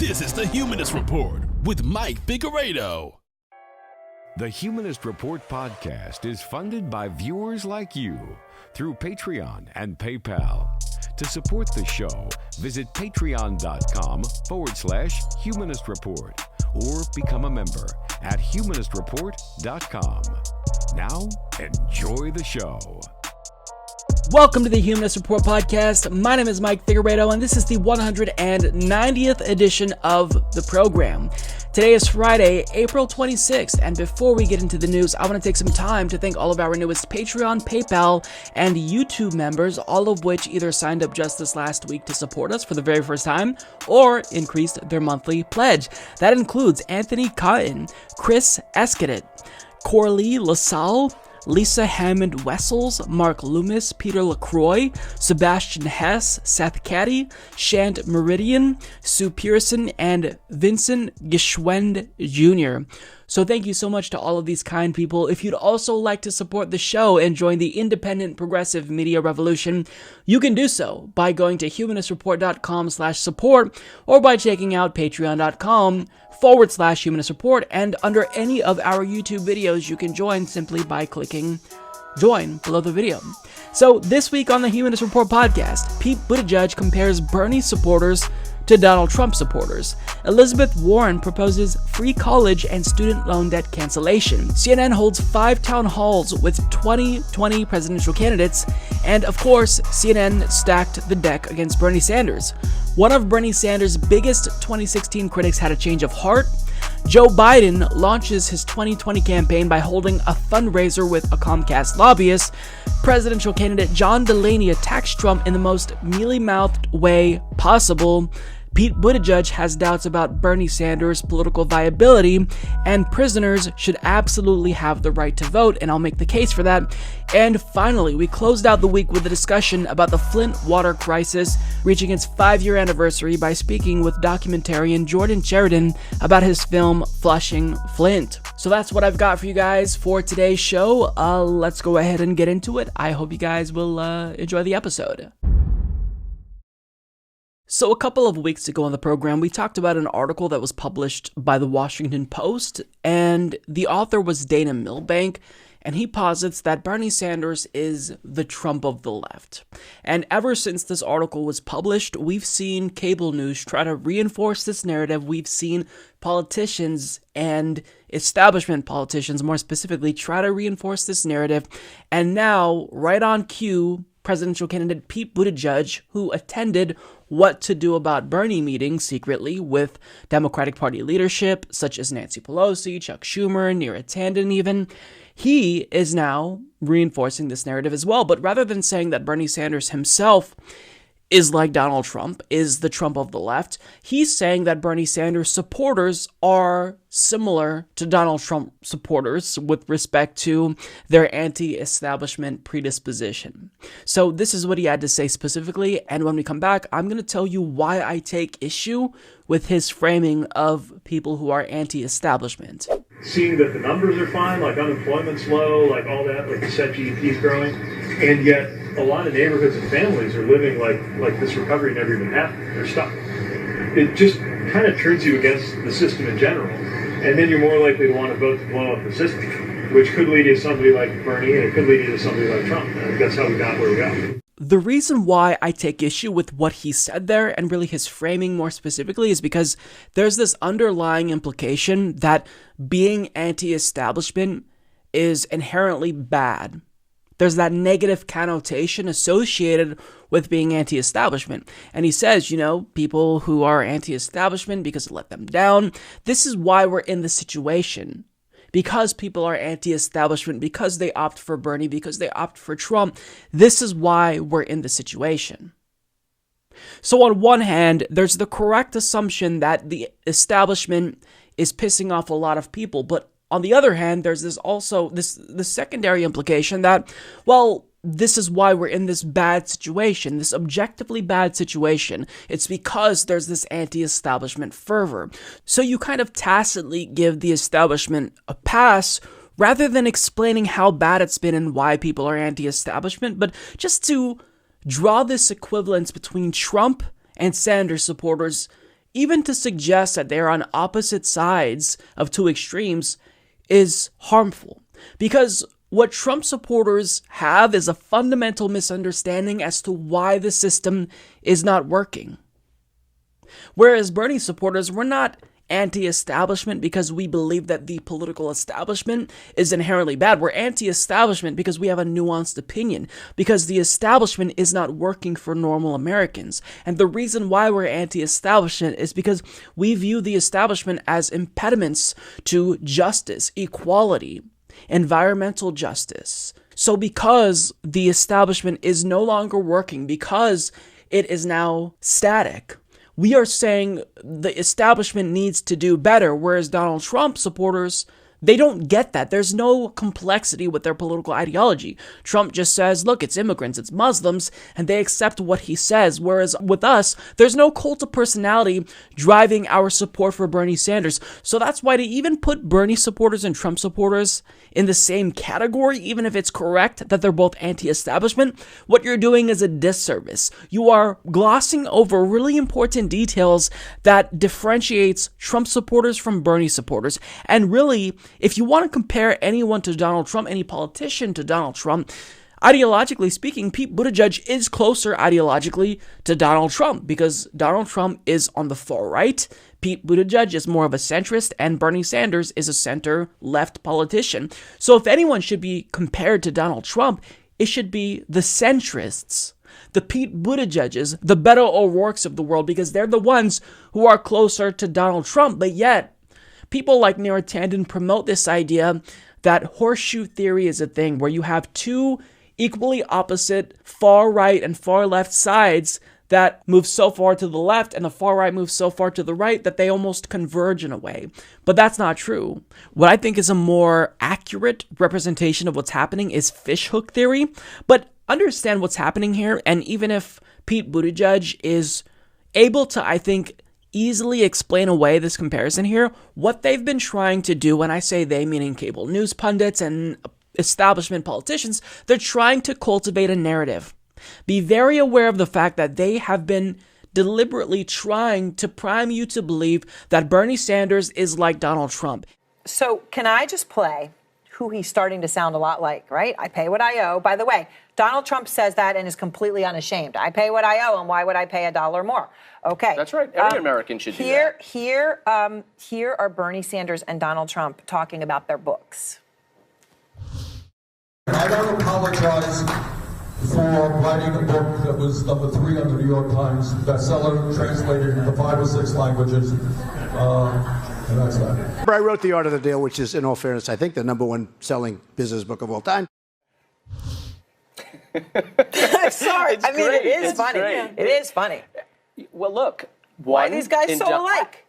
This is the Humanist Report with Mike Figueredo. The Humanist Report podcast is funded by viewers like you through Patreon and PayPal. To support the show, visit patreon.com/Humanist Report or become a member at humanistreport.com. Now, enjoy the show. Welcome to the Humanist Report podcast. My name is Mike Figueredo, and this is the 190th edition of the program. Today is Friday, April 26th, and before we get into the news, I want to take some time to thank all of our newest Patreon, PayPal, and YouTube members, all of which either signed up just this last week to support us for the very first time or increased their monthly pledge. That includes Anthony Cotton, Chris Escadet, Corley LaSalle, Lisa Hammond Wessels, Mark Loomis, Peter LaCroix, Sebastian Hess, Seth Caddy, Shant Meridian, Sue Pearson, and Vincent Geschwend Jr. So thank you so much to all of these kind people. If you'd also like to support the show and join the independent progressive media revolution, you can do so by going to humanistreport.com/support or by checking out patreon.com/Humanist Report, and under any of our YouTube videos, you can join simply by clicking join below the video. So this week on the Humanist Report podcast, Pete Buttigieg compares Bernie supporters to Donald Trump supporters. Elizabeth Warren proposes free college and student loan debt cancellation. CNN holds 5 town halls with 2020 presidential candidates. And of course, CNN stacked the deck against Bernie Sanders. One of Bernie Sanders' biggest 2016 critics had a change of heart. Joe Biden launches his 2020 campaign by holding a fundraiser with a Comcast lobbyist. Presidential candidate John Delaney attacks Trump in the most mealy-mouthed way possible. Pete Buttigieg has doubts about Bernie Sanders' political viability, and prisoners should absolutely have the right to vote, and I'll make the case for that. And finally, we closed out the week with a discussion about the Flint water crisis, reaching its 5-year anniversary by speaking with documentarian Jordan Chariton about his film Flushing Flint. So that's what I've got for you guys for today's show. Let's go ahead and get into it. I hope you guys will enjoy the episode. So a couple of weeks ago on the program, we talked about an article that was published by the Washington Post, and the author was Dana Milbank, and he posits that Bernie Sanders is the Trump of the left. And ever since this article was published, we've seen cable news try to reinforce this narrative. We've seen politicians and establishment politicians, more specifically, try to reinforce this narrative. And now, right on cue, presidential candidate Pete Buttigieg, who attended What to Do About Bernie meetings secretly with Democratic Party leadership, such as Nancy Pelosi, Chuck Schumer, Neera Tanden even, he is now reinforcing this narrative as well. But rather than saying that Bernie Sanders himself is like Donald Trump, is the Trump of the left, he's saying that Bernie Sanders supporters are similar to Donald Trump supporters with respect to their anti-establishment predisposition. So this is what he had to say specifically, and when we come back, I'm going to tell you why I take issue with his framing of people who are anti-establishment. Seeing that the numbers are fine, like unemployment's low, like all that, like you said, GDP is growing, and yet a lot of neighborhoods and families are living like this recovery never even happened. They're stuck. It just kind of turns you against the system in general, and then you're more likely to want to vote to blow up the system, which could lead you to somebody like Bernie, and it could lead you to somebody like Trump. And that's how we got where we got. The reason why I take issue with what he said there, and really his framing more specifically, is because there's this underlying implication that being anti-establishment is inherently bad. There's that negative connotation associated with being anti-establishment. And he says, people who are anti-establishment because it let them down. This is why we're in this situation. Because people are anti-establishment, because they opt for Bernie, because they opt for Trump, this is why we're in this situation. So on one hand, there's the correct assumption that the establishment is pissing off a lot of people, but on the other hand, there's the secondary implication that, well, this is why we're in this bad situation, this objectively bad situation. It's because there's this anti-establishment fervor. So you kind of tacitly give the establishment a pass rather than explaining how bad it's been and why people are anti-establishment, but just to draw this equivalence between Trump and Sanders supporters even to suggest that they're on opposite sides of two extremes is harmful. Because what Trump supporters have is a fundamental misunderstanding as to why the system is not working. Whereas Bernie supporters, we're not anti-establishment because we believe that the political establishment is inherently bad. We're anti-establishment because we have a nuanced opinion, because the establishment is not working for normal Americans. And the reason why we're anti-establishment is because we view the establishment as impediments to justice, equality, environmental justice. So because the establishment is no longer working, because it is now static, we are saying the establishment needs to do better, whereas Donald Trump supporters, they don't get that. There's no complexity with their political ideology. Trump just says, look, it's immigrants, it's Muslims, and they accept what he says. Whereas with us, there's no cult of personality driving our support for Bernie Sanders. So that's why to even put Bernie supporters and Trump supporters in the same category, even if it's correct that they're both anti-establishment, what you're doing is a disservice. You are glossing over really important details that differentiates Trump supporters from Bernie supporters. And really, if you want to compare anyone to Donald Trump, any politician to Donald Trump, ideologically speaking, Pete Buttigieg is closer ideologically to Donald Trump because Donald Trump is on the far right. Pete Buttigieg is more of a centrist, and Bernie Sanders is a center-left politician. So if anyone should be compared to Donald Trump, it should be the centrists, the Pete Buttigiegs, the Beto O'Rourkes of the world, because they're the ones who are closer to Donald Trump. But yet, people like Neera Tanden promote this idea that horseshoe theory is a thing where you have two equally opposite far right and far left sides that move so far to the left and the far right moves so far to the right that they almost converge in a way. But that's not true. What I think is a more accurate representation of what's happening is fishhook theory. But understand what's happening here, and even if Pete Buttigieg is able to, I think, easily explain away this comparison here, what they've been trying to do, when I say they, meaning cable news pundits and establishment politicians, they're trying to cultivate a narrative. Be very aware of the fact that they have been deliberately trying to prime you to believe that Bernie Sanders is like Donald Trump. So can I just play who he's starting to sound a lot like, right? I pay what I owe. By the way, Donald Trump says that and is completely unashamed. I pay what I owe, and why would I pay $1 more? Okay. That's right. Every American should do that. Here are Bernie Sanders and Donald Trump talking about their books. I don't apologize for writing a book that was number 3 on the New York Times bestseller, translated into 5 or 6 languages, and that's that. I wrote The Art of the Deal, which is, in all fairness, I think the #1 selling business book of all time. Sorry, I mean, it is funny. Great. It is funny. Well, look, why are these guys so alike?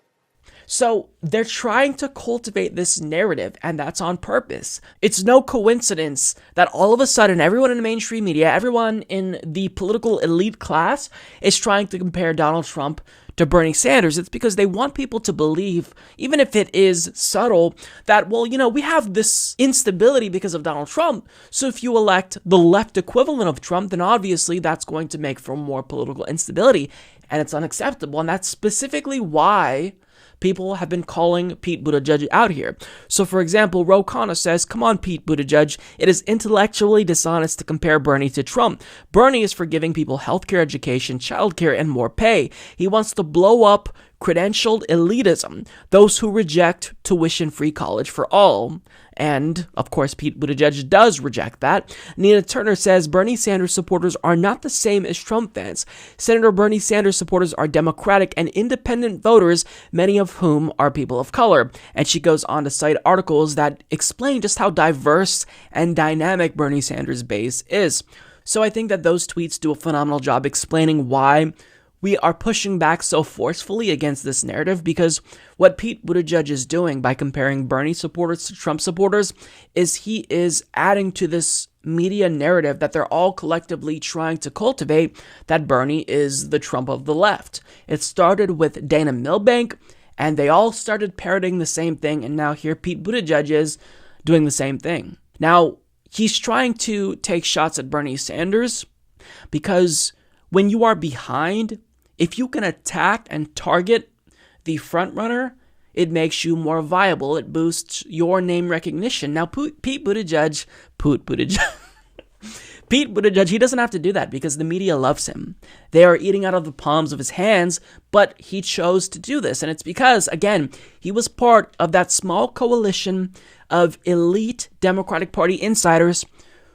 So they're trying to cultivate this narrative, and that's on purpose. It's no coincidence that all of a sudden everyone in the mainstream media, everyone in the political elite class is trying to compare Donald Trump to Bernie Sanders. It's because they want people to believe, even if it is subtle, that, well, you know, we have this instability because of Donald Trump. So if you elect the left equivalent of Trump, then obviously that's going to make for more political instability, and it's unacceptable. And that's specifically why people have been calling Pete Buttigieg out here. So, for example, Ro Khanna says, come on, Pete Buttigieg, it is intellectually dishonest to compare Bernie to Trump. Bernie is for giving people healthcare, education, childcare, and more pay. He wants to blow up credentialed elitism, those who reject tuition-free college for all. And, of course, Pete Buttigieg does reject that. Nina Turner says Bernie Sanders supporters are not the same as Trump fans. Senator Bernie Sanders supporters are Democratic and independent voters, many of whom are people of color. And she goes on to cite articles that explain just how diverse and dynamic Bernie Sanders' base is. So I think that those tweets do a phenomenal job explaining why we are pushing back so forcefully against this narrative, because what Pete Buttigieg is doing by comparing Bernie supporters to Trump supporters is he is adding to this media narrative that they're all collectively trying to cultivate, that Bernie is the Trump of the left. It started with Dana Milbank, and they all started parroting the same thing, and now here Pete Buttigieg is doing the same thing. Now, he's trying to take shots at Bernie Sanders because when you are behind, if you can attack and target the front runner, it makes you more viable. It boosts your name recognition. Now, Pete Buttigieg, he doesn't have to do that because the media loves him. They are eating out of the palms of his hands, but he chose to do this. And it's because, again, he was part of that small coalition of elite Democratic Party insiders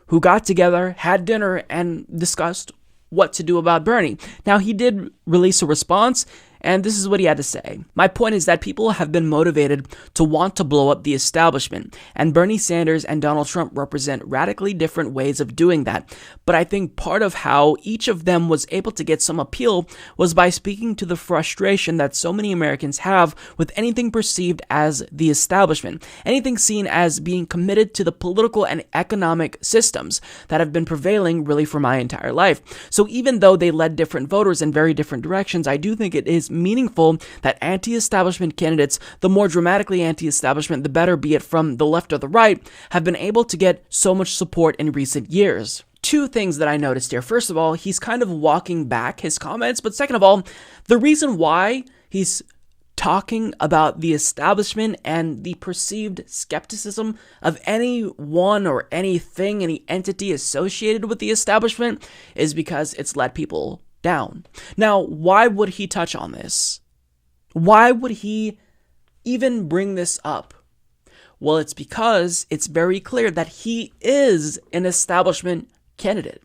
who got together, had dinner, and discussed what to do about Bernie. Now, he did release a response, and this is what he had to say. My point is that people have been motivated to want to blow up the establishment, and Bernie Sanders and Donald Trump represent radically different ways of doing that. But I think part of how each of them was able to get some appeal was by speaking to the frustration that so many Americans have with anything perceived as the establishment, anything seen as being committed to the political and economic systems that have been prevailing really for my entire life. So even though they led different voters in very different directions, I do think it is meaningful that anti-establishment candidates, the more dramatically anti-establishment, the better, be it from the left or the right, have been able to get so much support in recent years. Two things that I noticed here. First of all, he's kind of walking back his comments, but second of all, the reason why he's talking about the establishment and the perceived skepticism of anyone or anything, any entity associated with the establishment is because it's let people down. Now, why would he touch on this? Why would he even bring this up? Well, it's because it's very clear that he is an establishment candidate.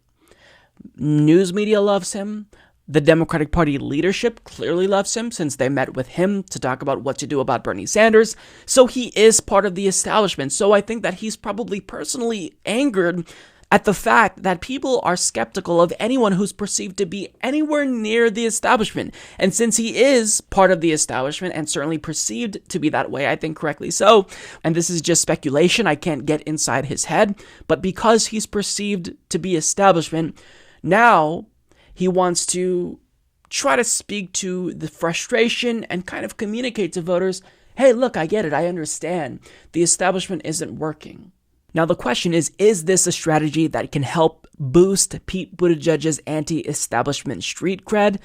News media loves him. The Democratic Party leadership clearly loves him since they met with him to talk about what to do about Bernie Sanders. So he is part of the establishment. So I think that he's probably personally angered at the fact that people are skeptical of anyone who's perceived to be anywhere near the establishment. And since he is part of the establishment and certainly perceived to be that way, I think correctly so, and this is just speculation, I can't get inside his head, but because he's perceived to be establishment, now he wants to try to speak to the frustration and kind of communicate to voters, hey, look, I get it, I understand. The establishment isn't working. Now, the question is this a strategy that can help boost Pete Buttigieg's anti-establishment street cred?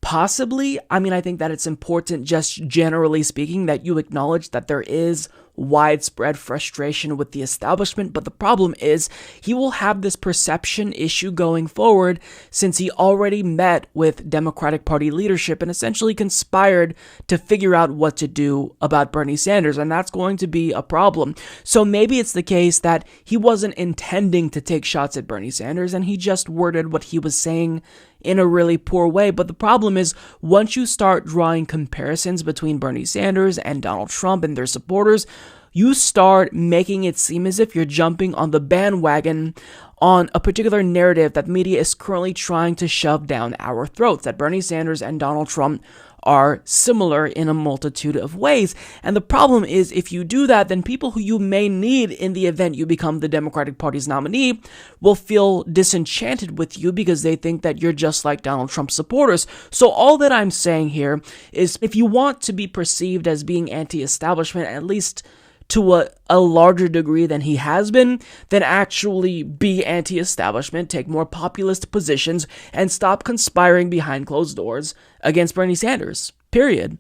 Possibly. I mean, I think that it's important, just generally speaking, that you acknowledge that there is widespread frustration with the establishment, but the problem is he will have this perception issue going forward since he already met with Democratic Party leadership and essentially conspired to figure out what to do about Bernie Sanders, and that's going to be a problem. So maybe it's the case that he wasn't intending to take shots at Bernie Sanders and he just worded what he was saying in a really poor way. But the problem is, once you start drawing comparisons between Bernie Sanders and Donald Trump and their supporters, you start making it seem as if you're jumping on the bandwagon on a particular narrative that media is currently trying to shove down our throats, that Bernie Sanders and Donald Trump are similar in a multitude of ways. And the problem is, if you do that, then people who you may need in the event you become the Democratic Party's nominee will feel disenchanted with you because they think that you're just like Donald Trump supporters. So all that I'm saying here is, if you want to be perceived as being anti-establishment, at least to a larger degree than he has been, then actually be anti-establishment, take more populist positions, and stop conspiring behind closed doors against Bernie Sanders. Period.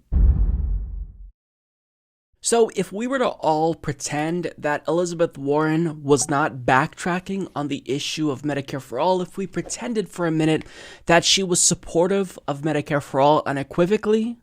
So if we were to all pretend that Elizabeth Warren was not backtracking on the issue of Medicare for All, if we pretended for a minute that she was supportive of Medicare for All unequivocally,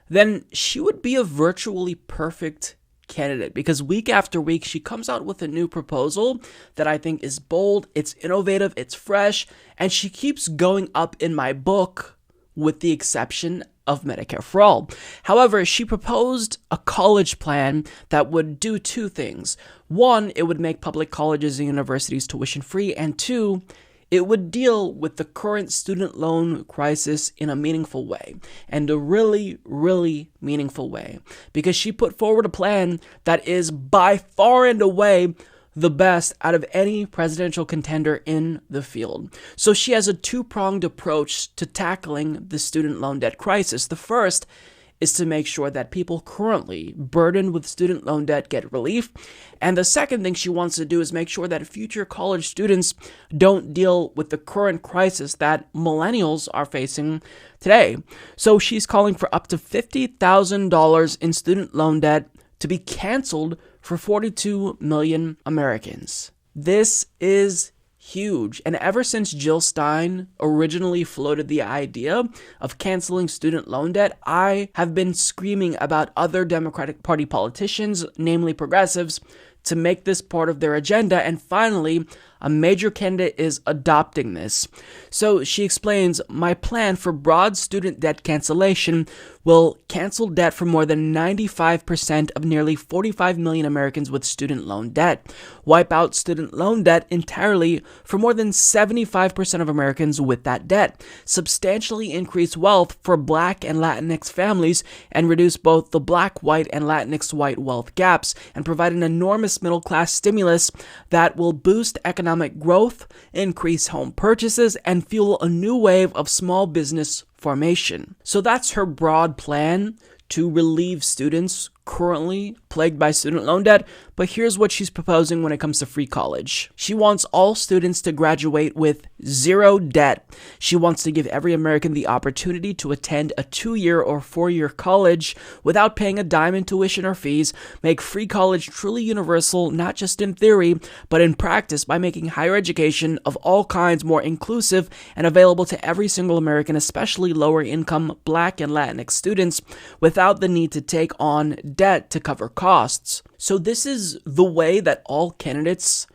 then she would be a virtually perfect candidate, because week after week she comes out with a new proposal that I think is bold, it's innovative, it's fresh, and she keeps going up in my book with the exception of Medicare for All. However, she proposed a college plan that would do two things. One, it would make public colleges and universities tuition free, and two, it would deal with the current student loan crisis in a meaningful way, and a really, really meaningful way, because she put forward a plan that is by far and away the best out of any presidential contender in the field. So she has a two-pronged approach to tackling the student loan debt crisis. The first is to make sure that people currently burdened with student loan debt get relief. And the second thing she wants to do is make sure that future college students don't deal with the current crisis that millennials are facing today. So she's calling for up to $50,000 in student loan debt to be canceled for 42 million Americans. This is huge. And ever since Jill Stein originally floated the idea of canceling student loan debt, I have been screaming about other Democratic Party politicians, namely progressives, to make this part of their agenda. And finally, a major candidate is adopting this. So she explains, my plan for broad student debt cancellation will cancel debt for more than 95% of nearly 45 million Americans with student loan debt, wipe out student loan debt entirely for more than 75% of Americans with that debt, substantially increase wealth for Black and Latinx families, and reduce both the Black, white, and Latinx white wealth gaps, and provide an enormous middle-class stimulus that will boost economic growth, increase home purchases, and fuel a new wave of small business formation. So that's her broad plan to relieve students currently plagued by student loan debt, but here's what she's proposing when it comes to free college. She wants all students to graduate with zero debt. She wants to give every American the opportunity to attend a 2-year or 4-year college without paying a dime in tuition or fees, make free college truly universal, not just in theory, but in practice, by making higher education of all kinds more inclusive and available to every single American, especially lower income Black and Latinx students, without the need to take on debt to cover costs. So this is the way that all candidates,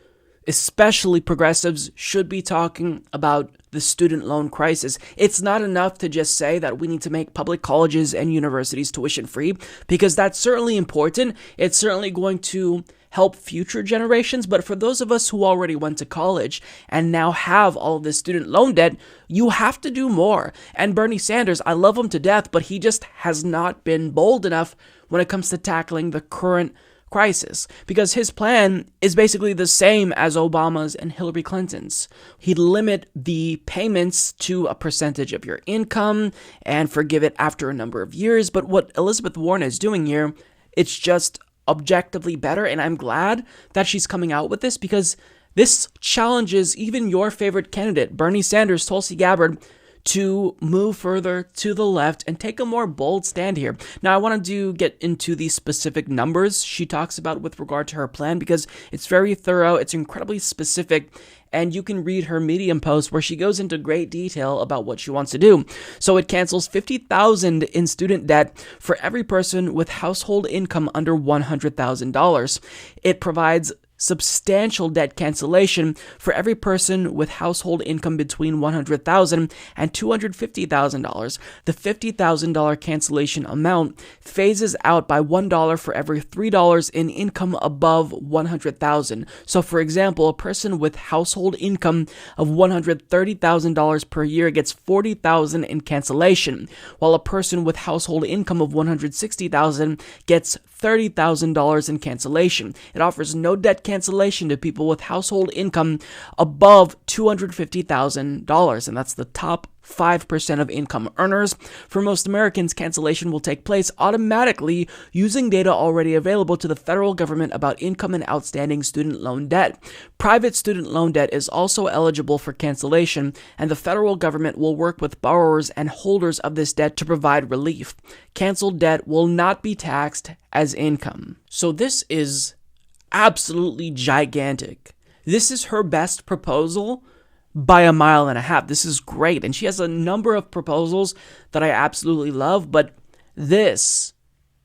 especially progressives, should be talking about the student loan crisis. It's not enough to just say that we need to make public colleges and universities tuition free, because that's certainly important. It's certainly going to help future generations, but for those of us who already went to college and now have all of this student loan debt, you have to do more. And Bernie Sanders, I love him to death, but he just has not been bold enough when it comes to tackling the current crisis, because his plan is basically the same as Obama's and Hillary Clinton's. He'd limit the payments to a percentage of your income and forgive it after a number of years. But what Elizabeth Warren is doing here, it's just objectively better, and I'm glad that she's coming out with this, because this challenges even your favorite candidate, Bernie Sanders, Tulsi Gabbard, to move further to the left and take a more bold stand here. Now, I wanted to get into the specific numbers she talks about with regard to her plan, because it's very thorough, it's incredibly specific, and you can read her Medium post where she goes into great detail about what she wants to do. So it cancels $50,000 in student debt for every person with household income under $100,000. It provides substantial debt cancellation for every person with household income between $100,000 and $250,000. The $50,000 cancellation amount phases out by $1 for every $3 in income above $100,000. So, for example, a person with household income of $130,000 per year gets $40,000 in cancellation, while a person with household income of $160,000 gets $30,000 in cancellation. It offers no debt cancellation to people with household income above $250,000, and that's the top 5% of income earners. For most Americans, cancellation will take place automatically using data already available to the federal government about income and outstanding student loan debt. Private student loan debt is also eligible for cancellation, and the federal government will work with borrowers and holders of this debt to provide relief. Canceled debt will not be taxed as income. So this is absolutely gigantic. This is her best proposal by a mile and a half. This is great. And she has a number of proposals that I absolutely love, but this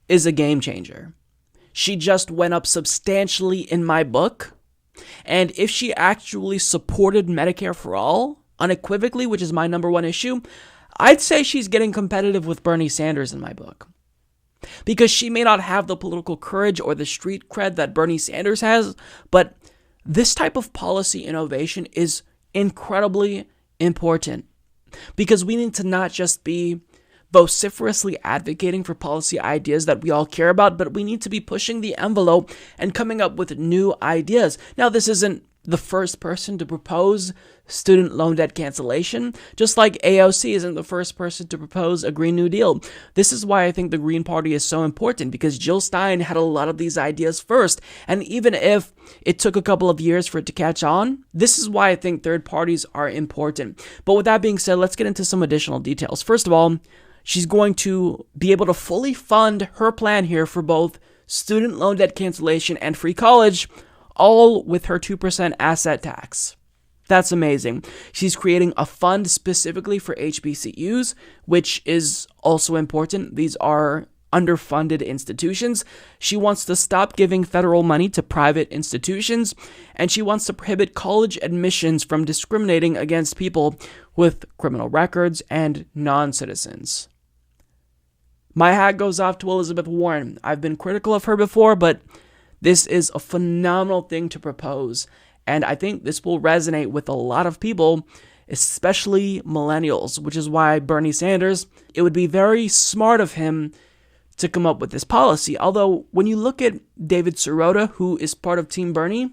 is a game changer. She just went up substantially in my book. And if she actually supported Medicare for all, unequivocally, which is my number one issue, I'd say she's getting competitive with Bernie Sanders in my book. Because she may not have the political courage or the street cred that Bernie Sanders has, but this type of policy innovation is incredibly important, because we need to not just be vociferously advocating for policy ideas that we all care about, but we need to be pushing the envelope and coming up with new ideas. Now, this isn't the first person to propose student loan debt cancellation, just like AOC isn't the first person to propose a Green New Deal. This is why I think the Green Party is so important, because Jill Stein had a lot of these ideas first, and even if it took a couple of years for it to catch on, this is why I think third parties are important. But with that being said, let's get into some additional details. First of all, she's going to be able to fully fund her plan here for both student loan debt cancellation and free college, all with her 2% asset tax. That's amazing. She's creating a fund specifically for HBCUs, which is also important. These are underfunded institutions. She wants to stop giving federal money to private institutions, and she wants to prohibit college admissions from discriminating against people with criminal records and non-citizens. My hat goes off to Elizabeth Warren. I've been critical of her before, but this is a phenomenal thing to propose, and I think this will resonate with a lot of people, especially millennials, which is why Bernie Sanders, it would be very smart of him to come up with this policy. Although, when you look at David Sirota, who is part of Team Bernie,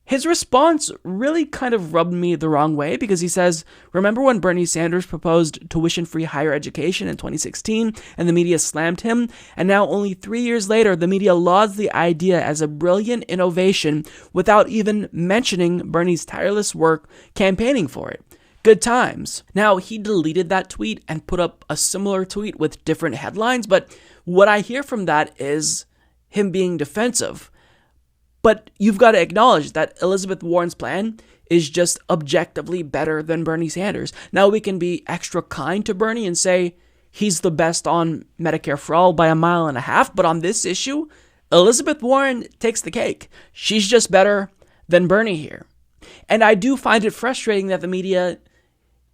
his response really kind of rubbed me the wrong way, because he says, remember when Bernie Sanders proposed tuition-free higher education in 2016 and the media slammed him? And now only 3 years later, the media lauds the idea as a brilliant innovation without even mentioning Bernie's tireless work campaigning for it. Good times. Now, he deleted that tweet and put up a similar tweet with different headlines, but what I hear from that is him being defensive. But you've got to acknowledge that Elizabeth Warren's plan is just objectively better than Bernie Sanders. Now we can be extra kind to Bernie and say he's the best on Medicare for all by a mile and a half, but on this issue, Elizabeth Warren takes the cake. She's just better than Bernie here. And I do find it frustrating that the media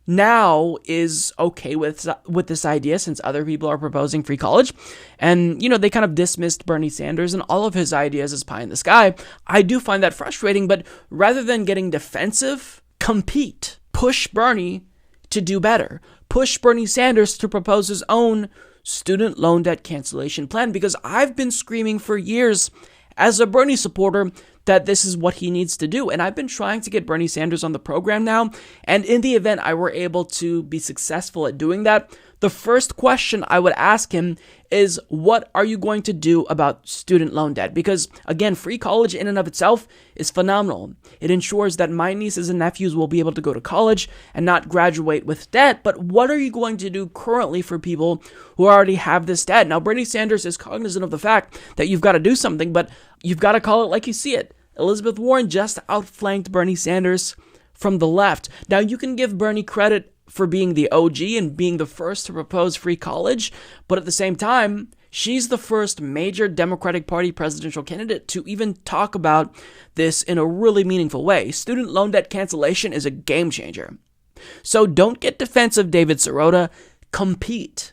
now is okay with this idea, since other people are proposing free college. And, they kind of dismissed Bernie Sanders and all of his ideas as pie in the sky. I do find that frustrating, but rather than getting defensive, compete. Push Bernie to do better. Push Bernie Sanders to propose his own student loan debt cancellation plan, because I've been screaming for years as a Bernie supporter that this is what he needs to do. And I've been trying to get Bernie Sanders on the program now. And in the event I were able to be successful at doing that, the first question I would ask him is, what are you going to do about student loan debt? Because, again, free college in and of itself is phenomenal. It ensures that my nieces and nephews will be able to go to college and not graduate with debt. But what are you going to do currently for people who already have this debt? Now, Bernie Sanders is cognizant of the fact that you've got to do something, but you've got to call it like you see it. Elizabeth Warren just outflanked Bernie Sanders from the left. Now, you can give Bernie credit for being the OG and being the first to propose free college, but at the same time, she's the first major Democratic Party presidential candidate to even talk about this in a really meaningful way. Student loan debt cancellation is a game changer. So don't get defensive, David Sirota. Compete.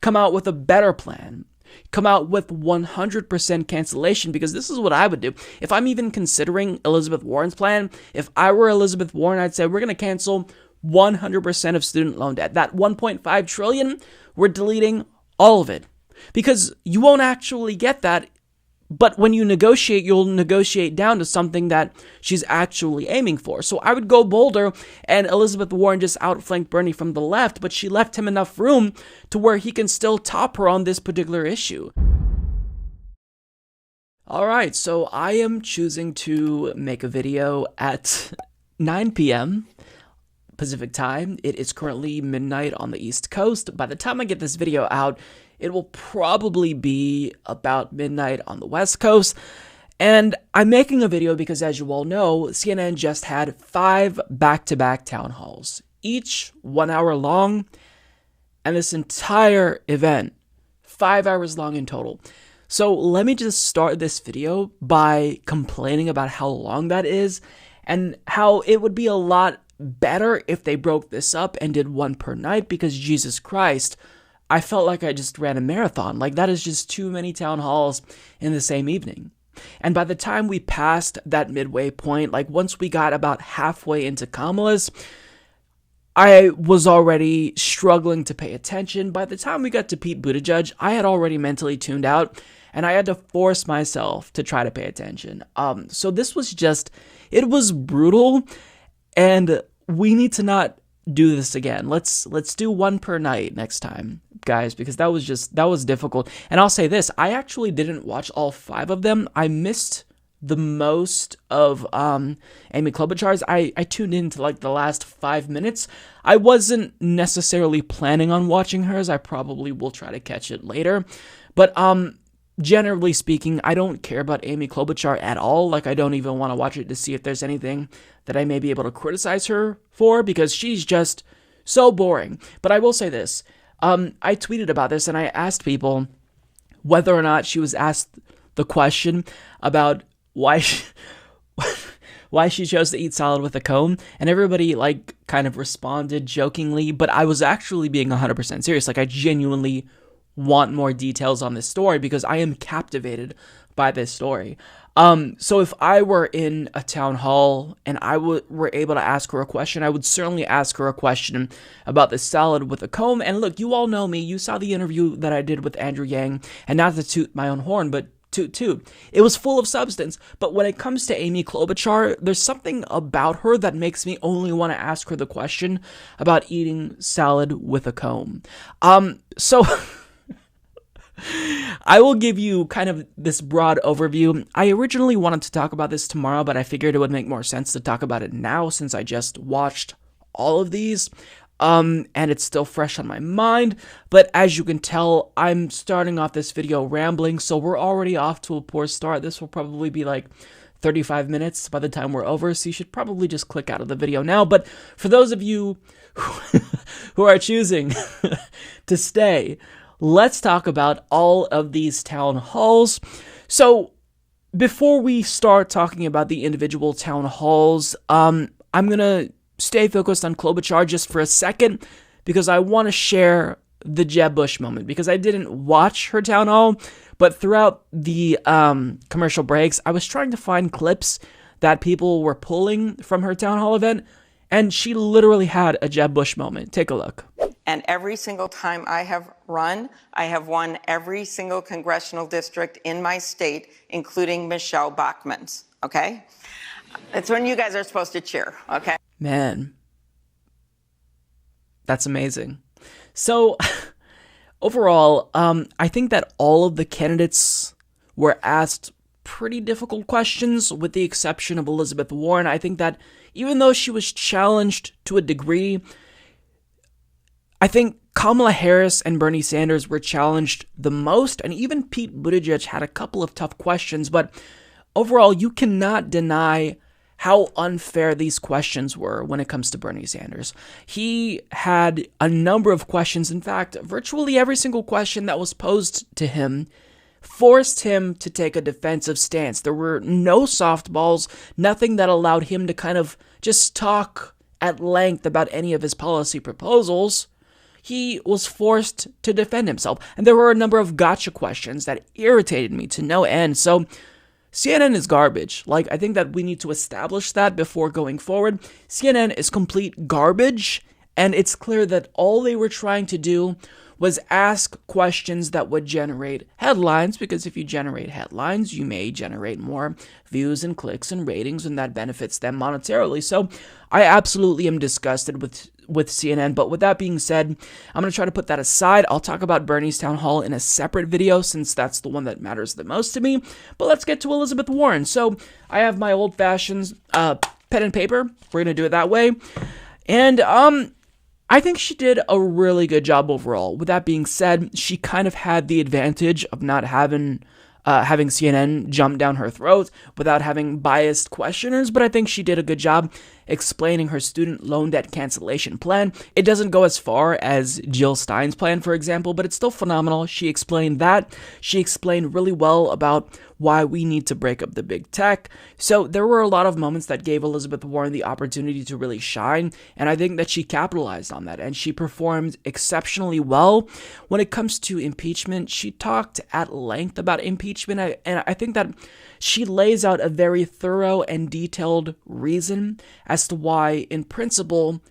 Come out with a better plan. Come out with 100% cancellation, because this is what I would do. If I'm even considering Elizabeth Warren's plan, if I were Elizabeth Warren, I'd say we're going to cancel 100% of student loan debt. That $1.5 trillion, we're deleting all of it, because you won't actually get that. But when you negotiate, you'll negotiate down to something that she's actually aiming for. So I would go bolder, and Elizabeth Warren just outflanked Bernie from the left, but she left him enough room to where he can still top her on this particular issue. All right, so I am choosing to make a video at 9 p.m. Pacific time. It is currently midnight on the East Coast. By the time I get this video out, it will probably be about midnight on the West Coast. And I'm making a video because, as you all know, CNN just had 5 back-to-back town halls, each 1 hour long, and this entire event, 5 hours long in total. So let me just start this video by complaining about how long that is, and how it would be a lot better if they broke this up and did one per night, because Jesus Christ, I felt like I just ran a marathon. Like, that is just too many town halls in the same evening. And by the time we passed that midway point, like once we got about halfway into Kamala's, I was already struggling to pay attention. By the time we got to Pete Buttigieg, I had already mentally tuned out, and I had to force myself to try to pay attention. So this was just, It was brutal, and we need to not do this again. Let's do one per night next time, guys, because that was difficult. And I'll say this, I actually didn't watch all 5 of them. I missed the most of Amy Klobuchar's. I tuned into like the last 5 minutes. I wasn't necessarily planning on watching hers. I probably will try to catch it later. But generally speaking, I don't care about Amy Klobuchar at all. Like, I don't even want to watch it to see if there's anything that I may be able to criticize her for, because she's just so boring. But I will say this. I tweeted about this and I asked people whether or not she was asked the question about why she chose to eat salad with a comb, and everybody like kind of responded jokingly, but I was actually being 100% serious. Like, I genuinely want more details on this story because I am captivated by this story. So if I were in a town hall and I were able to ask her a question, I would certainly ask her a question about the salad with a comb. And look, you all know me. You saw the interview that I did with Andrew Yang, and not to toot my own horn, but toot. It was full of substance. But when it comes to Amy Klobuchar, there's something about her that makes me only want to ask her the question about eating salad with a comb. So I will give you kind of this broad overview. I originally wanted to talk about this tomorrow, but I figured it would make more sense to talk about it now since I just watched all of these. And it's still fresh on my mind. But as you can tell, I'm starting off this video rambling, so we're already off to a poor start. This will probably be like 35 minutes by the time we're over, so you should probably just click out of the video now. But for those of you who are choosing to stay, let's talk about all of these town halls. So before we start talking about the individual town halls, I'm going to stay focused on Klobuchar just for a second because I want to share the Jeb Bush moment, because I didn't watch her town hall, but throughout the commercial breaks, I was trying to find clips that people were pulling from her town hall event, and she literally had a Jeb Bush moment. Take a look. And every single time I have run, I have won every single congressional district in my state, including Michelle Bachmann's, okay? It's when you guys are supposed to cheer, okay? Man, that's amazing. So, overall, I think that all of the candidates were asked pretty difficult questions, with the exception of Elizabeth Warren. I think that even though she was challenged to a degree, I think Kamala Harris and Bernie Sanders were challenged the most, and even Pete Buttigieg had a couple of tough questions, but overall, you cannot deny how unfair these questions were when it comes to Bernie Sanders. He had a number of questions. In fact, virtually every single question that was posed to him forced him to take a defensive stance. There were no softballs, nothing that allowed him to kind of just talk at length about any of his policy proposals. He was forced to defend himself. And there were a number of gotcha questions that irritated me to no end. So CNN is garbage. Like, I think that we need to establish that before going forward. CNN is complete garbage, and it's clear that all they were trying to do was ask questions that would generate headlines, because if you generate headlines, you may generate more views and clicks and ratings, and that benefits them monetarily. So I absolutely am disgusted with CNN. But with that being said, I'm going to try to put that aside. I'll talk about Bernie's town hall in a separate video, since that's the one that matters the most to me. But let's get to Elizabeth Warren. So I have my old-fashioned pen and paper. We're going to do it that way. And I think she did a really good job overall. With that being said, she kind of had the advantage of not having CNN jump down her throat without having biased questioners, but I think she did a good job explaining her student loan debt cancellation plan. It doesn't go as far as Jill Stein's plan, for example, but it's still phenomenal. She explained that. She explained really well about why we need to break up the big tech. So there were a lot of moments that gave Elizabeth Warren the opportunity to really shine, and I think that she capitalized on that, and she performed exceptionally well. When it comes to impeachment, she talked at length about impeachment, and I think that she lays out a very thorough and detailed reason as to why, in principle,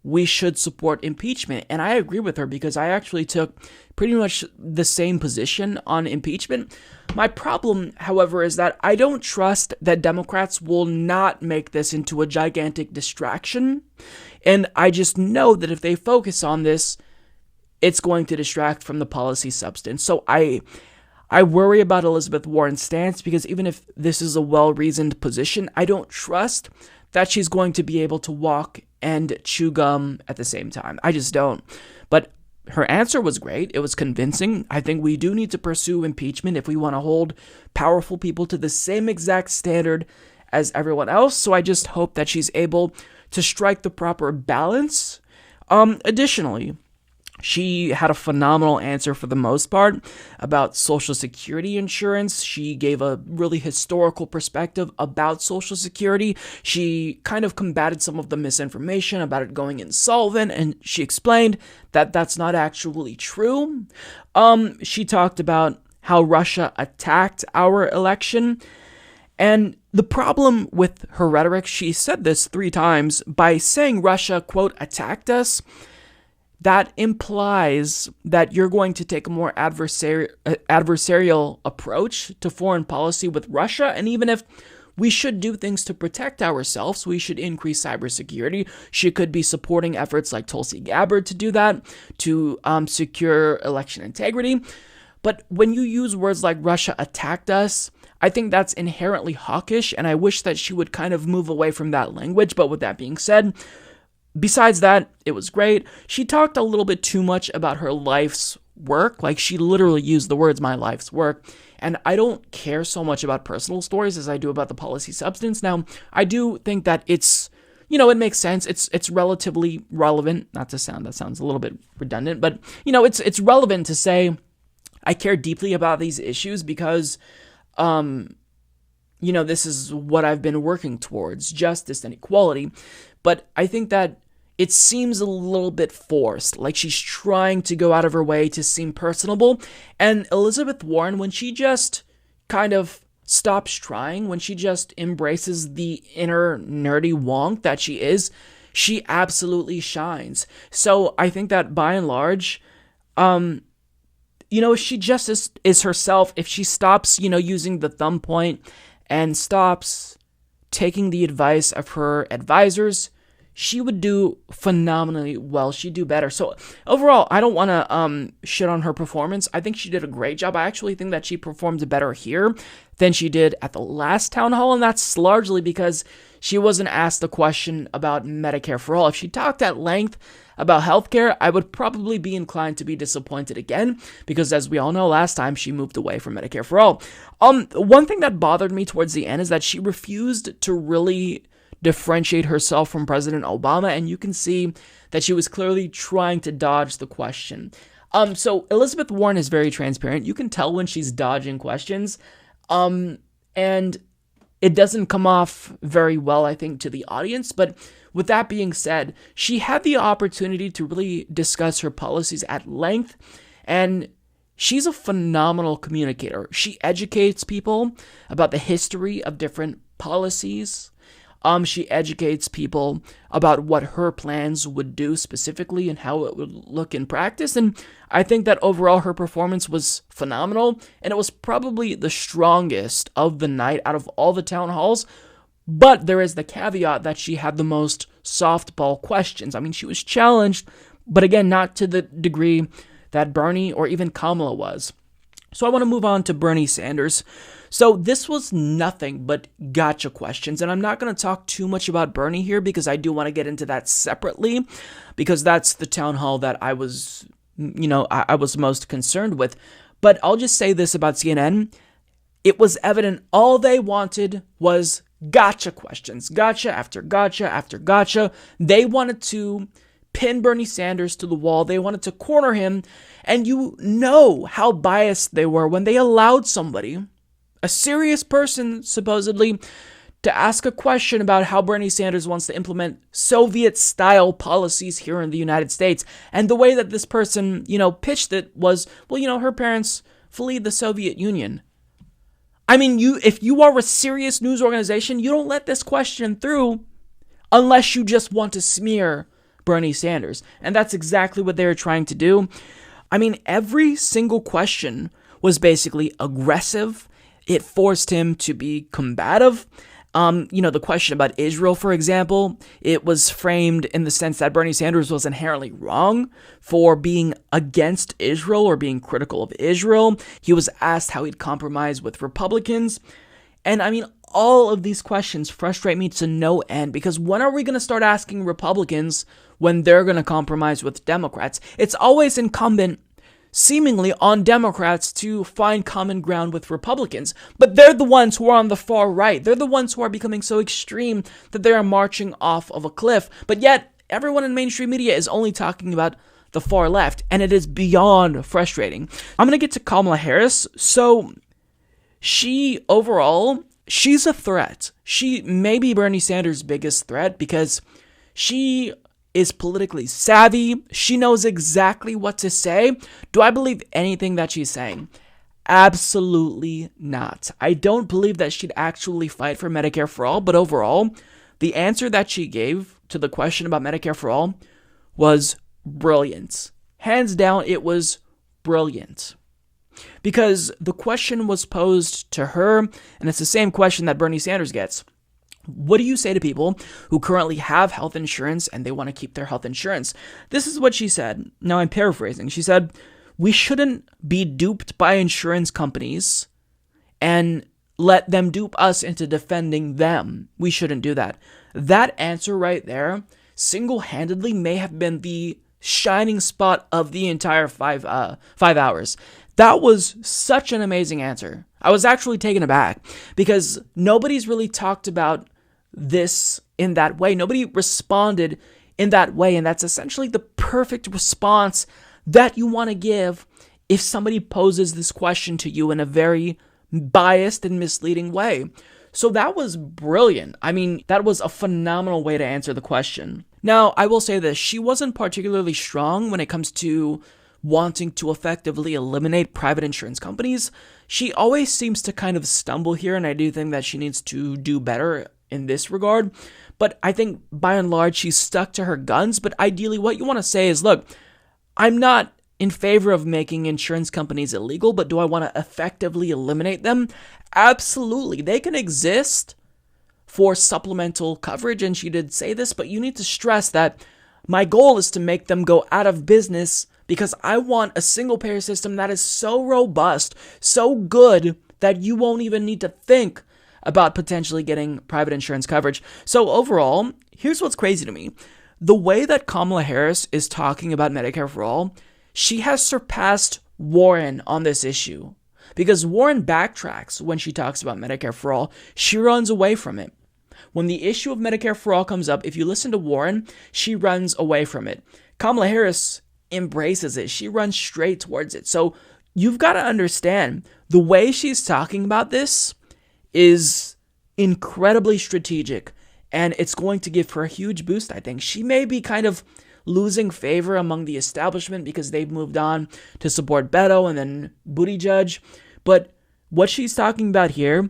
we should support impeachment. And I agree with her because I actually took pretty much the same position on impeachment. My problem, however, is that I don't trust that Democrats will not make this into a gigantic distraction. And I just know that if they focus on this, it's going to distract from the policy substance. So I worry about Elizabeth Warren's stance because even if this is a well-reasoned position, I don't trust that she's going to be able to walk and chew gum at the same time. I just don't. But her answer was great. It was convincing. I think we do need to pursue impeachment if we want to hold powerful people to the same exact standard as everyone else. So I just hope that she's able to strike the proper balance. Additionally, she had a phenomenal answer for the most part about Social Security insurance. She gave a really historical perspective about Social Security. She kind of combated some of the misinformation about it going insolvent, and she explained that that's not actually true. She talked about how Russia attacked our election. And the problem with her rhetoric, she said this 3 times, by saying Russia, quote, attacked us, that implies that you're going to take a more adversarial approach to foreign policy with Russia. And even if we should do things to protect ourselves, we should increase cybersecurity. She could be supporting efforts like Tulsi Gabbard to do that, to secure election integrity. But when you use words like Russia attacked us, I think that's inherently hawkish, and I wish that she would kind of move away from that language. But with that being said, besides that, it was great. She talked a little bit too much about her life's work. Like, she literally used the words, my life's work. And I don't care so much about personal stories as I do about the policy substance. Now, I do think that it's, it makes sense. It's relatively relevant. That sounds a little bit redundant, but, it's relevant to say, I care deeply about these issues because, this is what I've been working towards, justice and equality. But I think that it seems a little bit forced, like she's trying to go out of her way to seem personable. And Elizabeth Warren, when she just kind of stops trying, when she just embraces the inner nerdy wonk that she is, she absolutely shines. So I think that by and large, if she just is herself, if she stops, using the thumb point and stops taking the advice of her advisors, she would do phenomenally well. She'd do better. So overall, I don't want to shit on her performance. I think she did a great job. I actually think that she performed better here than she did at the last town hall, and that's largely because she wasn't asked a question about Medicare for all. If she talked at length about healthcare, I would probably be inclined to be disappointed again, because as we all know, last time she moved away from Medicare for all. One thing that bothered me towards the end is that she refused to really differentiate herself from President Obama, and you can see that she was clearly trying to dodge the question. So Elizabeth Warren is very transparent. You can tell when she's dodging questions, and it doesn't come off very well, I think, to the audience. But with that being said, she had the opportunity to really discuss her policies at length, and she's a phenomenal communicator. She educates people about the history of different policies. She educates people about what her plans would do specifically and how it would look in practice. And I think that overall her performance was phenomenal, and it was probably the strongest of the night out of all the town halls. But there is the caveat that she had the most softball questions. I mean, she was challenged, but again, not to the degree that Bernie or even Kamala was. So I want to move on to Bernie Sanders. So this was nothing but gotcha questions, and I'm not going to talk too much about Bernie here because I do want to get into that separately, because that's the town hall that I was most concerned with. But I'll just say this about CNN. It was evident all they wanted was gotcha questions. Gotcha after gotcha after gotcha. They wanted to pin Bernie Sanders to the wall. They wanted to corner him. And you know how biased they were when they allowed somebody, a serious person supposedly, to ask a question about how Bernie Sanders wants to implement Soviet-style policies here in the United States. And the way that this person, pitched it was, her parents fled the Soviet Union. I mean, if you are a serious news organization, you don't let this question through unless you just want to smear Bernie Sanders. And that's exactly what they were trying to do. I mean, every single question was basically aggressive. It forced him to be combative. The question about Israel, for example, it was framed in the sense that Bernie Sanders was inherently wrong for being against Israel or being critical of Israel. He was asked how he'd compromise with Republicans. And I mean, all of these questions frustrate me to no end, because when are we going to start asking Republicans when they're going to compromise with Democrats? It's always incumbent seemingly on Democrats to find common ground with Republicans. But they're the ones who are on the far right. They're the ones who are becoming so extreme that they are marching off of a cliff. But yet, everyone in mainstream media is only talking about the far left, and it is beyond frustrating. I'm going to get to Kamala Harris. So, she's a threat. She may be Bernie Sanders' biggest threat because she is politically savvy. She knows exactly what to say. Do I believe anything that she's saying? Absolutely not. I don't believe that she'd actually fight for Medicare for all, but overall, the answer that she gave to the question about Medicare for all was brilliant. Hands down, it was brilliant. Because the question was posed to her, and it's the same question that Bernie Sanders gets. What do you say to people who currently have health insurance and they want to keep their health insurance? This is what she said. Now, I'm paraphrasing. She said, we shouldn't be duped by insurance companies and let them dupe us into defending them. We shouldn't do that. That answer right there single-handedly may have been the shining spot of the entire 5 hours. That was such an amazing answer. I was actually taken aback because nobody's really talked about this in that way. Nobody responded in that way, and that's essentially the perfect response that you want to give if somebody poses this question to you in a very biased and misleading way. So that was brilliant. I mean, that was a phenomenal way to answer the question. Now, I will say this, she wasn't particularly strong when it comes to wanting to effectively eliminate private insurance companies. She always seems to kind of stumble here, and I do think that she needs to do better in this regard. But I think by and large, she's stuck to her guns. But ideally, what you want to say is, look, I'm not in favor of making insurance companies illegal, but do I want to effectively eliminate them? Absolutely. They can exist for supplemental coverage, and she did say this, but you need to stress that my goal is to make them go out of business because I want a single-payer system that is so robust, so good, that you won't even need to think about potentially getting private insurance coverage. So overall, here's what's crazy to me. The way that Kamala Harris is talking about Medicare for all, she has surpassed Warren on this issue. Because Warren backtracks when she talks about Medicare for all. She runs away from it. When the issue of Medicare for all comes up, if you listen to Warren, she runs away from it. Kamala Harris embraces it. She runs straight towards it. So you've got to understand, the way she's talking about this is incredibly strategic, and it's going to give her a huge boost, I think. She may be kind of losing favor among the establishment because they've moved on to support Beto and then Buttigieg, but what she's talking about here,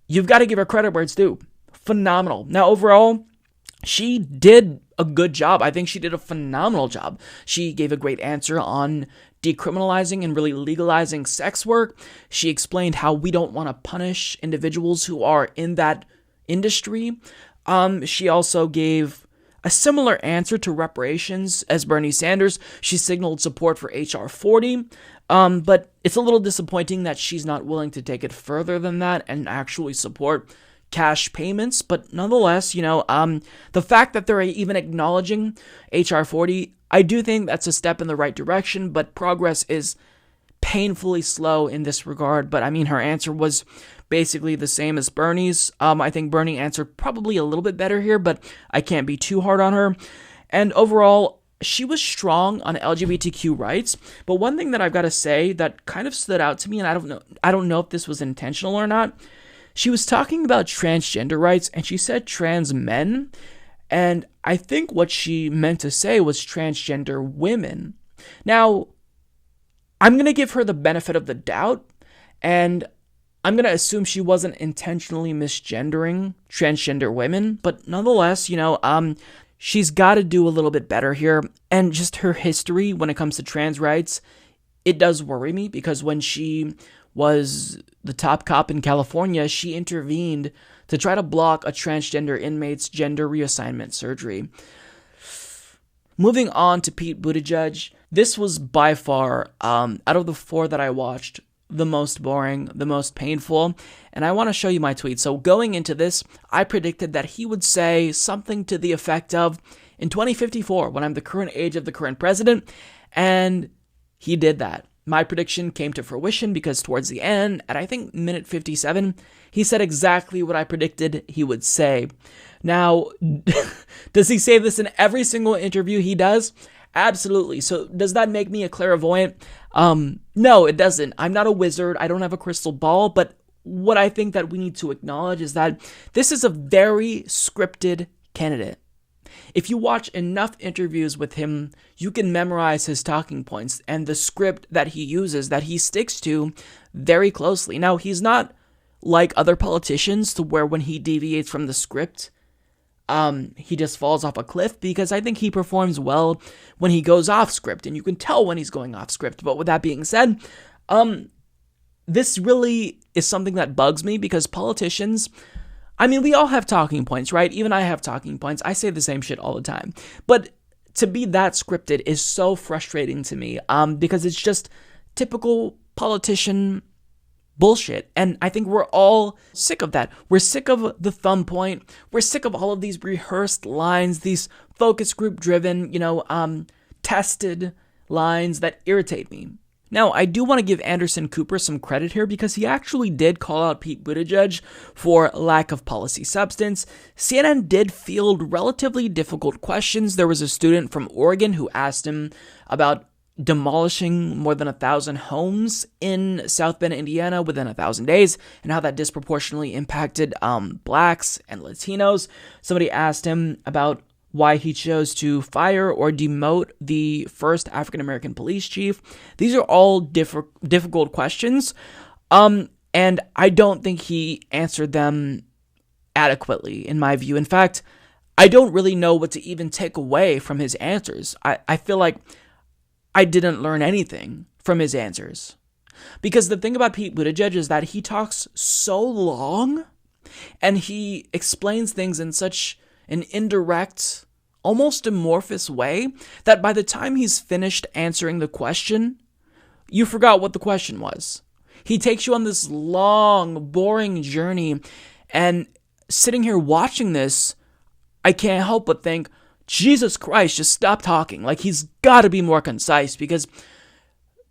you've got to give her credit where it's due. Phenomenal. Now, overall, she did a good job. I think she did a phenomenal job. She gave a great answer on decriminalizing and really legalizing sex work. She explained how we don't want to punish individuals who are in that industry. She also gave a similar answer to reparations as Bernie Sanders. She signaled support for H.R. 40, but it's a little disappointing that she's not willing to take it further than that and actually support cash payments. But nonetheless, the fact that they're even acknowledging H.R. 40, I do think that's a step in the right direction, but progress is painfully slow in this regard. But I mean, her answer was basically the same as Bernie's. I think Bernie answered probably a little bit better here, but I can't be too hard on her. And overall, she was strong on LGBTQ rights. But one thing that I've got to say that kind of stood out to me, and I don't know if this was intentional or not, she was talking about transgender rights, and she said trans men. And I think what she meant to say was transgender women. Now, I'm going to give her the benefit of the doubt, and I'm going to assume she wasn't intentionally misgendering transgender women, but nonetheless, she's got to do a little bit better here. And just her history when it comes to trans rights, it does worry me, because when she was the top cop in California, she intervened to try to block a transgender inmate's gender reassignment surgery. Moving on to Pete Buttigieg, this was by far, out of the 4 that I watched, the most boring, the most painful, and I want to show you my tweet. So going into this, I predicted that he would say something to the effect of, in 2054, when I'm the current age of the current president, and he did that. My prediction came to fruition because towards the end, at I think minute 57, he said exactly what I predicted he would say. Now, does he say this in every single interview he does? Absolutely. So does that make me a clairvoyant? No, it doesn't. I'm not a wizard. I don't have a crystal ball. But what I think that we need to acknowledge is that this is a very scripted candidate. If you watch enough interviews with him, you can memorize his talking points and the script that he uses, that he sticks to very closely. Now, he's not like other politicians to where when he deviates from the script, he just falls off a cliff, because I think he performs well when he goes off script, and you can tell when he's going off script. But with that being said, this really is something that bugs me, because politicians, I mean, we all have talking points, right? Even I have talking points. I say the same shit all the time. But to be that scripted is so frustrating to me, because it's just typical politician bullshit. And I think we're all sick of that. We're sick of the thumb point. We're sick of all of these rehearsed lines, these focus group driven, tested lines that irritate me. Now, I do want to give Anderson Cooper some credit here, because he actually did call out Pete Buttigieg for lack of policy substance. CNN did field relatively difficult questions. There was a student from Oregon who asked him about demolishing more than 1,000 homes in South Bend, Indiana within 1,000 days, and how that disproportionately impacted blacks and Latinos. Somebody asked him about why he chose to fire or demote the first African-American police chief. These are all difficult questions, and I don't think he answered them adequately, in my view. In fact, I don't really know what to even take away from his answers. I feel like I didn't learn anything from his answers. Because the thing about Pete Buttigieg is that he talks so long, and he explains things in such an indirect, almost amorphous way, that by the time he's finished answering the question, you forgot what the question was. He takes you on this long, boring journey, and sitting here watching this, I can't help but think, Jesus Christ, just stop talking. Like, he's got to be more concise, because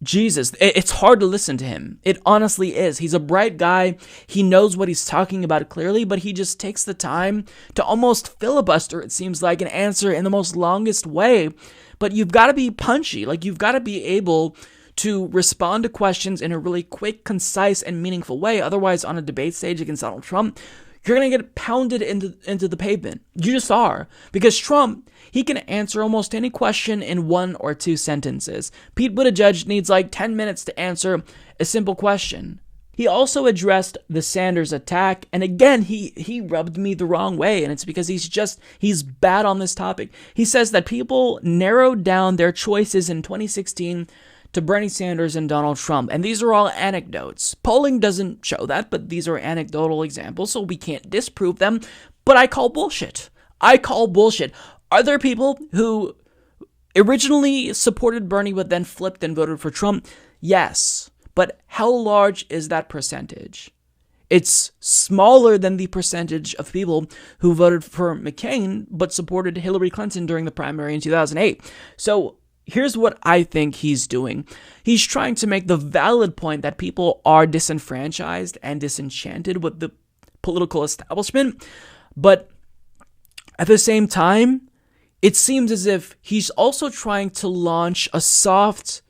Jesus, it's hard to listen to him. It honestly is. He's a bright guy. He knows what he's talking about clearly, but he just takes the time to almost filibuster, it seems like, an answer in the most longest way. But you've got to be punchy. Like, you've got to be able to respond to questions in a really quick, concise, and meaningful way. Otherwise, on a debate stage against Donald Trump, you're going to get pounded into the pavement. You just are. Because Trump, he can answer almost any question in 1 or 2 sentences. Pete Buttigieg needs like 10 minutes to answer a simple question. He also addressed the Sanders attack, and again, he rubbed me the wrong way, and it's because he's bad on this topic. He says that people narrowed down their choices in 2016 to Bernie Sanders and Donald Trump. And these are all anecdotes. Polling doesn't show that, but these are anecdotal examples, so we can't disprove them. But I call bullshit. I call bullshit. Are there people who originally supported Bernie but then flipped and voted for Trump? Yes. But how large is that percentage? It's smaller than the percentage of people who voted for McCain but supported Hillary Clinton during the primary in 2008. So here's what I think he's doing. He's trying to make the valid point that people are disenfranchised and disenchanted with the political establishment, but at the same time, it seems as if he's also trying to launch a soft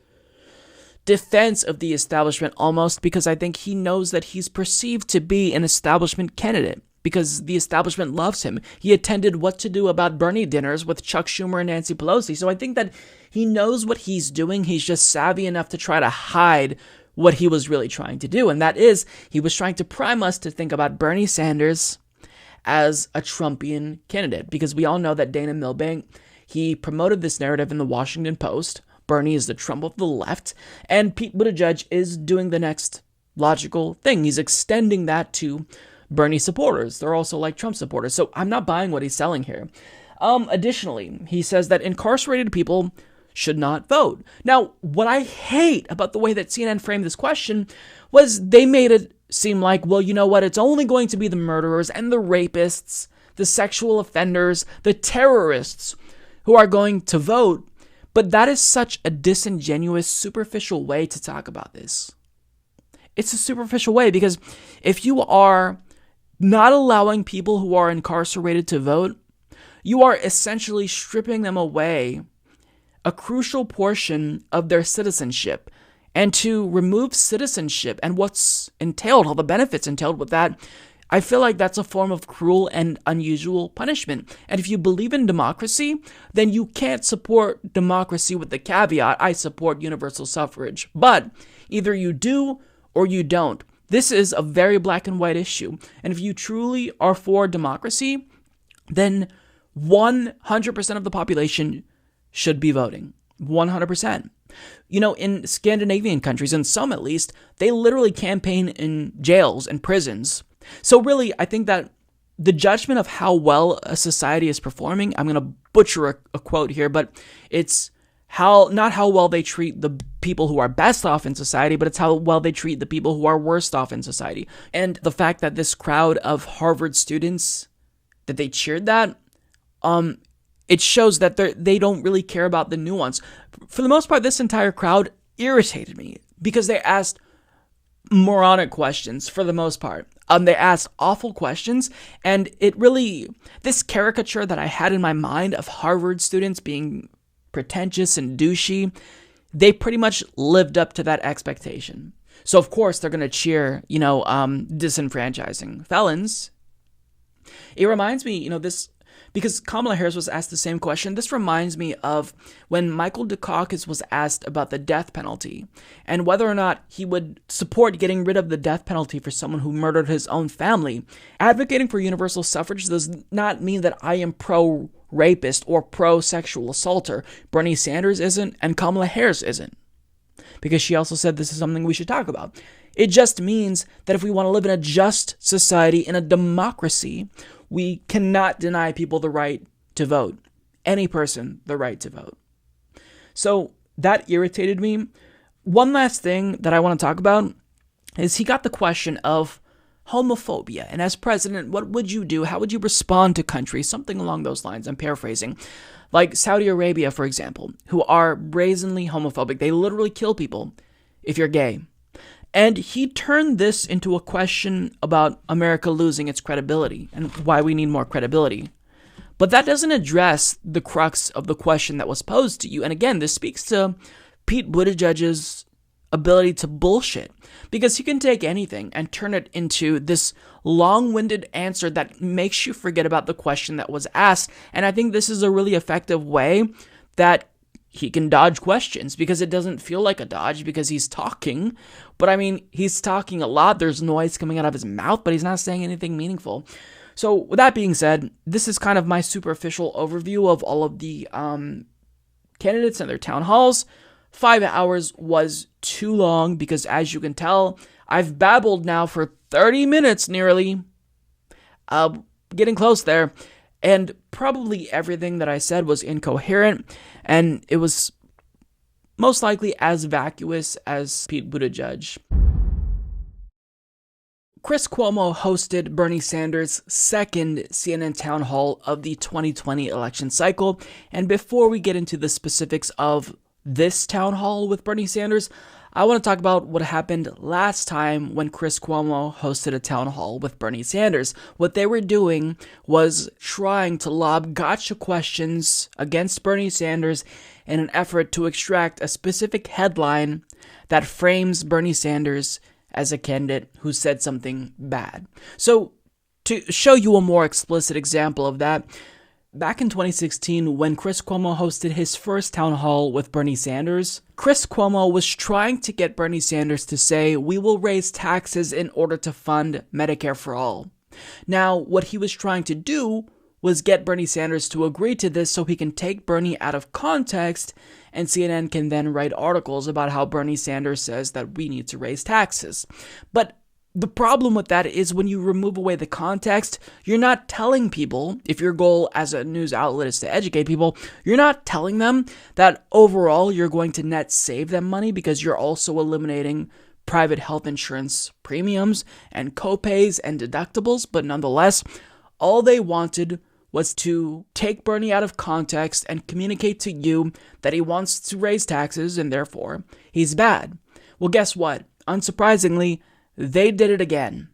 defense of the establishment almost, because I think he knows that he's perceived to be an establishment candidate, because the establishment loves him. He attended What to Do About Bernie dinners with Chuck Schumer and Nancy Pelosi. So I think that he knows what he's doing. He's just savvy enough to try to hide what he was really trying to do. And that is, he was trying to prime us to think about Bernie Sanders as a Trumpian candidate, because we all know that Dana Milbank, he promoted this narrative in the Washington Post. Bernie is the Trump of the left, and Pete Buttigieg is doing the next logical thing. He's extending that to Bernie supporters. They're also like Trump supporters. So I'm not buying what he's selling here. Additionally, he says that incarcerated people should not vote. Now, what I hate about the way that CNN framed this question was they made it seem like, well, you know what? It's only going to be the murderers and the rapists, the sexual offenders, the terrorists who are going to vote. But that is such a disingenuous, superficial way to talk about this. It's a superficial way because if you are not allowing people who are incarcerated to vote, you are essentially stripping them away a crucial portion of their citizenship. And to remove citizenship and what's entailed, all the benefits entailed with that, I feel like that's a form of cruel and unusual punishment. And if you believe in democracy, then you can't support democracy with the caveat, I support universal suffrage. But either you do or you don't. This is a very black and white issue. And if you truly are for democracy, then 100% of the population should be voting. 100%. You know, in Scandinavian countries, in some at least, they literally campaign in jails and prisons. So really, I think that the judgment of how well a society is performing, I'm going to butcher a quote here, but it's not how well they treat the people who are best off in society, but it's how well they treat the people who are worst off in society. And the fact that this crowd of Harvard students, that they cheered that, it shows that they don't really care about the nuance. For the most part, this entire crowd irritated me because they asked moronic questions for the most part. They asked awful questions, and it really, this caricature that I had in my mind of Harvard students being pretentious and douchey, they pretty much lived up to that expectation. So of course they're going to cheer, disenfranchising felons. It reminds me, this, because Kamala Harris was asked the same question, this reminds me of when Michael Dukakis was asked about the death penalty and whether or not he would support getting rid of the death penalty for someone who murdered his own family. Advocating for universal suffrage does not mean that I am pro-rapist or pro-sexual assaulter. Bernie Sanders isn't, and Kamala Harris isn't, because she also said this is something we should talk about. It just means that if we want to live in a just society, in a democracy, we cannot deny people the right to vote. Any person the right to vote. So that irritated me. One last thing that I want to talk about is he got the question of homophobia. And as president, what would you do? How would you respond to countries? Something along those lines. I'm paraphrasing. Like Saudi Arabia, for example, who are brazenly homophobic. They literally kill people if you're gay. And he turned this into a question about America losing its credibility and why we need more credibility. But that doesn't address the crux of the question that was posed to you. And again, this speaks to Pete Buttigieg's ability to bullshit, because he can take anything and turn it into this long-winded answer that makes you forget about the question that was asked. And I think this is a really effective way that he can dodge questions, because it doesn't feel like a dodge because he's talking. But I mean, he's talking a lot. There's noise coming out of his mouth, but he's not saying anything meaningful. So with that being said, this is kind of my superficial overview of all of the candidates and their town halls. 5 hours was too long because, as you can tell, I've babbled now for 30 minutes nearly. Getting close there. And probably everything that I said was incoherent, and it was most likely as vacuous as Pete Buttigieg. Chris Cuomo hosted Bernie Sanders' second CNN town hall of the 2020 election cycle. And before we get into the specifics of this town hall with Bernie Sanders, I want to talk about what happened last time when Chris Cuomo hosted a town hall with Bernie Sanders. What they were doing was trying to lob gotcha questions against Bernie Sanders in an effort to extract a specific headline that frames Bernie Sanders as a candidate who said something bad. So, to show you a more explicit example of that, back in 2016, when Chris Cuomo hosted his first town hall with Bernie Sanders, Chris Cuomo was trying to get Bernie Sanders to say, "We will raise taxes in order to fund Medicare for all." Now, what he was trying to do was get Bernie Sanders to agree to this so he can take Bernie out of context, and CNN can then write articles about how Bernie Sanders says that we need to raise taxes. But the problem with that is when you remove away the context, you're not telling people, if your goal as a news outlet is to educate people, you're not telling them that overall you're going to net save them money because you're also eliminating private health insurance premiums and copays and deductibles. But nonetheless, all they wanted was to take Bernie out of context and communicate to you that he wants to raise taxes and therefore he's bad. Well, guess what? Unsurprisingly, they did it again.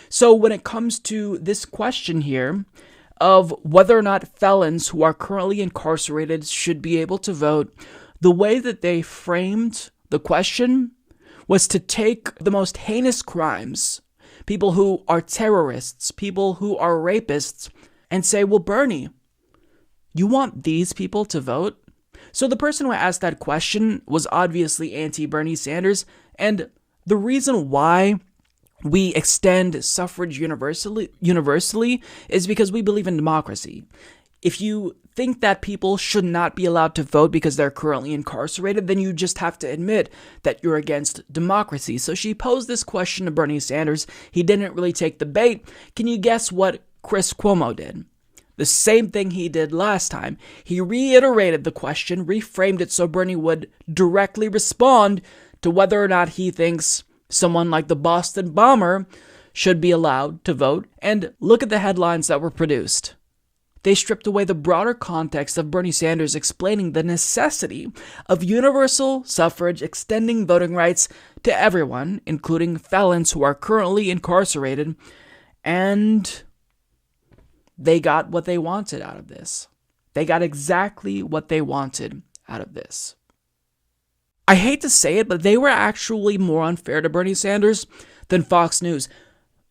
So when it comes to this question here of whether or not felons who are currently incarcerated should be able to vote, the way that they framed the question was to take the most heinous crimes, people who are terrorists, people who are rapists, and say, well, Bernie, you want these people to vote? So the person who asked that question was obviously anti-Bernie Sanders, and the reason why we extend suffrage universally is because we believe in democracy. If you think that people should not be allowed to vote because they're currently incarcerated, then you just have to admit that you're against democracy. So she posed this question to Bernie Sanders. He didn't really take the bait. Can you guess what Chris Cuomo did? The same thing he did last time. He reiterated the question, reframed it so Bernie would directly respond to whether or not he thinks someone like the Boston bomber should be allowed to vote. And look at the headlines that were produced. They stripped away the broader context of Bernie Sanders explaining the necessity of universal suffrage extending voting rights to everyone, including felons who are currently incarcerated, and they got what they wanted out of this. They got exactly what they wanted out of this. I hate to say it, but they were actually more unfair to Bernie Sanders than Fox News.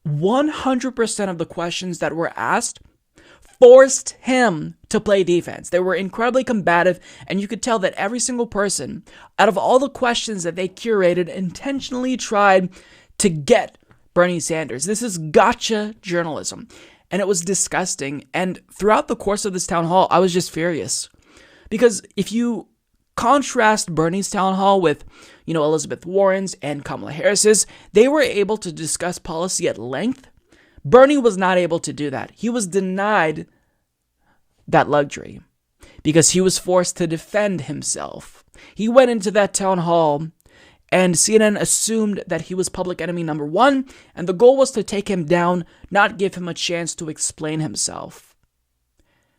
100% of the questions that were asked forced him to play defense. They were incredibly combative, and you could tell that every single person, out of all the questions that they curated, intentionally tried to get Bernie Sanders. This is gotcha journalism, and it was disgusting. And throughout the course of this town hall, I was just furious. Because if you contrast Bernie's town hall with, Elizabeth Warren's and Kamala Harris's, they were able to discuss policy at length. Bernie was not able to do that. He was denied that luxury because he was forced to defend himself. He went into that town hall and CNN assumed that he was public enemy number one, and the goal was to take him down, not give him a chance to explain himself,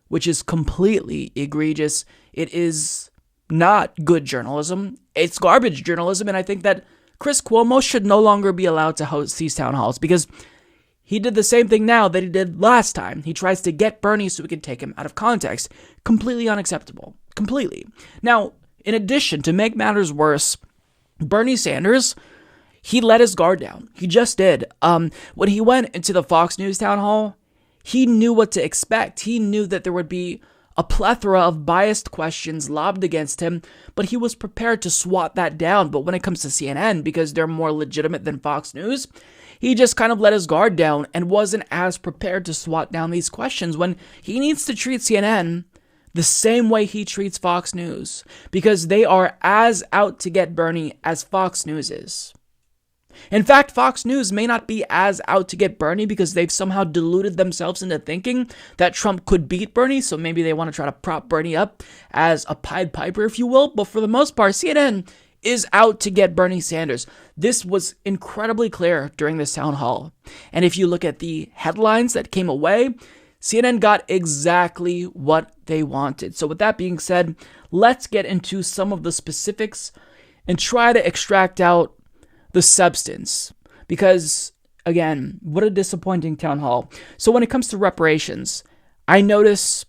which is completely egregious. It is not good journalism. It's garbage journalism, and I think that Chris Cuomo should no longer be allowed to host these town halls because he did the same thing now that he did last time. He tries to get Bernie so we can take him out of context. Completely unacceptable. Completely. Now, in addition, to make matters worse, Bernie Sanders, he let his guard down. He just did. When he went into the Fox News town hall, he knew what to expect. He knew that there would be a plethora of biased questions lobbed against him, but he was prepared to swat that down. But when it comes to CNN, because they're more legitimate than Fox News, he just kind of let his guard down and wasn't as prepared to swat down these questions when he needs to treat CNN the same way he treats Fox News, because they are as out to get Bernie as Fox News is. In fact, Fox News may not be as out to get Bernie because they've somehow deluded themselves into thinking that Trump could beat Bernie, so maybe they want to try to prop Bernie up as a Pied Piper, if you will, but for the most part, CNN is out to get Bernie Sanders. This was incredibly clear during this town hall, and if you look at the headlines that came away, CNN got exactly what they wanted. So with that being said, let's get into some of the specifics and try to extract out the substance, because again, what a disappointing town hall. So when it comes to reparations, I notice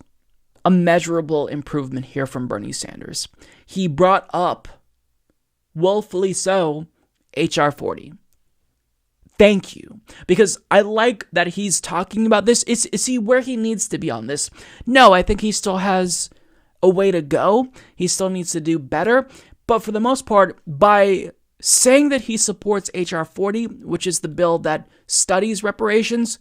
a measurable improvement here from Bernie Sanders. He brought up, willfully so, HR 40. Thank you, because I like that he's talking about this. Is he where he needs to be on this? No, I think he still has a way to go. He still needs to do better, but for the most part, by saying that he supports HR 40, which is the bill that studies reparations,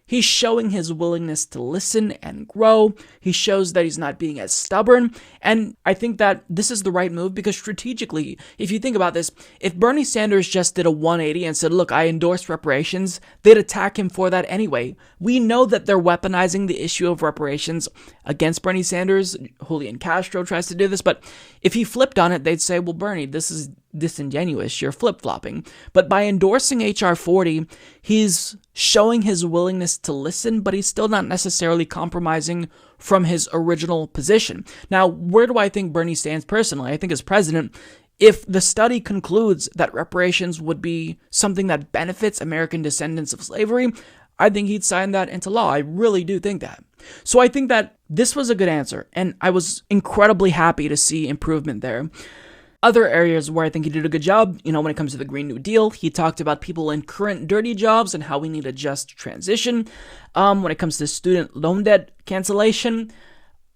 He's showing his willingness to listen and grow. He shows that he's not being as stubborn. And I think that this is the right move because strategically, if you think about this, if Bernie Sanders just did a 180 and said, look, I endorse reparations, they'd attack him for that anyway. We know that they're weaponizing the issue of reparations against Bernie Sanders. Julian Castro tries to do this, but if he flipped on it, they'd say, well, Bernie, this is disingenuous, you're flip-flopping. But by endorsing H.R. 40, he's showing his willingness to listen, but he's still not necessarily compromising from his original position. Now, where do I think Bernie stands personally? I think as president, if the study concludes that reparations would be something that benefits American descendants of slavery, I think he'd sign that into law. I really do think that. So I think that this was a good answer, and I was incredibly happy to see improvement there. Other areas where I think he did a good job, when it comes to the Green New Deal, he talked about people in current dirty jobs and how we need a just transition. When it comes to student loan debt cancellation,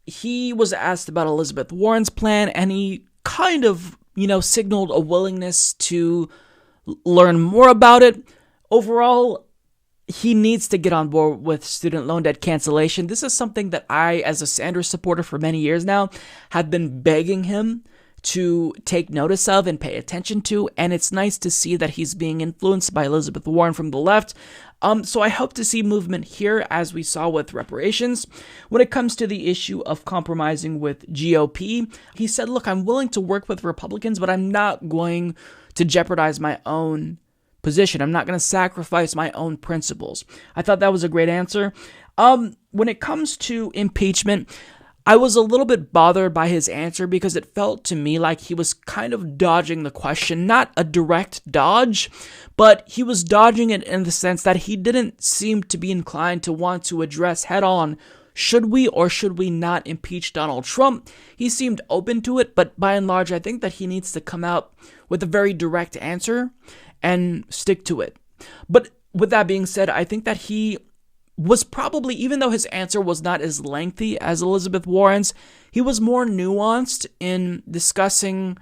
he was asked about Elizabeth Warren's plan, and he kind of, signaled a willingness to learn more about it. Overall, he needs to get on board with student loan debt cancellation. This is something that I, as a Sanders supporter for many years now, have been begging him to take notice of and pay attention to, and it's nice to see that he's being influenced by Elizabeth Warren from the left. So I hope to see movement here, as we saw with reparations. When it comes to the issue of compromising with GOP, he said, look, I'm willing to work with Republicans, but I'm not going to jeopardize my own position. I'm not going to sacrifice my own principles. I thought that was a great answer. When it comes to impeachment, I was a little bit bothered by his answer because it felt to me like he was kind of dodging the question, not a direct dodge, but he was dodging it in the sense that he didn't seem to be inclined to want to address head on, should we or should we not impeach Donald Trump? He seemed open to it, but by and large, I think that he needs to come out with a very direct answer and stick to it. But with that being said, I think that he was probably, even though his answer was not as lengthy as Elizabeth Warren's, he was more nuanced in discussing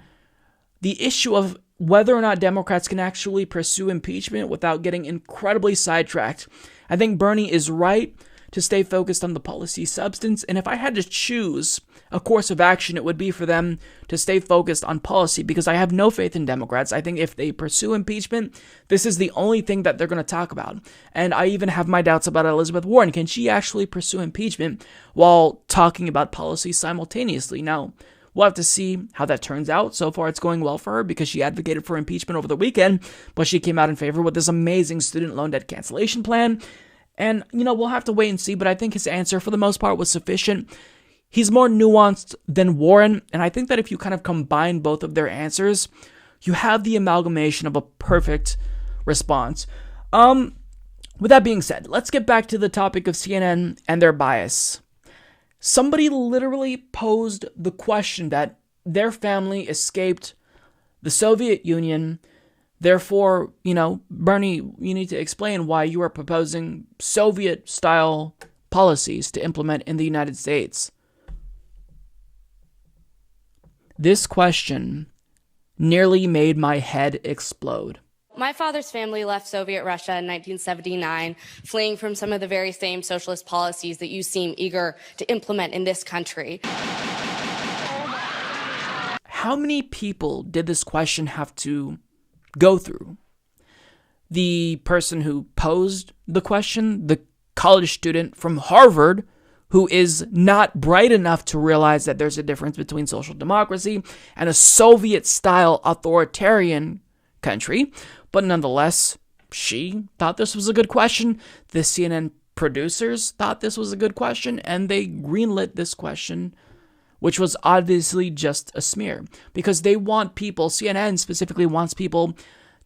the issue of whether or not Democrats can actually pursue impeachment without getting incredibly sidetracked. I think Bernie is right to stay focused on the policy substance, and if I had to choose a course of action, it would be for them to stay focused on policy, because I have no faith in Democrats. I think if they pursue impeachment, this is the only thing that they're going to talk about. And I even have my doubts about Elizabeth Warren. Can she actually pursue impeachment while talking about policy simultaneously? Now, we'll have to see how that turns out. So far, it's going well for her because she advocated for impeachment over the weekend, but she came out in favor with this amazing student loan debt cancellation plan. And, we'll have to wait and see, but I think his answer for the most part was sufficient. He's more nuanced than Warren, and I think that if you kind of combine both of their answers, you have the amalgamation of a perfect response. With that being said, let's get back to the topic of CNN and their bias. Somebody literally posed the question that their family escaped the Soviet Union. Therefore, Bernie, you need to explain why you are proposing Soviet-style policies to implement in the United States. This question nearly made my head explode. My father's family left Soviet Russia in 1979, fleeing from some of the very same socialist policies that you seem eager to implement in this country. How many people did this question have to go through? The person who posed the question, the college student from Harvard, who is not bright enough to realize that there's a difference between social democracy and a Soviet-style authoritarian country. But nonetheless, she thought this was a good question. The CNN producers thought this was a good question, and they greenlit this question, which was obviously just a smear. Because they want people, CNN specifically wants people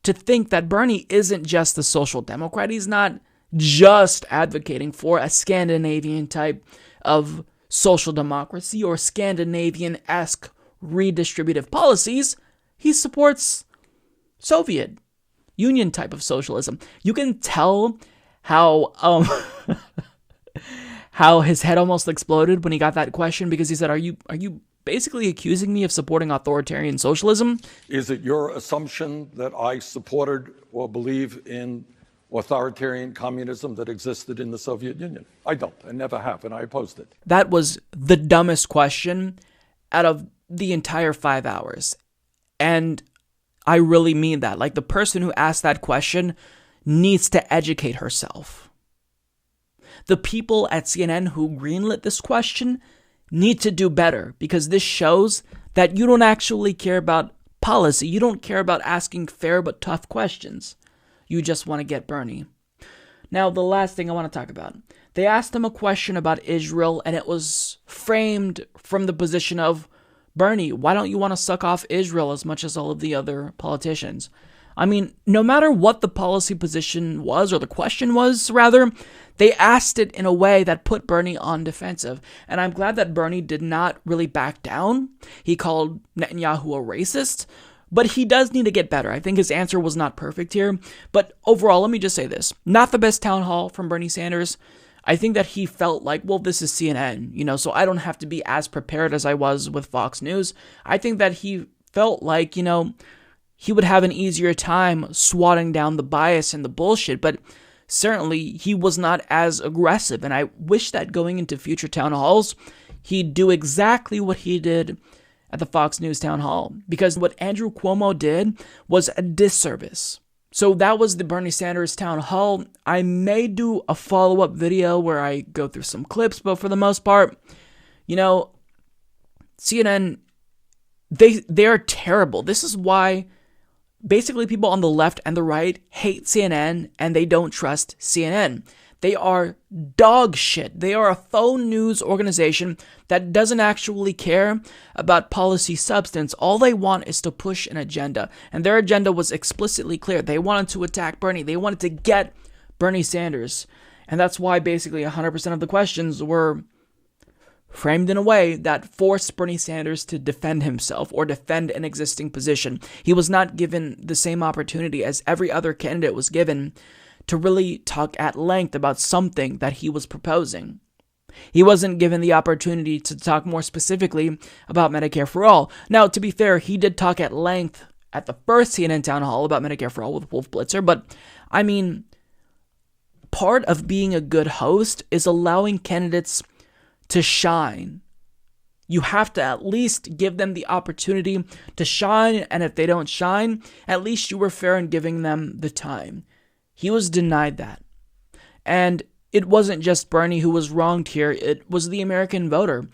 to think that Bernie isn't just a social democrat. He's not just advocating for a Scandinavian type of social democracy or Scandinavian-esque redistributive policies. He supports Soviet Union type of socialism. You can tell how how his head almost exploded when he got that question, because he said, are you basically accusing me of supporting authoritarian socialism? Is it your assumption that I supported or believe in authoritarian communism that existed in the Soviet Union? I don't. I never have, and I opposed it. That was the dumbest question out of the entire 5 hours. And I really mean that. Like, the person who asked that question needs to educate herself. The people at CNN who greenlit this question need to do better, because this shows that you don't actually care about policy. You don't care about asking fair but tough questions. You just want to get Bernie. Now, the last thing I want to talk about. They asked him a question about Israel, and it was framed from the position of, Bernie, why don't you want to suck off Israel as much as all of the other politicians? I mean, no matter what the policy position was, or the question was, rather, they asked it in a way that put Bernie on defensive. And I'm glad that Bernie did not really back down. He called Netanyahu a racist, but he does need to get better. I think his answer was not perfect here. But overall, let me just say this. Not the best town hall from Bernie Sanders. I think that he felt like, well, this is CNN, so I don't have to be as prepared as I was with Fox News. I think that he felt like, he would have an easier time swatting down the bias and the bullshit, but certainly he was not as aggressive. And I wish that going into future town halls, he'd do exactly what he did at the Fox News town hall, because what Andrew Cuomo did was a disservice. So that was the Bernie Sanders town hall. I may do a follow-up video where I go through some clips, but for the most part, CNN, they are terrible. This is why basically people on the left and the right hate CNN and they don't trust CNN. They are dog shit. They are a faux news organization that doesn't actually care about policy substance. All they want is to push an agenda. And their agenda was explicitly clear. They wanted to attack Bernie. They wanted to get Bernie Sanders. And that's why basically 100% of the questions were framed in a way that forced Bernie Sanders to defend himself or defend an existing position. He was not given the same opportunity as every other candidate was given to really talk at length about something that he was proposing. He wasn't given the opportunity to talk more specifically about Medicare for All. Now, to be fair, he did talk at length at the first CNN town hall about Medicare for All with Wolf Blitzer, but I mean, part of being a good host is allowing candidates to shine. You have to at least give them the opportunity to shine, and if they don't shine, at least you were fair in giving them the time. He was denied that. And it wasn't just Bernie who was wronged here, it was the American voter.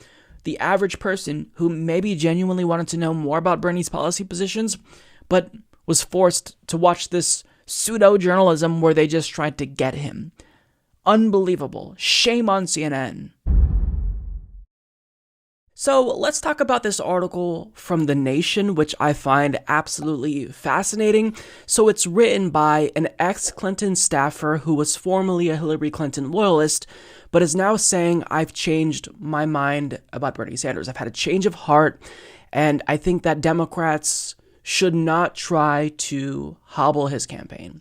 The average person who maybe genuinely wanted to know more about Bernie's policy positions, but was forced to watch this pseudo-journalism where they just tried to get him. Unbelievable. Shame on CNN. So let's talk about this article from The Nation, which I find absolutely fascinating. So it's written by an ex-Clinton staffer who was formerly a Hillary Clinton loyalist, but is now saying, I've changed my mind about Bernie Sanders. I've had a change of heart, and I think that Democrats should not try to hobble his campaign.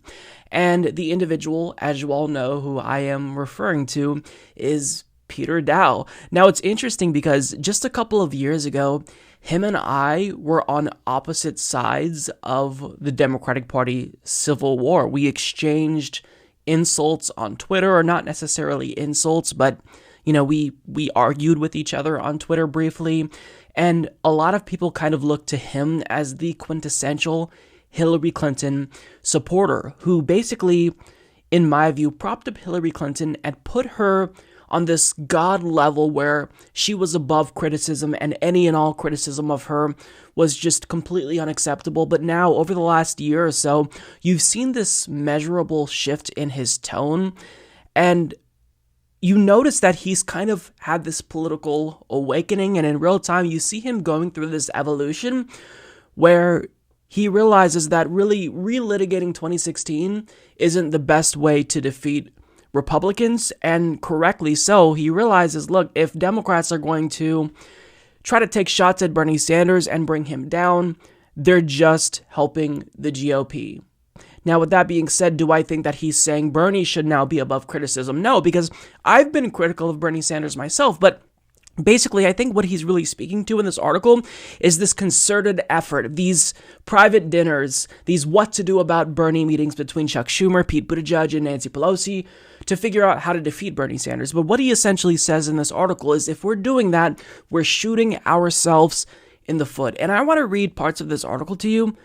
And the individual, as you all know, who I am referring to, is Peter Dow. Now, it's interesting because just a couple of years ago, him and I were on opposite sides of the Democratic Party civil war. We exchanged insults on Twitter, or not necessarily insults, but, we argued with each other on Twitter briefly. And a lot of people kind of looked to him as the quintessential Hillary Clinton supporter, who basically, in my view, propped up Hillary Clinton and put her on this God level where she was above criticism, and any and all criticism of her was just completely unacceptable. But now, over the last year or so, you've seen this measurable shift in his tone, and you notice that he's kind of had this political awakening, and in real time, you see him going through this evolution where he realizes that really relitigating 2016 isn't the best way to defeat Republicans, and correctly so. He realizes, look, if Democrats are going to try to take shots at Bernie Sanders and bring him down, they're just helping the GOP. Now, with that being said, do I think that he's saying Bernie should now be above criticism? No, because I've been critical of Bernie Sanders myself, but Basically, I think what he's really speaking to in this article is this concerted effort, these private dinners, these what to do about Bernie meetings between Chuck Schumer, Pete Buttigieg, and Nancy Pelosi to figure out how to defeat Bernie Sanders. But what he essentially says in this article is if we're doing that, we're shooting ourselves in the foot. And I want to read parts of this article to you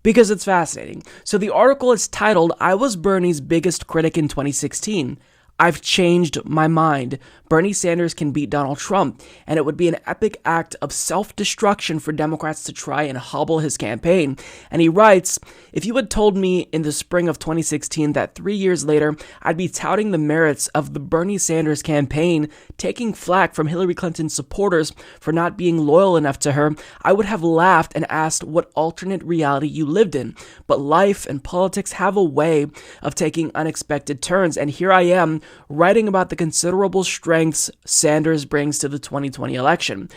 because it's fascinating. So the article is titled, "I Was Bernie's Biggest Critic in 2016. I've changed my mind. Bernie Sanders can beat Donald Trump, and it would be an epic act of self-destruction for Democrats to try and hobble his campaign." And he writes, "If you had told me in the spring of 2016 that 3 years later I'd be touting the merits of the Bernie Sanders campaign, taking flack from Hillary Clinton's supporters for not being loyal enough to her, I would have laughed and asked what alternate reality you lived in. But life and politics have a way of taking unexpected turns, and here I am, writing about the considerable strengths Sanders brings to the 2020 election.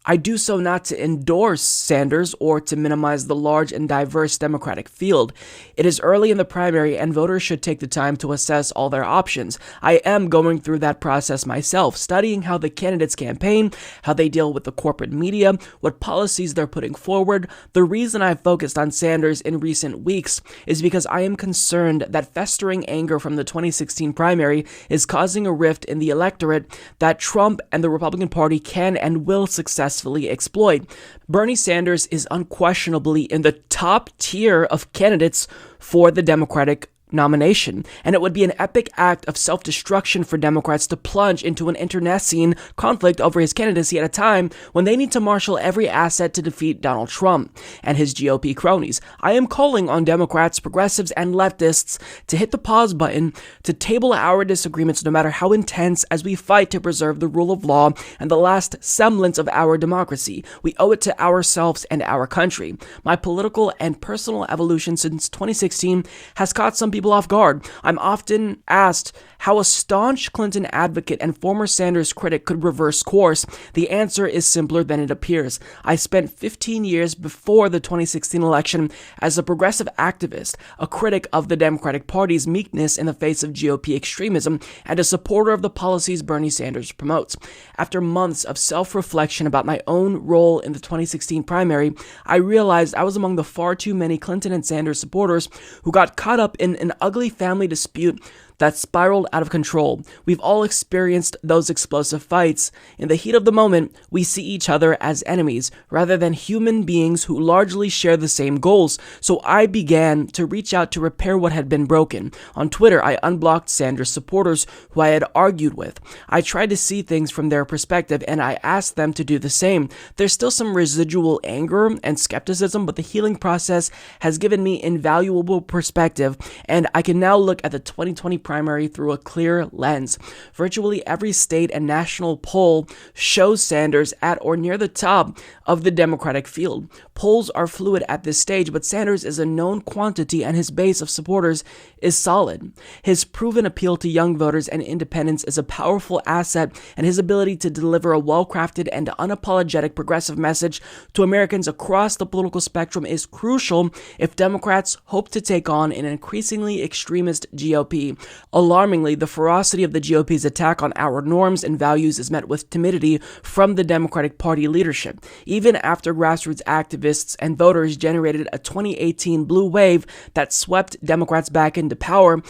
I do so not to endorse Sanders or to minimize the large and diverse Democratic field. It is early in the primary and voters should take the time to assess all their options. I am going through that process myself, studying how the candidates campaign, how they deal with the corporate media, what policies they're putting forward. The reason I've focused on Sanders in recent weeks is because I am concerned that festering anger from the 2016 primary is causing a rift in the electorate that Trump and the Republican Party can and will successfully exploit. Bernie Sanders is unquestionably in the top tier of candidates for the Democratic nomination, and it would be an epic act of self-destruction for Democrats to plunge into an internecine conflict over his candidacy at a time when they need to marshal every asset to defeat Donald Trump and his GOP cronies. I am calling on Democrats, progressives, and leftists to hit the pause button, to table our disagreements no matter how intense, as we fight to preserve the rule of law and the last semblance of our democracy. We owe it to ourselves and our country. My political and personal evolution since 2016 has caught some people off guard. I'm often asked how a staunch Clinton advocate and former Sanders critic could reverse course. The answer is simpler than it appears. I spent 15 years before the 2016 election as a progressive activist, a critic of the Democratic Party's meekness in the face of GOP extremism, and a supporter of the policies Bernie Sanders promotes. After months of self-reflection about my own role in the 2016 primary, I realized I was among the far too many Clinton and Sanders supporters who got caught up in an ugly family dispute that spiraled out of control. We've all experienced those explosive fights. In the heat of the moment, we see each other as enemies, rather than human beings who largely share the same goals. So I began to reach out to repair what had been broken. On Twitter, I unblocked Sanders supporters who I had argued with. I tried to see things from their perspective, and I asked them to do the same. There's still some residual anger and skepticism, but the healing process has given me invaluable perspective, and I can now look at the 2020 primary through a clear lens. Virtually every state and national poll shows Sanders at or near the top of the Democratic field. Polls are fluid at this stage, but Sanders is a known quantity and his base of supporters is solid. His proven appeal to young voters and independents is a powerful asset, and his ability to deliver a well-crafted and unapologetic progressive message to Americans across the political spectrum is crucial if Democrats hope to take on an increasingly extremist GOP. Alarmingly, the ferocity of the GOP's attack on our norms and values is met with timidity from the Democratic Party leadership. Even after grassroots activists and voters generated a 2018 blue wave that swept Democrats back into power,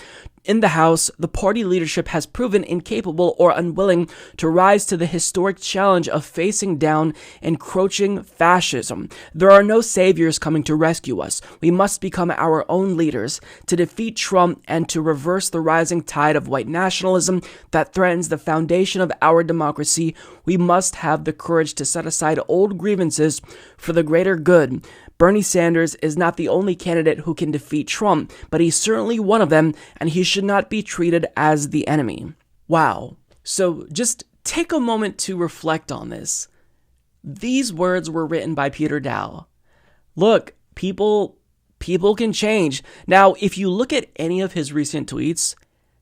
in the House, the party leadership has proven incapable or unwilling to rise to the historic challenge of facing down encroaching fascism. There are no saviors coming to rescue us. We must become our own leaders. To defeat Trump and to reverse the rising tide of white nationalism that threatens the foundation of our democracy, we must have the courage to set aside old grievances for the greater good. Bernie Sanders is not the only candidate who can defeat Trump, but he's certainly one of them, and he should not be treated as the enemy. Wow. So just take a moment to reflect on this. These words were written by Peter Dow. Look, people can change. Now, if you look at any of his recent tweets,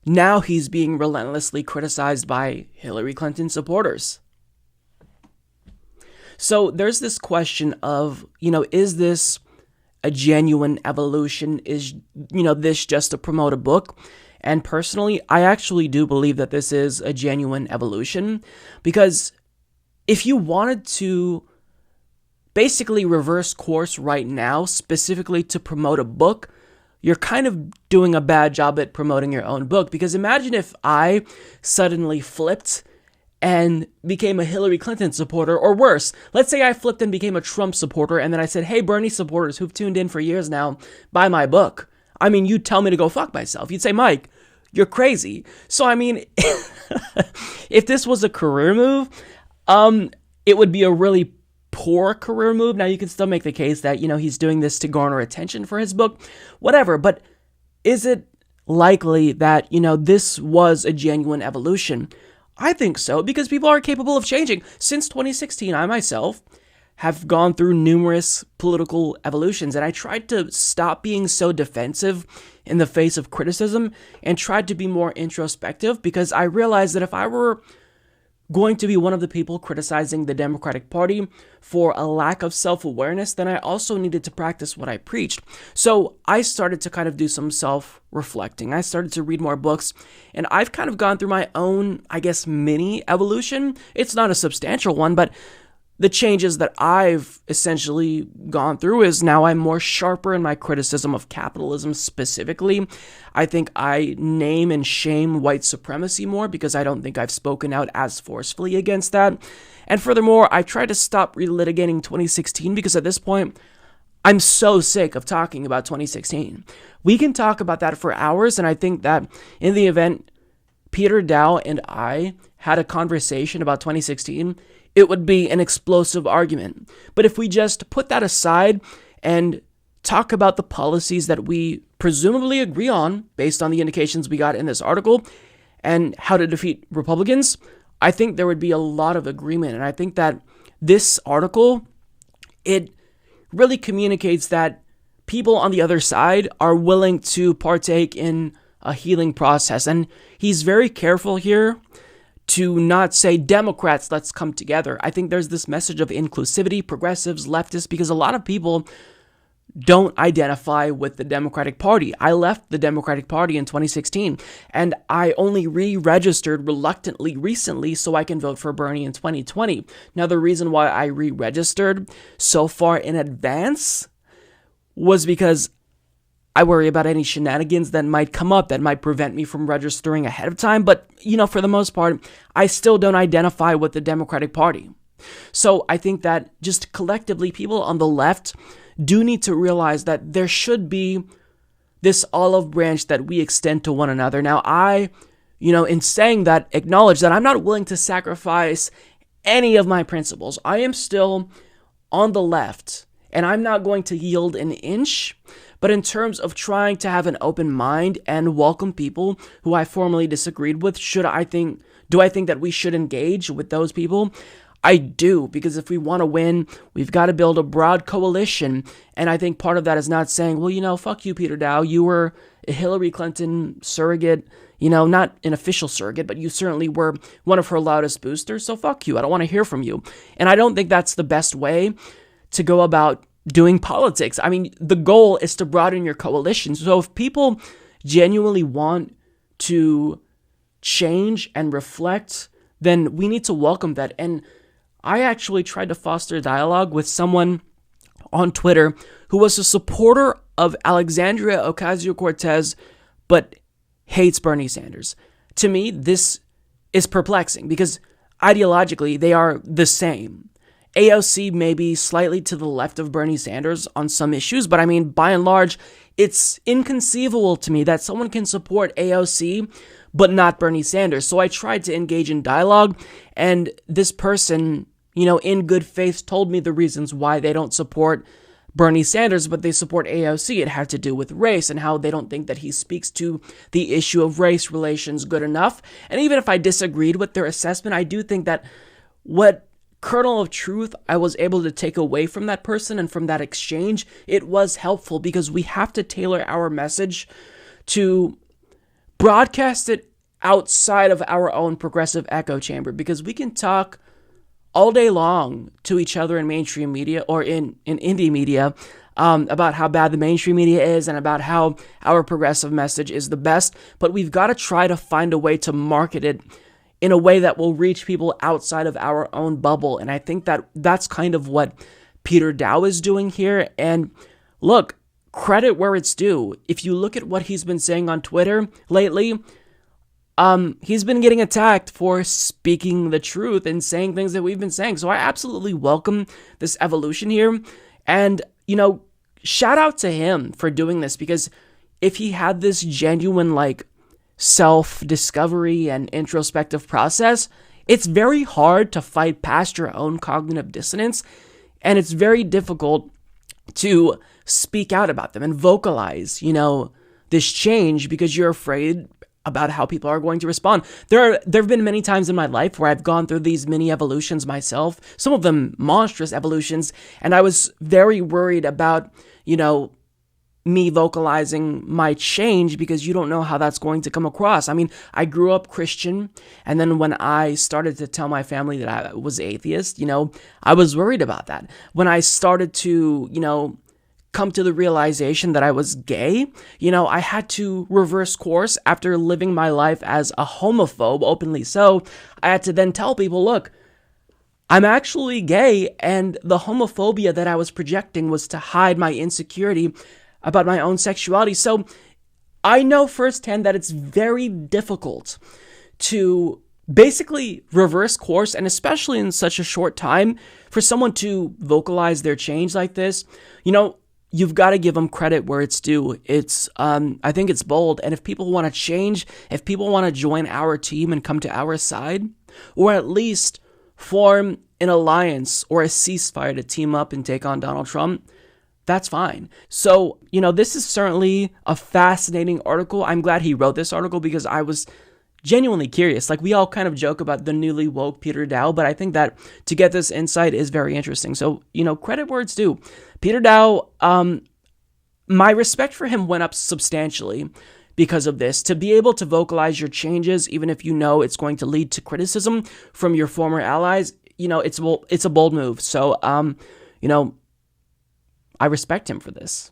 now he's being relentlessly criticized by Hillary Clinton supporters. So there's this question of, is this a genuine evolution? Is, this just to promote a book? And personally, I actually do believe that this is a genuine evolution because if you wanted to basically reverse course right now, specifically to promote a book, you're kind of doing a bad job at promoting your own book. Because imagine if I suddenly flipped and became a Hillary Clinton supporter, or worse, let's say I flipped and became a Trump supporter, and then I said, hey, Bernie supporters who've tuned in for years now, buy my book. I mean, you'd tell me to go fuck myself. You'd say, Mike, you're crazy. So, I mean, if this was a career move, it would be a really poor career move. Now, you can still make the case that, he's doing this to garner attention for his book, whatever. But is it likely that, this was a genuine evolution? I think so, because people are capable of changing. Since 2016, I myself have gone through numerous political evolutions, and I tried to stop being so defensive in the face of criticism and tried to be more introspective, because I realized that if I were going to be one of the people criticizing the Democratic Party for a lack of self-awareness, then I also needed to practice what I preached. So I started to kind of do some self-reflecting. I started to read more books, and I've kind of gone through my own, I guess, mini evolution. It's not a substantial one, but the changes that I've essentially gone through is now I'm more sharper in my criticism of capitalism specifically. I think I name and shame white supremacy more because I don't think I've spoken out as forcefully against that. And furthermore, I tried to stop relitigating 2016 because at this point, I'm so sick of talking about 2016. We can talk about that for hours, and I think that in the event Peter Dow and I had a conversation about 2016, it would be an explosive argument. But if we just put that aside and talk about the policies that we presumably agree on, based on the indications we got in this article, and how to defeat Republicans, I think there would be a lot of agreement. And I think that this article, it really communicates that people on the other side are willing to partake in a healing process. And he's very careful here to not say, Democrats, let's come together. I think there's this message of inclusivity, progressives, leftists, because a lot of people don't identify with the Democratic Party. I left the Democratic Party in 2016, and I only re-registered reluctantly recently so I can vote for Bernie in 2020. Now, the reason why I re-registered so far in advance was because I worry about any shenanigans that might come up that might prevent me from registering ahead of time. But, for the most part, I still don't identify with the Democratic Party. So I think that just collectively, people on the left do need to realize that there should be this olive branch that we extend to one another. Now, I, in saying that, acknowledge that I'm not willing to sacrifice any of my principles. I am still on the left, and I'm not going to yield an inch. But in terms of trying to have an open mind and welcome people who I formerly disagreed with, do I think that we should engage with those people? I do, because if we want to win, we've got to build a broad coalition. And I think part of that is not saying, well, fuck you, Peter Dow. You were a Hillary Clinton surrogate, not an official surrogate, but you certainly were one of her loudest boosters. So fuck you. I don't want to hear from you. And I don't think that's the best way to go about doing politics. I mean, the goal is to broaden your coalition. So if people genuinely want to change and reflect, then we need to welcome that. And I actually tried to foster dialogue with someone on Twitter who was a supporter of Alexandria Ocasio-Cortez, but hates Bernie Sanders. To me, this is perplexing because ideologically they are the same. AOC may be slightly to the left of Bernie Sanders on some issues, but I mean, by and large, it's inconceivable to me that someone can support AOC but not Bernie Sanders. So I tried to engage in dialogue, and this person, in good faith told me the reasons why they don't support Bernie Sanders, but they support AOC. It had to do with race and how they don't think that he speaks to the issue of race relations good enough. And even if I disagreed with their assessment, I do think that what kernel of truth I was able to take away from that person and from that exchange, it was helpful because we have to tailor our message to broadcast it outside of our own progressive echo chamber, because we can talk all day long to each other in mainstream media or in indie media about how bad the mainstream media is and about how our progressive message is the best, but we've got to try to find a way to market it in a way that will reach people outside of our own bubble. And I think that that's kind of what Peter Dow is doing here. And look, credit where it's due. If you look at what he's been saying on Twitter lately, he's been getting attacked for speaking the truth and saying things that we've been saying. So I absolutely welcome this evolution here. And, you know, shout out to him for doing this, because if he had this genuine, like, self-discovery and introspective process, it's very hard to fight past your own cognitive dissonance, and it's very difficult to speak out about them and vocalize, you know, this change, because you're afraid about how people are going to respond. There have been many times in my life where I've gone through these mini evolutions myself, some of them monstrous evolutions, and I was very worried about, you know, me vocalizing my change, because you don't know how that's going to come across. I mean, I grew up Christian, and then when I started to tell my family that I was atheist, you know, I was worried about that. When I started to, you know, come to the realization that I was gay, you know, I had to reverse course after living my life as a homophobe, openly so. I had to then tell people, look, I'm actually gay, and the homophobia that I was projecting was to hide my insecurity about my own sexuality. So I know firsthand that it's very difficult to basically reverse course, and especially in such a short time, for someone to vocalize their change like this. You know, you've got to give them credit where it's due. It's, I think it's bold. And if people want to change, if people want to join our team and come to our side, or at least form an alliance or a ceasefire to team up and take on Donald Trump, that's fine. So, you know, this is certainly a fascinating article. I'm glad he wrote this article, because I was genuinely curious. Like, we all kind of joke about the newly woke Peter Dow, but I think that to get this insight is very interesting. So, you know, credit where it's due. Peter Dow, my respect for him went up substantially because of this. To be able to vocalize your changes, even if you know it's going to lead to criticism from your former allies, you know, it's a bold move. So, you know, I respect him for this.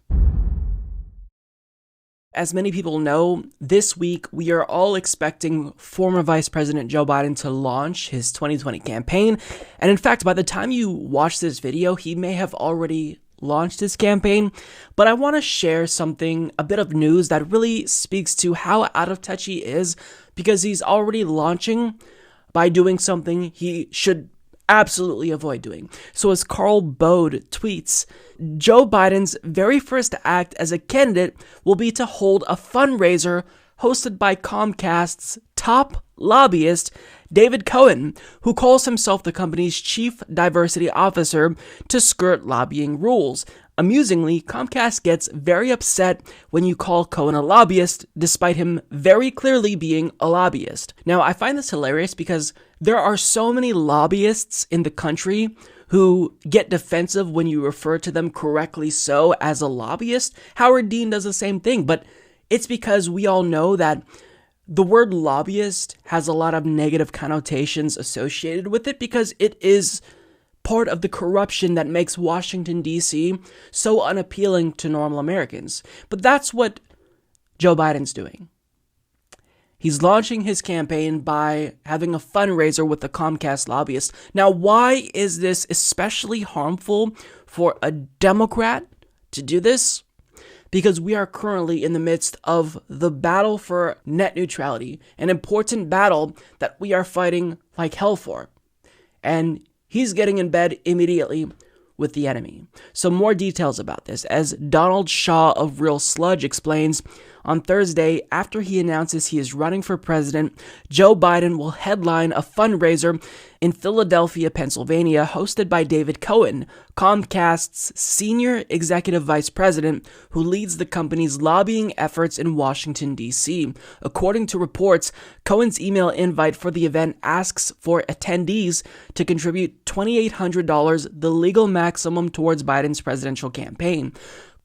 As many people know, this week we are all expecting former Vice President Joe Biden to launch his 2020 campaign. And in fact, by the time you watch this video, he may have already launched his campaign. But I want to share something, a bit of news that really speaks to how out of touch he is, because he's already launching by doing something he should absolutely avoid doing. So as Carl Bode tweets, Joe Biden's very first act as a candidate will be to hold a fundraiser hosted by Comcast's top lobbyist, David Cohen, who calls himself the company's chief diversity officer, to skirt lobbying rules. Amusingly, Comcast gets very upset when you call Cohen a lobbyist, despite him very clearly being a lobbyist. Now, I find this hilarious because there are so many lobbyists in the country who get defensive when you refer to them, correctly so, as a lobbyist. Howard Dean does the same thing, but it's because we all know that the word lobbyist has a lot of negative connotations associated with it, because it is part of the corruption that makes Washington, D.C. so unappealing to normal Americans. But that's what Joe Biden's doing. He's launching his campaign by having a fundraiser with the Comcast lobbyist. Now, why is this especially harmful for a Democrat to do this? Because we are currently in the midst of the battle for net neutrality, an important battle that we are fighting like hell for. And he's getting in bed immediately with the enemy. So more details about this, as Donald Shaw of Real Sludge explains. On Thursday, after he announces he is running for president, Joe Biden will headline a fundraiser in Philadelphia, Pennsylvania, hosted by David Cohen, Comcast's senior executive vice president, who leads the company's lobbying efforts in Washington, D.C. According to reports, Cohen's email invite for the event asks for attendees to contribute $2,800, the legal maximum towards Biden's presidential campaign.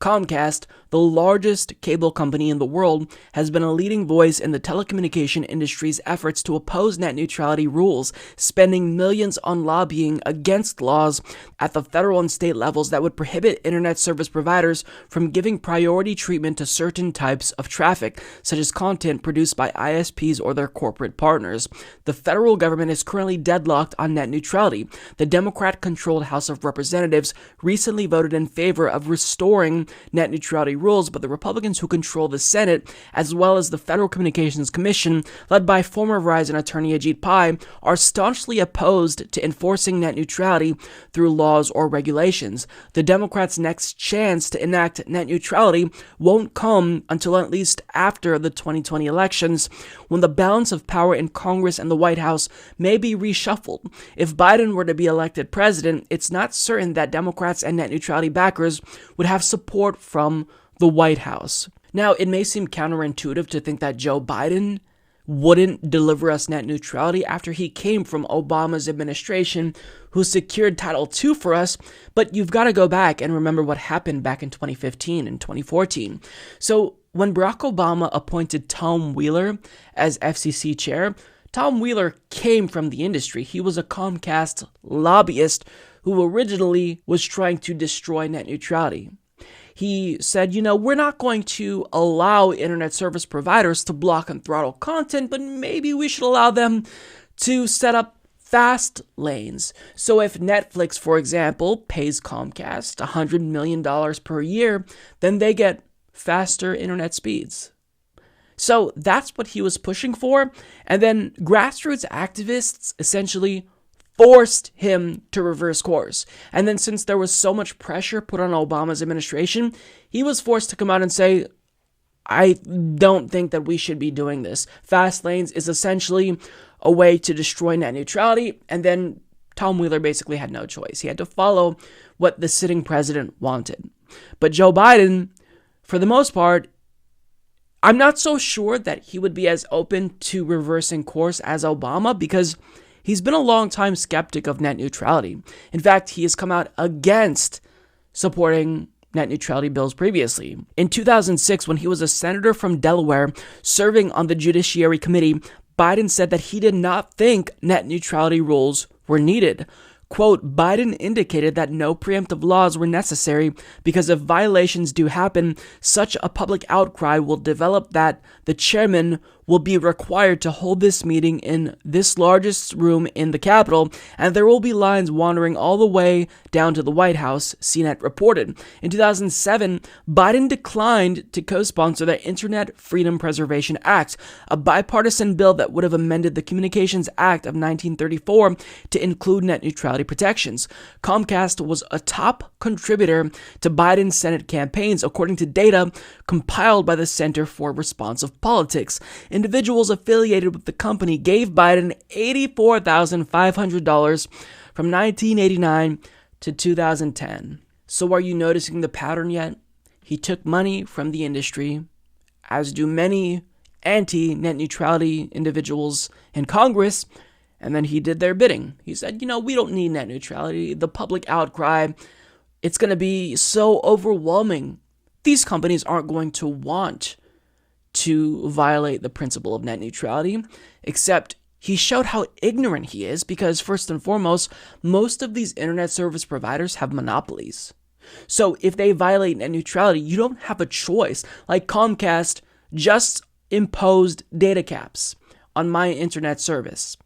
Comcast, the largest cable company in the world, has been a leading voice in the telecommunication industry's efforts to oppose net neutrality rules, spending millions on lobbying against laws at the federal and state levels that would prohibit internet service providers from giving priority treatment to certain types of traffic, such as content produced by ISPs or their corporate partners. The federal government is currently deadlocked on net neutrality. The Democrat-controlled House of Representatives recently voted in favor of restoring net neutrality rules, but the Republicans who control the Senate, as well as the Federal Communications Commission, led by former Verizon attorney Ajit Pai, are staunchly opposed to enforcing net neutrality through laws or regulations. The Democrats' next chance to enact net neutrality won't come until at least after the 2020 elections, when the balance of power in Congress and the White House may be reshuffled. If Biden were to be elected president, it's not certain that Democrats and net neutrality backers would have support from the White House. Now, it may seem counterintuitive to think that Joe Biden wouldn't deliver us net neutrality after he came from Obama's administration, who secured Title II for us, but you've got to go back and remember what happened back in 2015 and 2014. So when Barack Obama appointed Tom Wheeler as FCC chair, Tom Wheeler came from the industry. He was a Comcast lobbyist who originally was trying to destroy net neutrality. He said, we're not going to allow internet service providers to block and throttle content, but maybe we should allow them to set up fast lanes. So if Netflix, for example, pays Comcast $100 million per year, then they get faster internet speeds. So that's what he was pushing for. And then grassroots activists essentially forced him to reverse course. And then since there was so much pressure put on Obama's administration, he was forced to come out and say, I don't think that we should be doing this. Fast lanes is essentially a way to destroy net neutrality. And then Tom Wheeler basically had no choice. He had to follow what the sitting president wanted. But Joe Biden, for the most part, I'm not so sure that he would be as open to reversing course as Obama, because he's been a long-time skeptic of net neutrality. In fact, he has come out against supporting net neutrality bills previously. In 2006, when he was a senator from Delaware serving on the Judiciary Committee, Biden said that he did not think net neutrality rules were needed. Quote, Biden indicated that no preemptive laws were necessary because if violations do happen, such a public outcry will develop that the chairman will be required to hold this meeting in this largest room in the Capitol, and there will be lines wandering all the way down to the White House, CNET reported. In 2007, Biden declined to co-sponsor the Internet Freedom Preservation Act, a bipartisan bill that would have amended the Communications Act of 1934 to include net neutrality protections. Comcast was a top contributor to Biden's Senate campaigns, according to data compiled by the Center for Responsive Politics. Individuals affiliated with the company gave Biden $84,500 from 1989 to 2010. So are you noticing the pattern yet? He took money from the industry, as do many anti-net neutrality individuals in Congress, and then he did their bidding. He said, we don't need net neutrality. The public outcry, it's going to be so overwhelming. These companies aren't going to want to violate the principle of net neutrality, except he showed how ignorant he is because, first and foremost, most of these internet service providers have monopolies. So if they violate net neutrality, you don't have a choice. Like Comcast just imposed data caps on my internet service.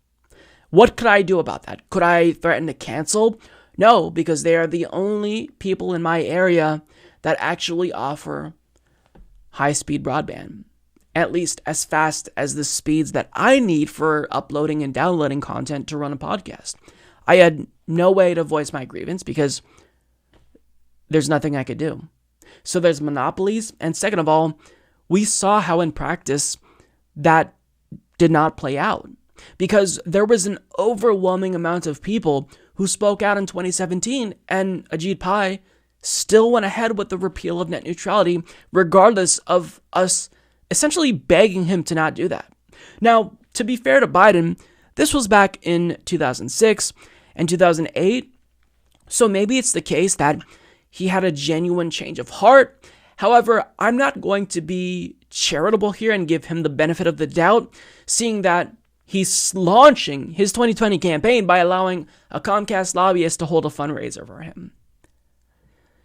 What could I do about that? Could I threaten to cancel? No, because they are the only people in my area that actually offer high-speed broadband, at least as fast as the speeds that I need for uploading and downloading content to run a podcast. I had no way to voice my grievance because there's nothing I could do. So there's monopolies, and second of all, we saw how in practice that did not play out, because there was an overwhelming amount of people who spoke out in 2017, and Ajit Pai still went ahead with the repeal of net neutrality, regardless of us essentially begging him to not do that. Now, to be fair to Biden, this was back in 2006 and 2008, so maybe it's the case that he had a genuine change of heart, However, I'm not going to be charitable here and give him the benefit of the doubt, seeing that he's launching his 2020 campaign by allowing a Comcast lobbyist to hold a fundraiser for him.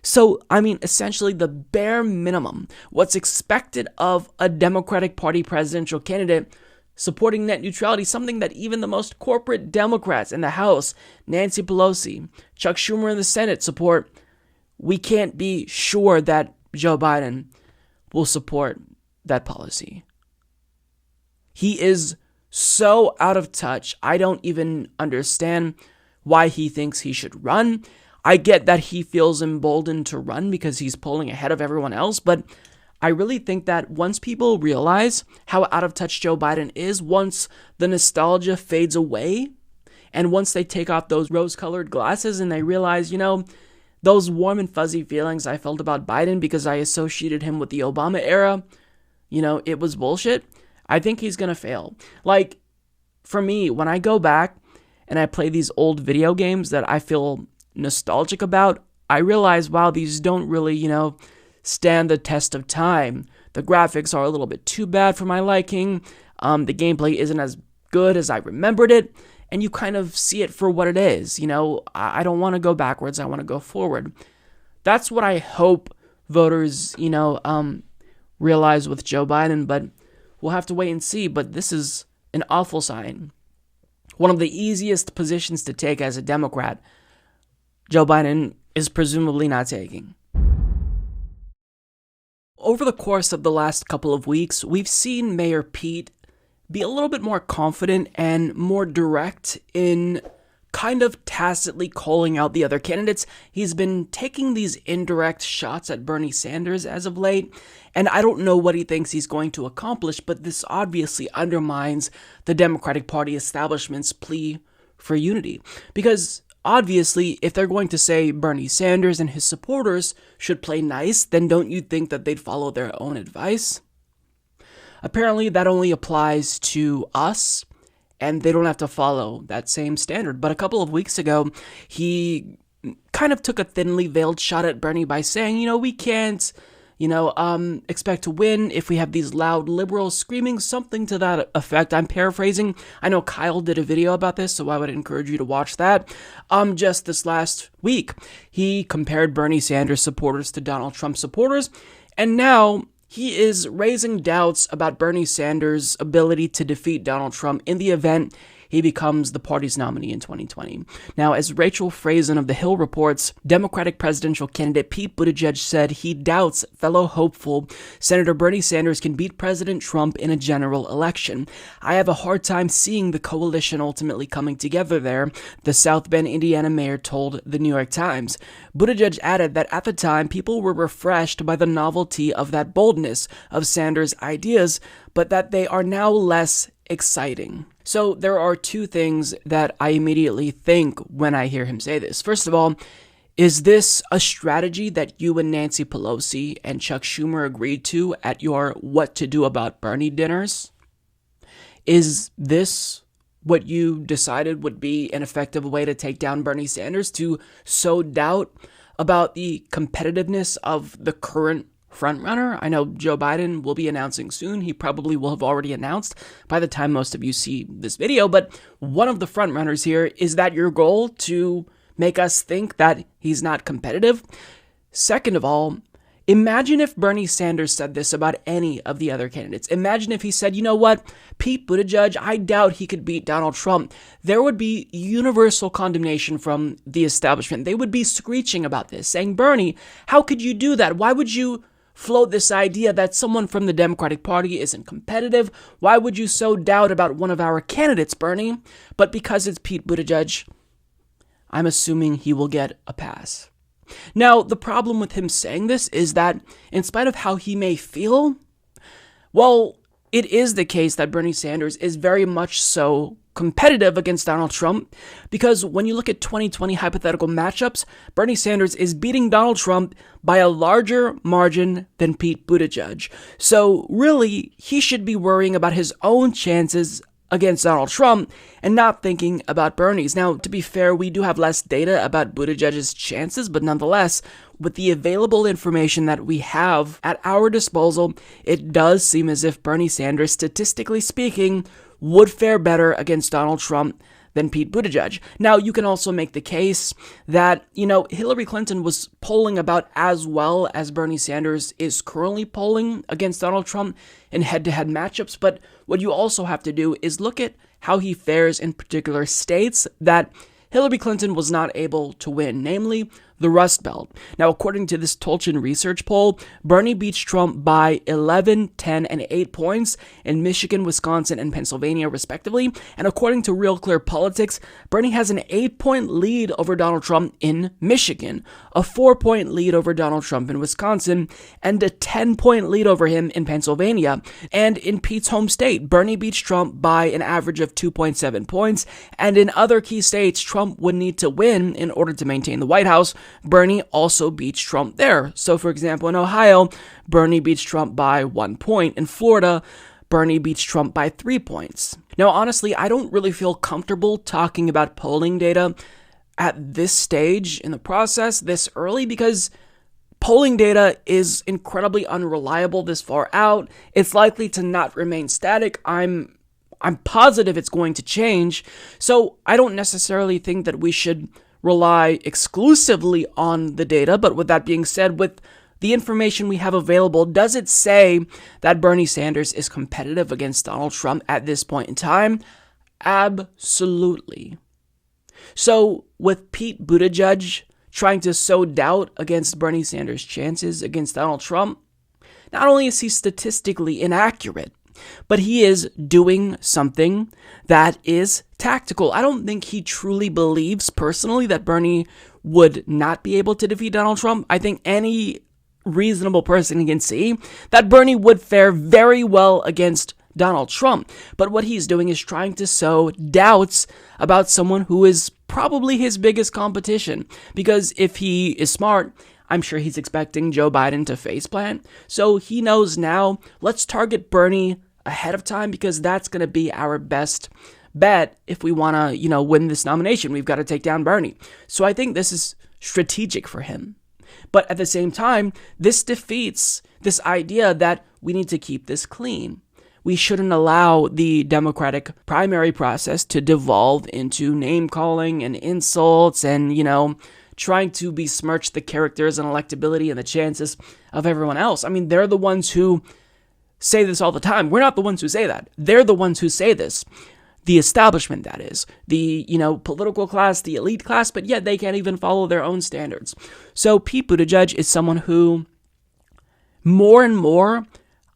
So, I mean, essentially the bare minimum, what's expected of a Democratic Party presidential candidate supporting net neutrality, something that even the most corporate Democrats in the House, Nancy Pelosi, Chuck Schumer in the Senate support, we can't be sure that Joe Biden will support that policy. He is so out of touch. I don't even understand why he thinks he should run. I get that he feels emboldened to run because he's pulling ahead of everyone else, but I really think that once people realize how out of touch Joe Biden is, once the nostalgia fades away, and once they take off those rose-colored glasses and they realize, those warm and fuzzy feelings I felt about Biden because I associated him with the Obama era, it was bullshit, I think he's going to fail. Like, for me, when I go back and I play these old video games that I feel nostalgic about, I realize, wow, these don't really, stand the test of time. The graphics are a little bit too bad for my liking. The gameplay isn't as good as I remembered it. And you kind of see it for what it is. I don't want to go backwards. I want to go forward. That's what I hope voters, realize with Joe Biden. But we'll have to wait and see. But this is an awful sign. One of the easiest positions to take as a Democrat, Joe Biden is presumably not taking. Over the course of the last couple of weeks, we've seen Mayor Pete be a little bit more confident and more direct in kind of tacitly calling out the other candidates. He's been taking these indirect shots at Bernie Sanders as of late, and I don't know what he thinks he's going to accomplish, but this obviously undermines the Democratic Party establishment's plea for unity. Because obviously, if they're going to say Bernie Sanders and his supporters should play nice, then don't you think that they'd follow their own advice? Apparently, that only applies to us, and they don't have to follow that same standard. But a couple of weeks ago, he kind of took a thinly veiled shot at Bernie by saying, we can't, expect to win if we have these loud liberals screaming, something to that effect. I'm paraphrasing. I know Kyle did a video about this, so I would encourage you to watch that. Just this last week, he compared Bernie Sanders supporters to Donald Trump supporters, and now he is raising doubts about Bernie Sanders' ability to defeat Donald Trump in the event he becomes the party's nominee in 2020. Now, as Rachel Frazen of The Hill reports, Democratic presidential candidate Pete Buttigieg said he doubts fellow hopeful Senator Bernie Sanders can beat President Trump in a general election. I have a hard time seeing the coalition ultimately coming together there, the South Bend, Indiana mayor told the New York Times. Buttigieg added that at the time, people were refreshed by the novelty of that boldness of Sanders' ideas, but that they are now less exciting. So there are two things that I immediately think when I hear him say this. First of all, is this a strategy that you and Nancy Pelosi and Chuck Schumer agreed to at your What to Do About Bernie dinners? Is this what you decided would be an effective way to take down Bernie Sanders, to sow doubt about the competitiveness of the current frontrunner? I know Joe Biden will be announcing soon. He probably will have already announced by the time most of you see this video, but one of the frontrunners here, is that your goal, to make us think that he's not competitive? Second of all, imagine if Bernie Sanders said this about any of the other candidates. Imagine if he said, you know what, Pete Buttigieg, I doubt he could beat Donald Trump. There would be universal condemnation from the establishment. They would be screeching about this, saying, Bernie, how could you do that? Why would you float this idea that someone from the Democratic Party isn't competitive? Why would you sow doubt about one of our candidates, Bernie? But because it's Pete Buttigieg, I'm assuming he will get a pass. Now, the problem with him saying this is that, in spite of how he may feel, well, it is the case that Bernie Sanders is very much so competitive against Donald Trump, because when you look at 2020 hypothetical matchups, Bernie Sanders is beating Donald Trump by a larger margin than Pete Buttigieg. So really, he should be worrying about his own chances against Donald Trump and not thinking about Bernie's. Now, to be fair, we do have less data about Buttigieg's chances, but nonetheless, with the available information that we have at our disposal, it does seem as if Bernie Sanders, statistically speaking, would fare better against Donald Trump than Pete Buttigieg. Now, you can also make the case that, Hillary Clinton was polling about as well as Bernie Sanders is currently polling against Donald Trump in head-to-head matchups, but what you also have to do is look at how he fares in particular states that Hillary Clinton was not able to win, namely the Rust Belt. Now, according to this Tolchin research poll, Bernie beats Trump by 11, 10, and 8 points in Michigan, Wisconsin, and Pennsylvania, respectively. And according to Real Clear Politics, Bernie has an 8-point lead over Donald Trump in Michigan, a 4-point lead over Donald Trump in Wisconsin, and a 10-point lead over him in Pennsylvania. And in Pete's home state, Bernie beats Trump by an average of 2.7 points. And in other key states, Trump would need to win in order to maintain the White House. Bernie also beats Trump there. So, for example, in Ohio, Bernie beats Trump by 1 point. In Florida, Bernie beats Trump by 3 points. Now, honestly, I don't really feel comfortable talking about polling data at this stage in the process, this early, because polling data is incredibly unreliable this far out. It's likely to not remain static. I'm positive it's going to change. So I don't necessarily think that we should rely exclusively on the data. But with that being said, with the information we have available, does it say that Bernie Sanders is competitive against Donald Trump at this point in time? Absolutely. So with Pete Buttigieg trying to sow doubt against Bernie Sanders' chances against Donald Trump, not only is he statistically inaccurate, but he is doing something that is tactical. I don't think he truly believes personally that Bernie would not be able to defeat Donald Trump. I think any reasonable person can see that Bernie would fare very well against Donald Trump. But what he's doing is trying to sow doubts about someone who is probably his biggest competition. Because if he is smart, I'm sure he's expecting Joe Biden to faceplant. So he knows now, let's target Bernie ahead of time because that's going to be our best bet if we want to, win this nomination. We've got to take down Bernie. So I think this is strategic for him. But at the same time, this defeats this idea that we need to keep this clean. We shouldn't allow the Democratic primary process to devolve into name-calling and insults and, trying to besmirch the characters and electability and the chances of everyone else. I mean, they're the ones who say this all the time. We're not the ones who say that. They're the ones who say this. The establishment, that is. The, political class, the elite class, but yet they can't even follow their own standards. So Pete Buttigieg is someone who, more and more,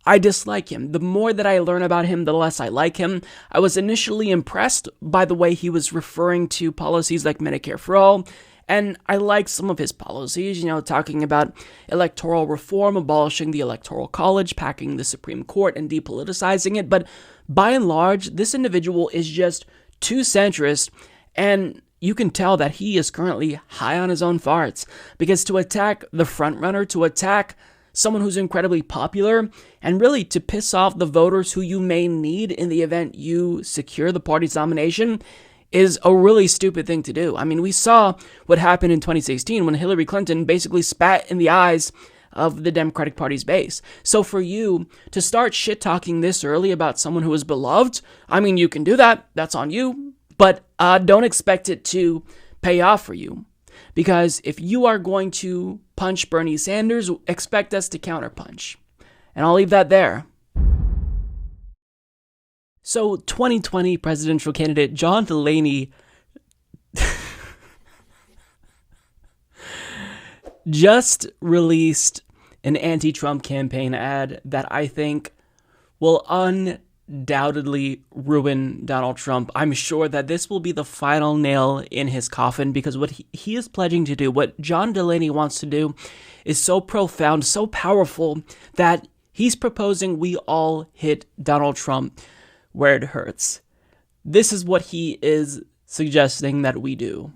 I dislike him. The more that I learn about him, the less I like him. I was initially impressed by the way he was referring to policies like Medicare for All, and I like some of his policies, talking about electoral reform, abolishing the Electoral College, packing the Supreme Court, and depoliticizing it. But by and large, this individual is just too centrist, and you can tell that he is currently high on his own farts. Because to attack the frontrunner, to attack someone who's incredibly popular, and really to piss off the voters who you may need in the event you secure the party's nomination, is a really stupid thing to do. I mean, we saw what happened in 2016 when Hillary Clinton basically spat in the eyes of the Democratic Party's base. So for you to start shit-talking this early about someone who is beloved, I mean, you can do that. That's on you. But don't expect it to pay off for you. Because if you are going to punch Bernie Sanders, expect us to counterpunch. And I'll leave that there. So, 2020 presidential candidate John Delaney just released an anti-Trump campaign ad that I think will undoubtedly ruin Donald Trump. I'm sure that this will be the final nail in his coffin because what he is pledging to do, what John Delaney wants to do, is so profound, so powerful that he's proposing we all hit Donald Trump where it hurts. This is what he is suggesting that we do.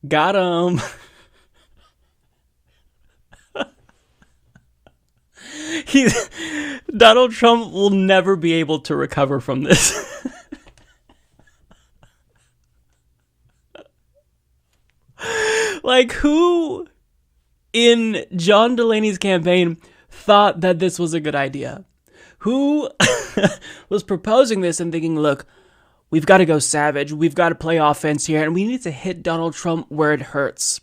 Got him. Donald Trump will never be able to recover from this. Like, who in John Delaney's campaign thought that this was a good idea? Who was proposing this and thinking, look, we've got to go savage, we've got to play offense here, and we need to hit Donald Trump where it hurts.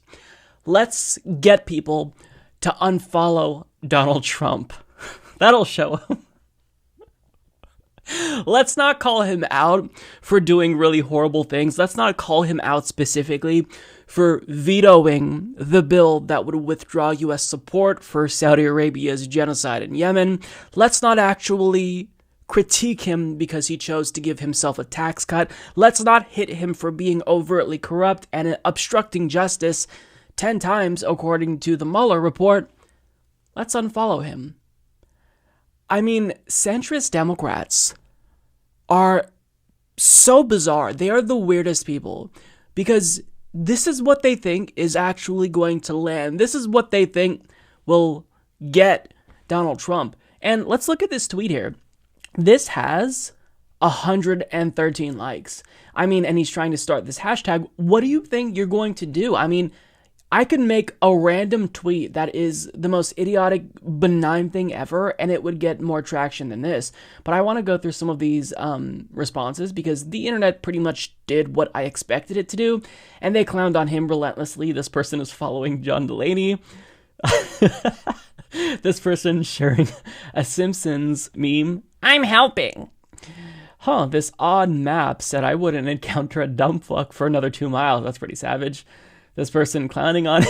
Let's get people to unfollow Donald Trump. That'll show him. Let's not call him out for doing really horrible things. Let's not call him out specifically for vetoing the bill that would withdraw U.S. support for Saudi Arabia's genocide in Yemen. Let's not actually critique him because he chose to give himself a tax cut. Let's not hit him for being overtly corrupt and obstructing justice 10 times, according to the Mueller report. Let's unfollow him. I mean, centrist Democrats are so bizarre. They are the weirdest people because this is what they think is actually going to land. This is what they think will get Donald Trump. And let's look at this tweet here. This has 113 likes. I mean, and he's trying to start this hashtag. What do you think you're going to do? I mean, I could make a random tweet that is the most idiotic, benign thing ever, and it would get more traction than this. But I want to go through some of these responses because the internet pretty much did what I expected it to do, and they clowned on him relentlessly. This person is following John Delaney. This person sharing a Simpsons meme. I'm helping. This odd map said I wouldn't encounter a dump fuck for another 2 miles. That's pretty savage. This person clowning on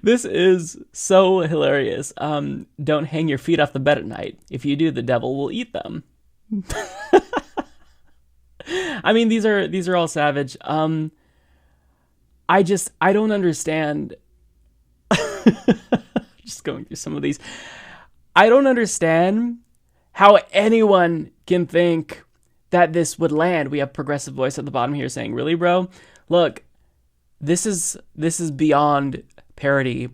This is so hilarious. Don't hang your feet off the bed at night. If you do, the devil will eat them. I mean, these are all savage. I don't understand. Just going through some of these. I don't understand how anyone can think that this would land. We have Progressive Voice at the bottom here saying, really, bro? Look, this is beyond parody.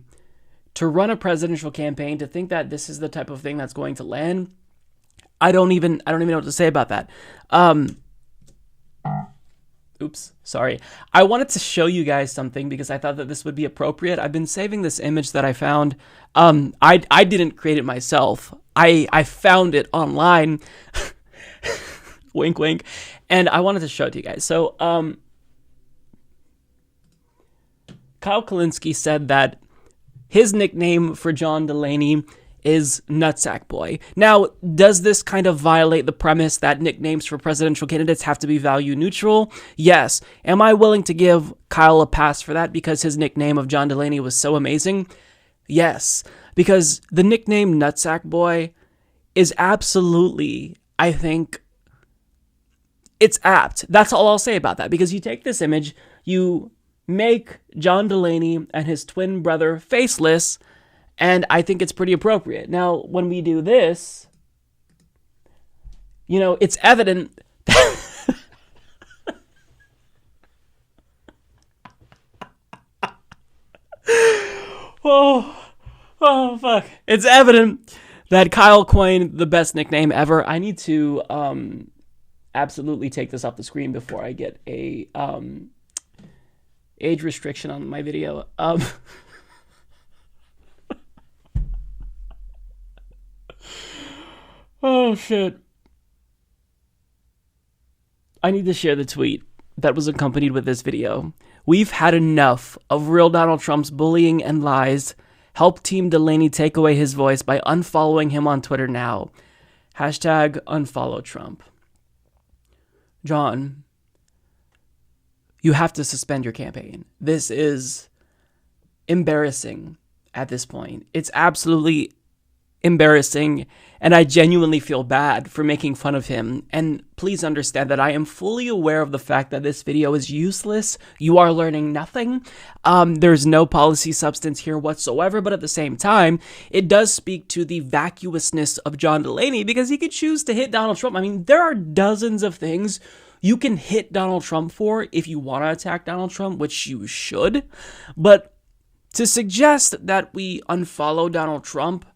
To run a presidential campaign, to think that this is the type of thing that's going to land, I don't even know what to say about that. Oops, sorry. I wanted to show you guys something because I thought that this would be appropriate. I've been saving this image that I found. I didn't create it myself. I found it online. Wink, wink. And I wanted to show it to you guys. So, Kyle Kalinske said that his nickname for John Delaney is Nutsack Boy. Now, does this kind of violate the premise that nicknames for presidential candidates have to be value neutral? Yes. Am I willing to give Kyle a pass for that because his nickname of John Delaney was so amazing? Yes. Because the nickname Nutsack Boy is absolutely, I think, it's apt. That's all I'll say about that. Because you take this image, you make John Delaney and his twin brother faceless, and I think it's pretty appropriate. Now, when we do this, it's evident. Oh, fuck. It's evident that Kyle coined the best nickname ever. I need to absolutely take this off the screen before I get a age restriction on my video. Oh, shit. I need to share the tweet that was accompanied with this video. We've had enough of real Donald Trump's bullying and lies. Help Team Delaney take away his voice by unfollowing him on Twitter now. Hashtag unfollow Trump. John, you have to suspend your campaign. This is embarrassing at this point. It's absolutely embarrassing, and I genuinely feel bad for making fun of him. And please understand that I am fully aware of the fact that this video is useless. You are learning nothing. There's no policy substance here whatsoever, but at the same time, it does speak to the vacuousness of John Delaney, because he could choose to hit Donald Trump. I mean, there are dozens of things you can hit Donald Trump for if you want to attack Donald Trump, which you should. But to suggest that we unfollow Donald Trump,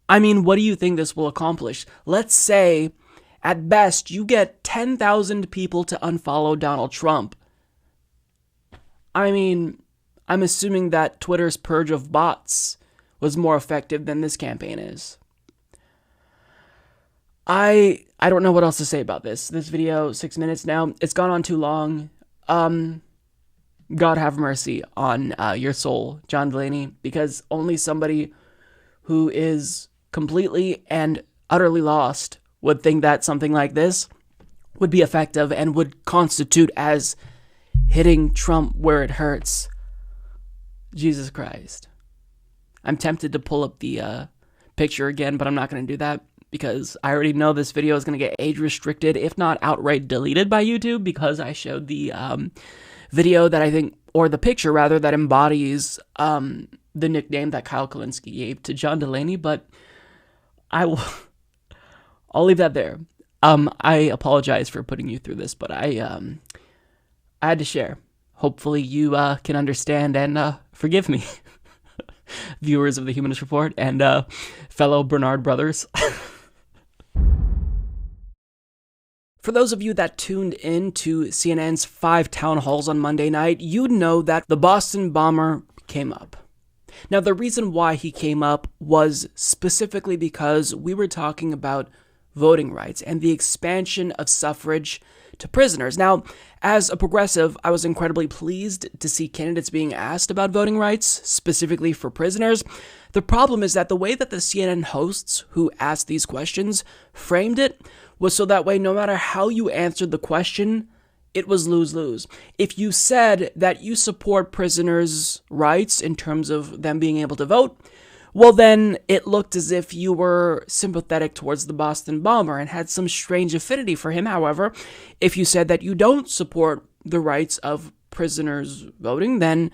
I mean, what do you think this will accomplish? Let's say, at best, you get 10,000 people to unfollow Donald Trump. I mean, I'm assuming that Twitter's purge of bots was more effective than this campaign is. I don't know what else to say about this. This video, 6 minutes now. It's gone on too long. God have mercy on your soul, John Delaney, because only somebody who is completely and utterly lost would think that something like this would be effective and would constitute as hitting Trump where it hurts. Jesus Christ. I'm tempted to pull up the picture again, but I'm not going to do that because I already know this video is going to get age restricted, if not outright deleted by YouTube, because I showed the video that I think, or the picture rather, that embodies the nickname that Kyle Kulinski gave to John Delaney, but I'll leave that there. I apologize for putting you through this, but I had to share. Hopefully you can understand and forgive me, viewers of the Humanist Report and fellow Bernard brothers. For those of you that tuned in to CNN's 5 town halls on Monday night, you'd know that the Boston bomber came up. Now, the reason why he came up was specifically because we were talking about voting rights and the expansion of suffrage to prisoners. Now, as a progressive, I was incredibly pleased to see candidates being asked about voting rights, specifically for prisoners. The problem is that the way that the CNN hosts who asked these questions framed it was so that way no matter how you answered the question, it was lose-lose. If you said that you support prisoners' rights in terms of them being able to vote, well then it looked as if you were sympathetic towards the Boston bomber and had some strange affinity for him. However, if you said that you don't support the rights of prisoners voting, then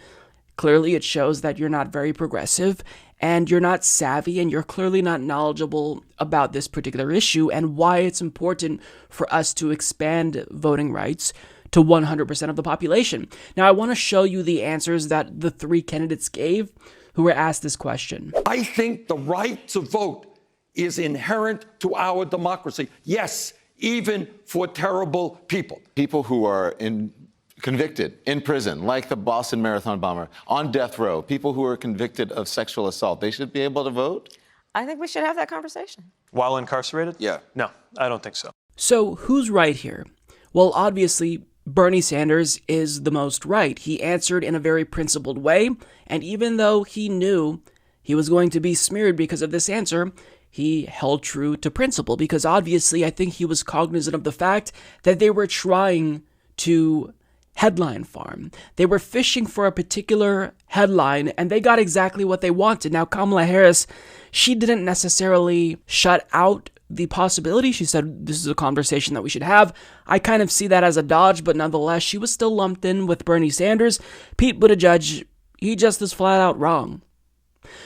clearly it shows that you're not very progressive and you're not savvy and you're clearly not knowledgeable about this particular issue and why it's important for us to expand voting rights to 100% of the population. Now, I want to show you the answers that the 3 candidates gave who were asked this question. I think the right to vote is inherent to our democracy. Yes, even for terrible people. People who are convicted in prison, like the Boston Marathon bomber, on death row, people who are convicted of sexual assault, they should be able to vote? I think we should have that conversation. While incarcerated? Yeah. No, I don't think so. So who's right here? Well, obviously, Bernie Sanders is the most right. He answered in a very principled way, and even though he knew he was going to be smeared because of this answer, he held true to principle, because obviously I think he was cognizant of the fact that they were trying to headline farm. They were fishing for a particular headline, and they got exactly what they wanted. Now, Kamala Harris, she didn't necessarily shut out the possibility. She said, this is a conversation that we should have. I kind of see that as a dodge, but nonetheless, she was still lumped in with Bernie Sanders. Pete Buttigieg, he just is flat out wrong.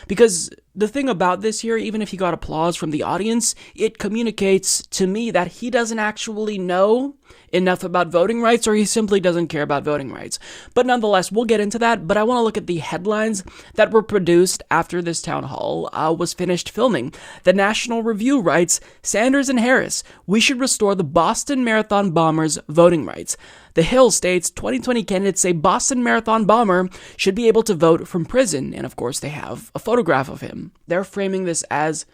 Because the thing about this here, even if he got applause from the audience, it communicates to me that he doesn't actually know enough about voting rights, or he simply doesn't care about voting rights. But nonetheless, we'll get into that, but I want to look at the headlines that were produced after this town hall was finished filming. The National Review writes, Sanders and Harris, we should restore the Boston Marathon bombers' voting rights. The Hill states 2020 candidates say Boston Marathon bomber should be able to vote from prison, and of course they have a photograph of him. They're framing this as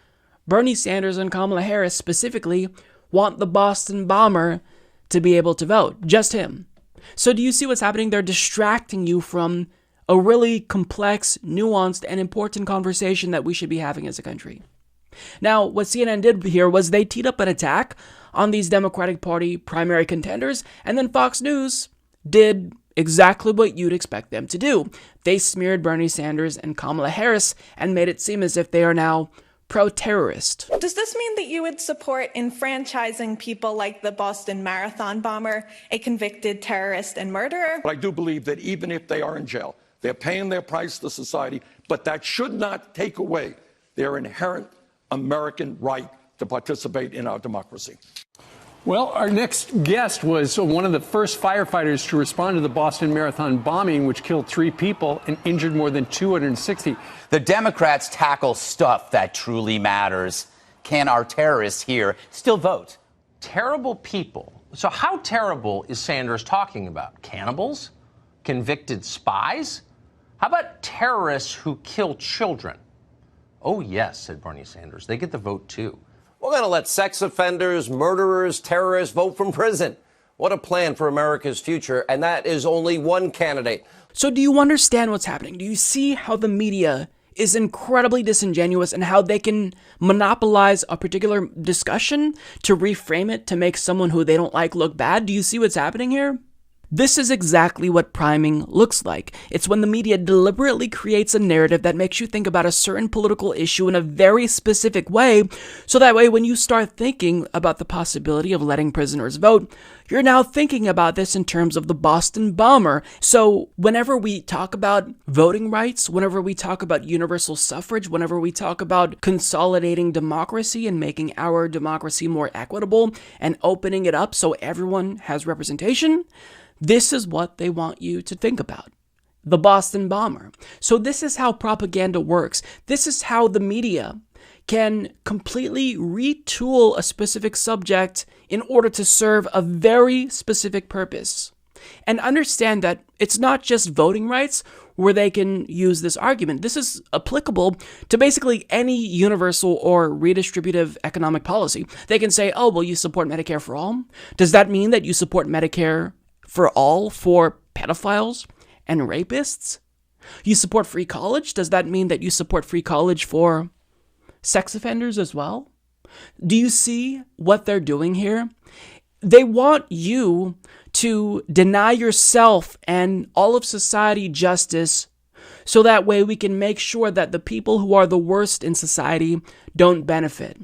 Bernie Sanders and Kamala Harris specifically want the Boston bomber to be able to vote, just him. So do you see what's happening? They're distracting you from a really complex, nuanced, and important conversation that we should be having as a country. Now, what CNN did here was they teed up an attack on these Democratic Party primary contenders, and then Fox News did exactly what you'd expect them to do. They smeared Bernie Sanders and Kamala Harris and made it seem as if they are now pro-terrorist. Does this mean that you would support enfranchising people like the Boston Marathon bomber, a convicted terrorist and murderer? But I do believe that even if they are in jail, they're paying their price to society, but that should not take away their inherent American right to participate in our democracy. Well, our next guest was one of the first firefighters to respond to the Boston Marathon bombing, which killed 3 people and injured more than 260. The Democrats tackle stuff that truly matters. Can our terrorists here still vote? Terrible people. So how terrible is Sanders talking about? Cannibals? Convicted spies? How about terrorists who kill children? Oh, yes, said Bernie Sanders. They get the vote, too. We're going to let sex offenders, murderers, terrorists vote from prison. What a plan for America's future. And that is only one candidate. So do you understand what's happening? Do you see how the media is incredibly disingenuous and how they can monopolize a particular discussion to reframe it to make someone who they don't like look bad? Do you see what's happening here? This is exactly what priming looks like. It's when the media deliberately creates a narrative that makes you think about a certain political issue in a very specific way, so that way when you start thinking about the possibility of letting prisoners vote, you're now thinking about this in terms of the Boston bomber. So whenever we talk about voting rights, whenever we talk about universal suffrage, whenever we talk about consolidating democracy and making our democracy more equitable and opening it up so everyone has representation, this is what they want you to think about. The Boston bomber. So this is how propaganda works. This is how the media can completely retool a specific subject in order to serve a very specific purpose. And understand that it's not just voting rights where they can use this argument. This is applicable to basically any universal or redistributive economic policy. They can say, oh, well, you support Medicare for all? Does that mean that you support Medicare for all for pedophiles and rapists? You support free college? Does that mean that you support free college for sex offenders as well? Do you see what they're doing here? They want you to deny yourself and all of society justice so that way we can make sure that the people who are the worst in society don't benefit.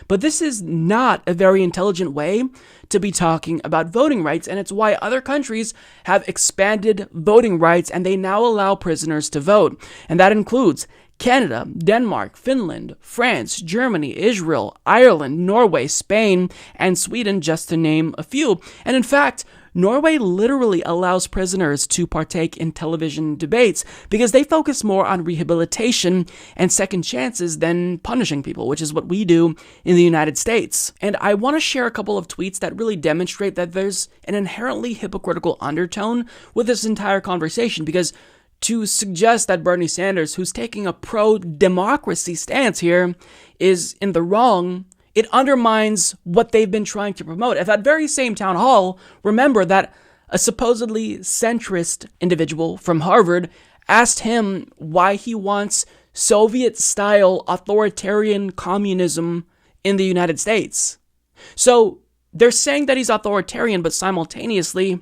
But this is not a very intelligent way to be talking about voting rights, and it's why other countries have expanded voting rights and they now allow prisoners to vote. And that includes Canada, Denmark, Finland, France, Germany, Israel, Ireland, Norway, Spain, and Sweden, just to name a few. And in fact, Norway literally allows prisoners to partake in television debates because they focus more on rehabilitation and second chances than punishing people, which is what we do in the United States. And I want to share a couple of tweets that really demonstrate that there's an inherently hypocritical undertone with this entire conversation, because to suggest that Bernie Sanders, who's taking a pro-democracy stance here, is in the wrong, it undermines what they've been trying to promote. At that very same town hall, remember that a supposedly centrist individual from Harvard asked him why he wants Soviet-style authoritarian communism in the United States. So they're saying that he's authoritarian, but simultaneously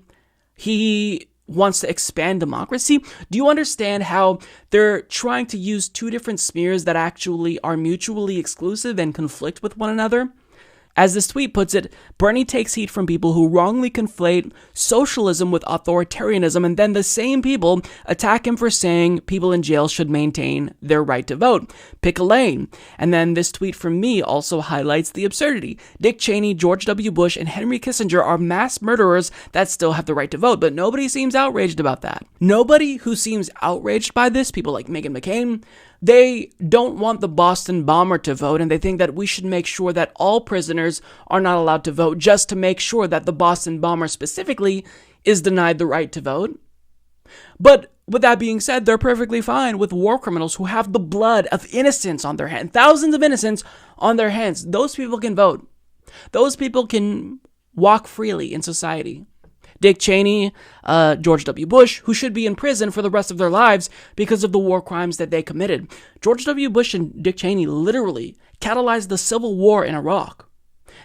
he wants to expand democracy. Do you understand how they're trying to use two different smears that actually are mutually exclusive and conflict with one another? As this tweet puts it, Bernie takes heat from people who wrongly conflate socialism with authoritarianism, and then the same people attack him for saying people in jail should maintain their right to vote. Pick a lane. And then this tweet from me also highlights the absurdity. Dick Cheney, George W. Bush, and Henry Kissinger are mass murderers that still have the right to vote, but nobody seems outraged about that. Nobody who seems outraged by this, people like Meghan McCain, they don't want the Boston bomber to vote, and they think that we should make sure that all prisoners are not allowed to vote just to make sure that the Boston bomber specifically is denied the right to vote. But with that being said, they're perfectly fine with war criminals who have the blood of innocents on their hands, thousands of innocents on their hands. Those people can vote. Those people can walk freely in society. Dick Cheney, George W. Bush, who should be in prison for the rest of their lives because of the war crimes that they committed. George W. Bush and Dick Cheney literally catalyzed the civil war in Iraq.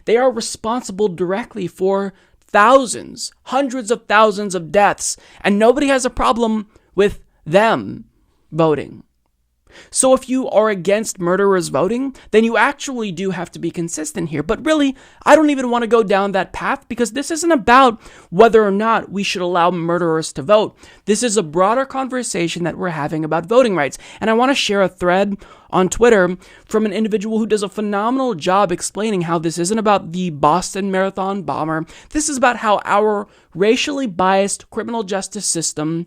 They are responsible directly for thousands, hundreds of thousands of deaths, and nobody has a problem with them voting. So if you are against murderers voting, then you actually do have to be consistent here. But really, I don't even want to go down that path because this isn't about whether or not we should allow murderers to vote. This is a broader conversation that we're having about voting rights. And I want to share a thread on Twitter from an individual who does a phenomenal job explaining how this isn't about the Boston Marathon bomber. This is about how our racially biased criminal justice system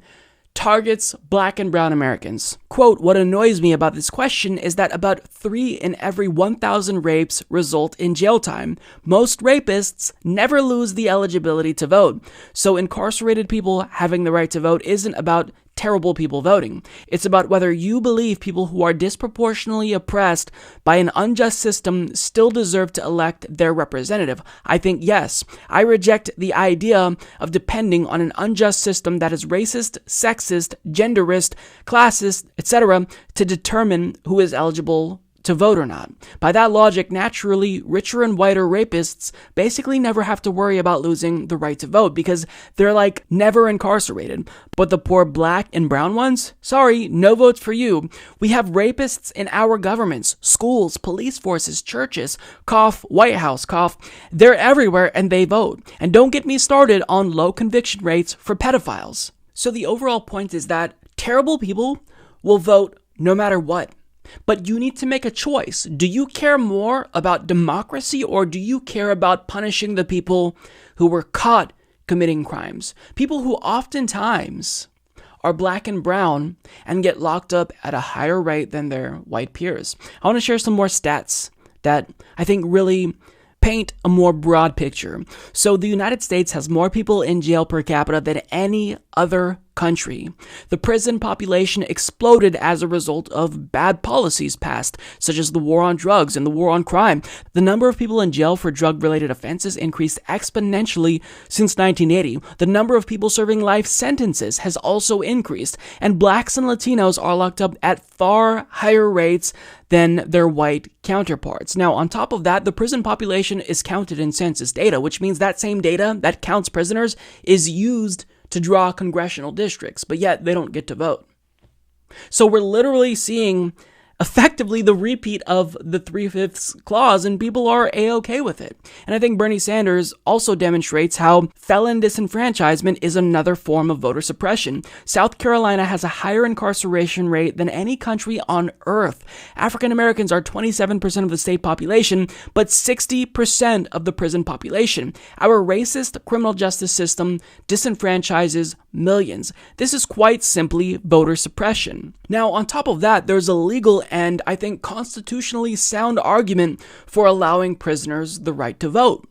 targets Black and brown Americans. Quote, what annoys me about this question is that about 3 in every 1,000 rapes result in jail time. Most rapists never lose the eligibility to vote. So incarcerated people having the right to vote isn't about terrible people voting. It's about whether you believe people who are disproportionately oppressed by an unjust system still deserve to elect their representative. I think yes. I reject the idea of depending on an unjust system that is racist, sexist, genderist, classist, etc. to determine who is eligible to vote or not. By that logic, naturally, richer and whiter rapists basically never have to worry about losing the right to vote because they're like never incarcerated. But the poor Black and brown ones? Sorry, no votes for you. We have rapists in our governments, schools, police forces, churches, cough, White House, cough. They're everywhere and they vote. And don't get me started on low conviction rates for pedophiles. So the overall point is that terrible people will vote no matter what. But you need to make a choice. Do you care more about democracy or do you care about punishing the people who were caught committing crimes? People who oftentimes are Black and brown and get locked up at a higher rate than their white peers. I want to share some more stats that I think really paint a more broad picture. So the United States has more people in jail per capita than any other country. The prison population exploded as a result of bad policies passed, such as the war on drugs and the war on crime. The number of people in jail for drug-related offenses increased exponentially since 1980. The number of people serving life sentences has also increased, and Blacks and Latinos are locked up at far higher rates than their white counterparts. Now, on top of that, the prison population is counted in census data, which means that same data that counts prisoners is used to draw congressional districts, but yet they don't get to vote. So we're literally seeing effectively the repeat of the 3/5 clause, and people are A-okay with it. And I think Bernie Sanders also demonstrates how felon disenfranchisement is another form of voter suppression. South Carolina has a higher incarceration rate than any country on earth. African Americans are 27% of the state population, but 60% of the prison population. Our racist criminal justice system disenfranchises millions. This is quite simply voter suppression. Now, on top of that, there's a legal and I think constitutionally sound argument for allowing prisoners the right to vote.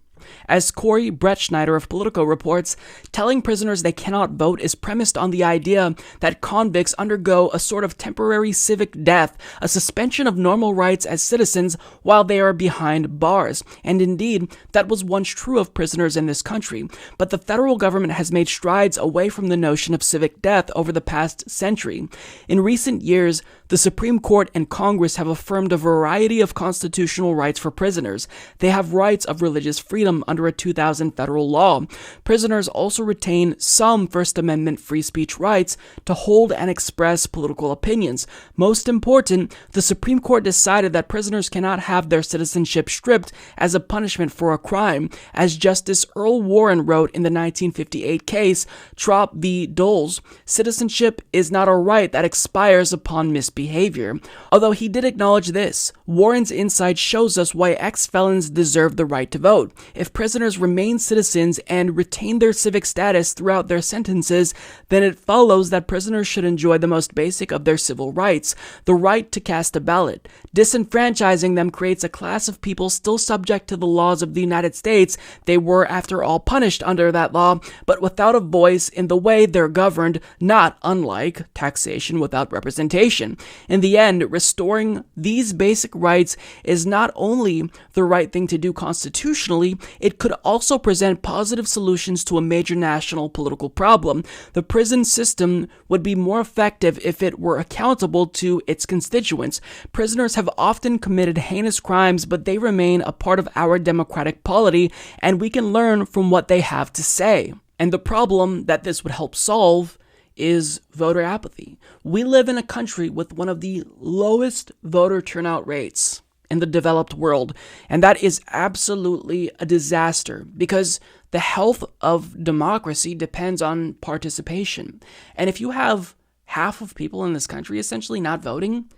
As Corey Brettschneider of Politico reports, telling prisoners they cannot vote is premised on the idea that convicts undergo a sort of temporary civic death, a suspension of normal rights as citizens while they are behind bars. And indeed, that was once true of prisoners in this country. But the federal government has made strides away from the notion of civic death over the past century. In recent years, the Supreme Court and Congress have affirmed a variety of constitutional rights for prisoners. They have rights of religious freedom under a 2000 federal law. Prisoners also retain some First Amendment free speech rights to hold and express political opinions. Most important, the Supreme Court decided that prisoners cannot have their citizenship stripped as a punishment for a crime. As Justice Earl Warren wrote in the 1958 case, Trop v. Doles, citizenship is not a right that expires upon misbehavior. Although he did acknowledge this, Warren's insight shows us why ex-felons deserve the right to vote. If prisoners remain citizens and retain their civic status throughout their sentences, then it follows that prisoners should enjoy the most basic of their civil rights, the right to cast a ballot. Disenfranchising them creates a class of people still subject to the laws of the United States. They were, after all, punished under that law, but without a voice in the way they're governed, not unlike taxation without representation. In the end, restoring these basic rights is not only the right thing to do constitutionally, it could also present positive solutions to a major national political problem. The prison system would be more effective if it were accountable to its constituents. Prisoners have often committed heinous crimes, but they remain a part of our democratic polity, and we can learn from what they have to say. And the problem that this would help solve is voter apathy. We live in a country with one of the lowest voter turnout rates in the developed world, and that is absolutely a disaster because the health of democracy depends on participation. And if you have half of people in this country essentially not voting,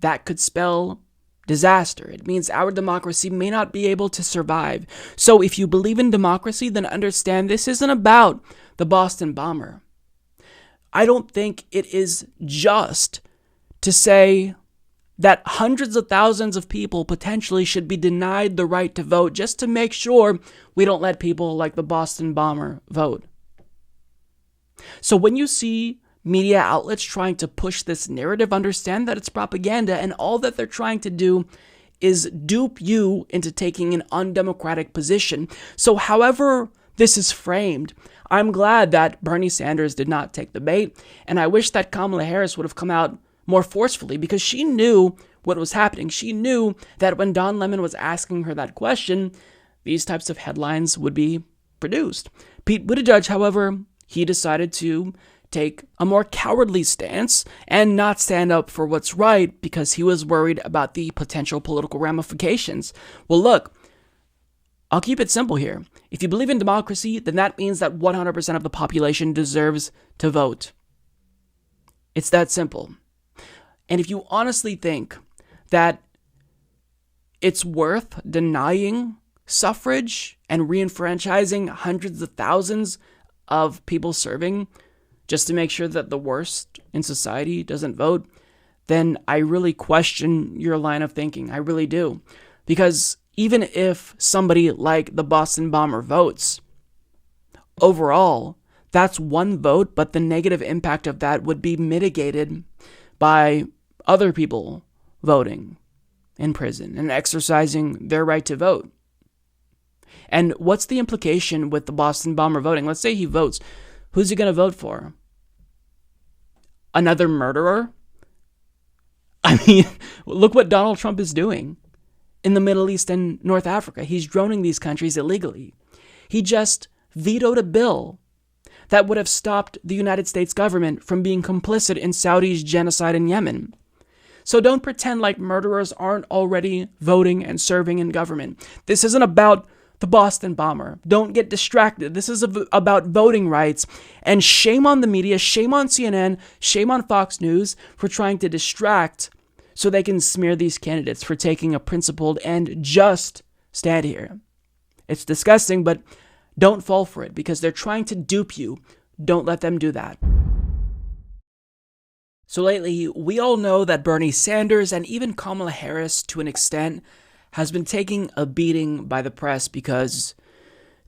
that could spell disaster. It means our democracy may not be able to survive. So if you believe in democracy, then understand this isn't about the Boston bomber. I don't think it is just to say that hundreds of thousands of people potentially should be denied the right to vote just to make sure we don't let people like the Boston bomber vote. So when you see media outlets trying to push this narrative, understand that it's propaganda, and all that they're trying to do is dupe you into taking an undemocratic position. So however this is framed, I'm glad that Bernie Sanders did not take the bait, and I wish that Kamala Harris would have come out more forcefully because she knew what was happening. She knew that when Don Lemon was asking her that question, these types of headlines would be produced. Pete Buttigieg, however, he decided to take a more cowardly stance and not stand up for what's right because he was worried about the potential political ramifications. Well, look, I'll keep it simple here. If you believe in democracy, then that means that 100% of the population deserves to vote. It's that simple. And if you honestly think that it's worth denying suffrage and reenfranchising hundreds of thousands of people serving just to make sure that the worst in society doesn't vote, then I really question your line of thinking. I really do. Because even if somebody like the Boston bomber votes, overall, that's one vote, but the negative impact of that would be mitigated by other people voting in prison and exercising their right to vote. And what's the implication with the Boston bomber voting? Let's say he votes. Who's he going to vote for? Another murderer? I mean, look what Donald Trump is doing in the Middle East and North Africa. He's droning these countries illegally. He just vetoed a bill that would have stopped the United States government from being complicit in Saudi's genocide in Yemen. So don't pretend like murderers aren't already voting and serving in government. This isn't about the Boston bomber. Don't get distracted. This is about voting rights. And shame on the media, shame on CNN, shame on Fox News for trying to distract so they can smear these candidates for taking a principled and just stand here. It's disgusting, but don't fall for it because they're trying to dupe you. Don't let them do that. So lately, we all know that Bernie Sanders and even Kamala Harris, to an extent, has been taking a beating by the press because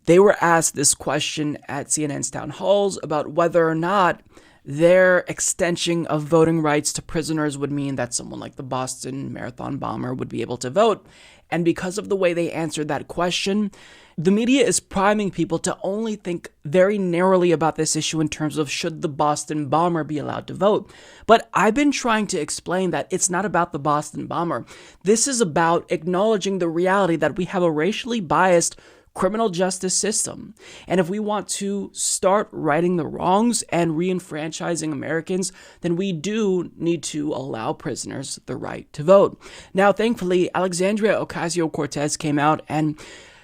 they were asked this question at CNN's town halls about whether or not their extension of voting rights to prisoners would mean that someone like the Boston Marathon bomber would be able to vote. And because of the way they answered that question, the media is priming people to only think very narrowly about this issue in terms of should the Boston bomber be allowed to vote. But I've been trying to explain that it's not about the Boston bomber. This is about acknowledging the reality that we have a racially biased criminal justice system. And if we want to start righting the wrongs and reenfranchising Americans, then we do need to allow prisoners the right to vote. Now, thankfully, Alexandria Ocasio-Cortez came out and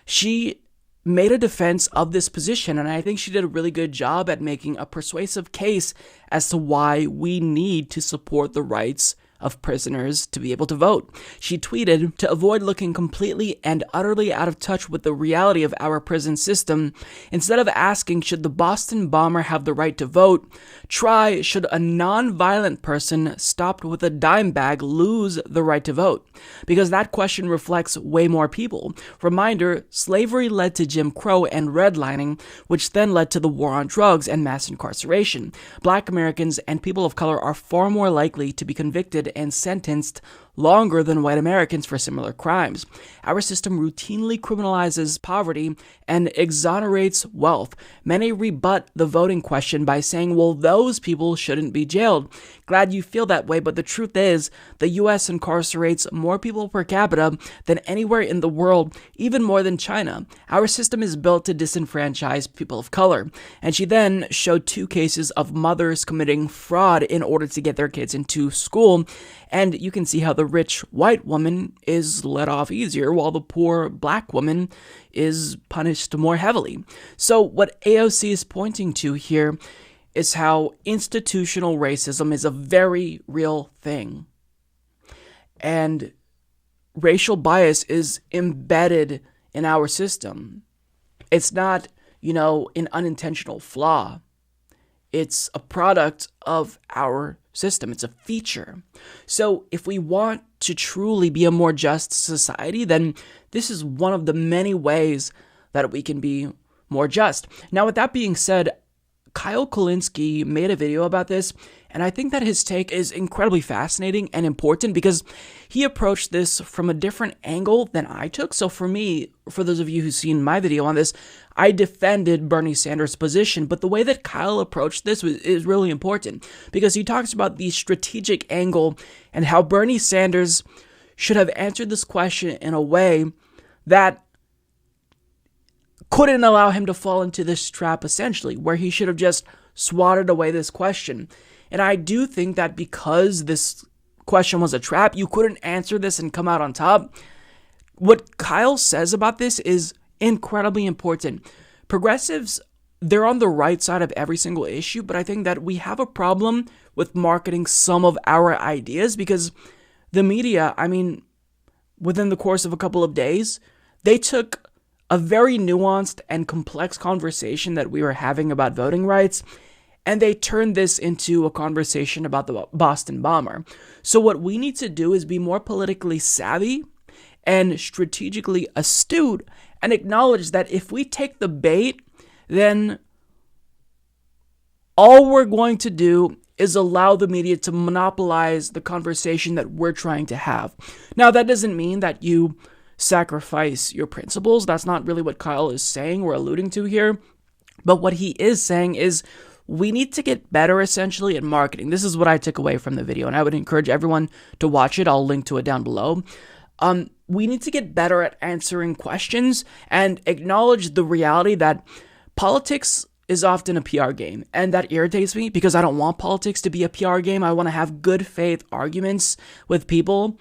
she made a defense of this position, and I think she did a really good job at making a persuasive case as to why we need to support the rights of prisoners to be able to vote. She tweeted, "To avoid looking completely and utterly out of touch with the reality of our prison system, instead of asking should the Boston bomber have the right to vote, try should a non-violent person stopped with a dime bag lose the right to vote? Because that question reflects way more people. Reminder, slavery led to Jim Crow and redlining, which then led to the war on drugs and mass incarceration. Black Americans and people of color are far more likely to be convicted convicted and sentenced longer than white Americans for similar crimes. Our system routinely criminalizes poverty and exonerates wealth. Many rebut the voting question by saying, well, those people shouldn't be jailed. Glad you feel that way, but the truth is, the U.S. incarcerates more people per capita than anywhere in the world, even more than China. Our system is built to disenfranchise people of color. And she then showed 2 cases of mothers committing fraud in order to get their kids into school. And you can see how the rich white woman is let off easier while the poor black woman is punished more heavily. So what AOC is pointing to here is how institutional racism is a very real thing. And racial bias is embedded in our system. It's not, an unintentional flaw. It's a product of our system. It's a feature. So if we want to truly be a more just society, then this is one of the many ways that we can be more just. Now, with that being said, Kyle Kulinski made a video about this, and I think that his take is incredibly fascinating and important because he approached this from a different angle than I took. So for me, for those of you who've seen my video on this, I defended Bernie Sanders' position, but the way that Kyle approached this is really important because he talks about the strategic angle and how Bernie Sanders should have answered this question in a way that couldn't allow him to fall into this trap, essentially, where he should have just swatted away this question. And I do think that because this question was a trap, you couldn't answer this and come out on top. What Kyle says about this is incredibly important. Progressives, they're on the right side of every single issue, but I think that we have a problem with marketing some of our ideas because the media, within the course of a couple of days, they took a very nuanced and complex conversation that we were having about voting rights, and they turned this into a conversation about the Boston bomber. So what we need to do is be more politically savvy and strategically astute and acknowledge that if we take the bait, then all we're going to do is allow the media to monopolize the conversation that we're trying to have. Now, that doesn't mean that you sacrifice your principles. That's not really what Kyle is saying or alluding to here. But what he is saying is we need to get better, essentially, at marketing. This is what I took away from the video, and I would encourage everyone to watch it. I'll link to it down below. We need to get better at answering questions and acknowledge the reality that politics is often a PR game, and that irritates me because I don't want politics to be a PR game. I want to have good faith arguments with people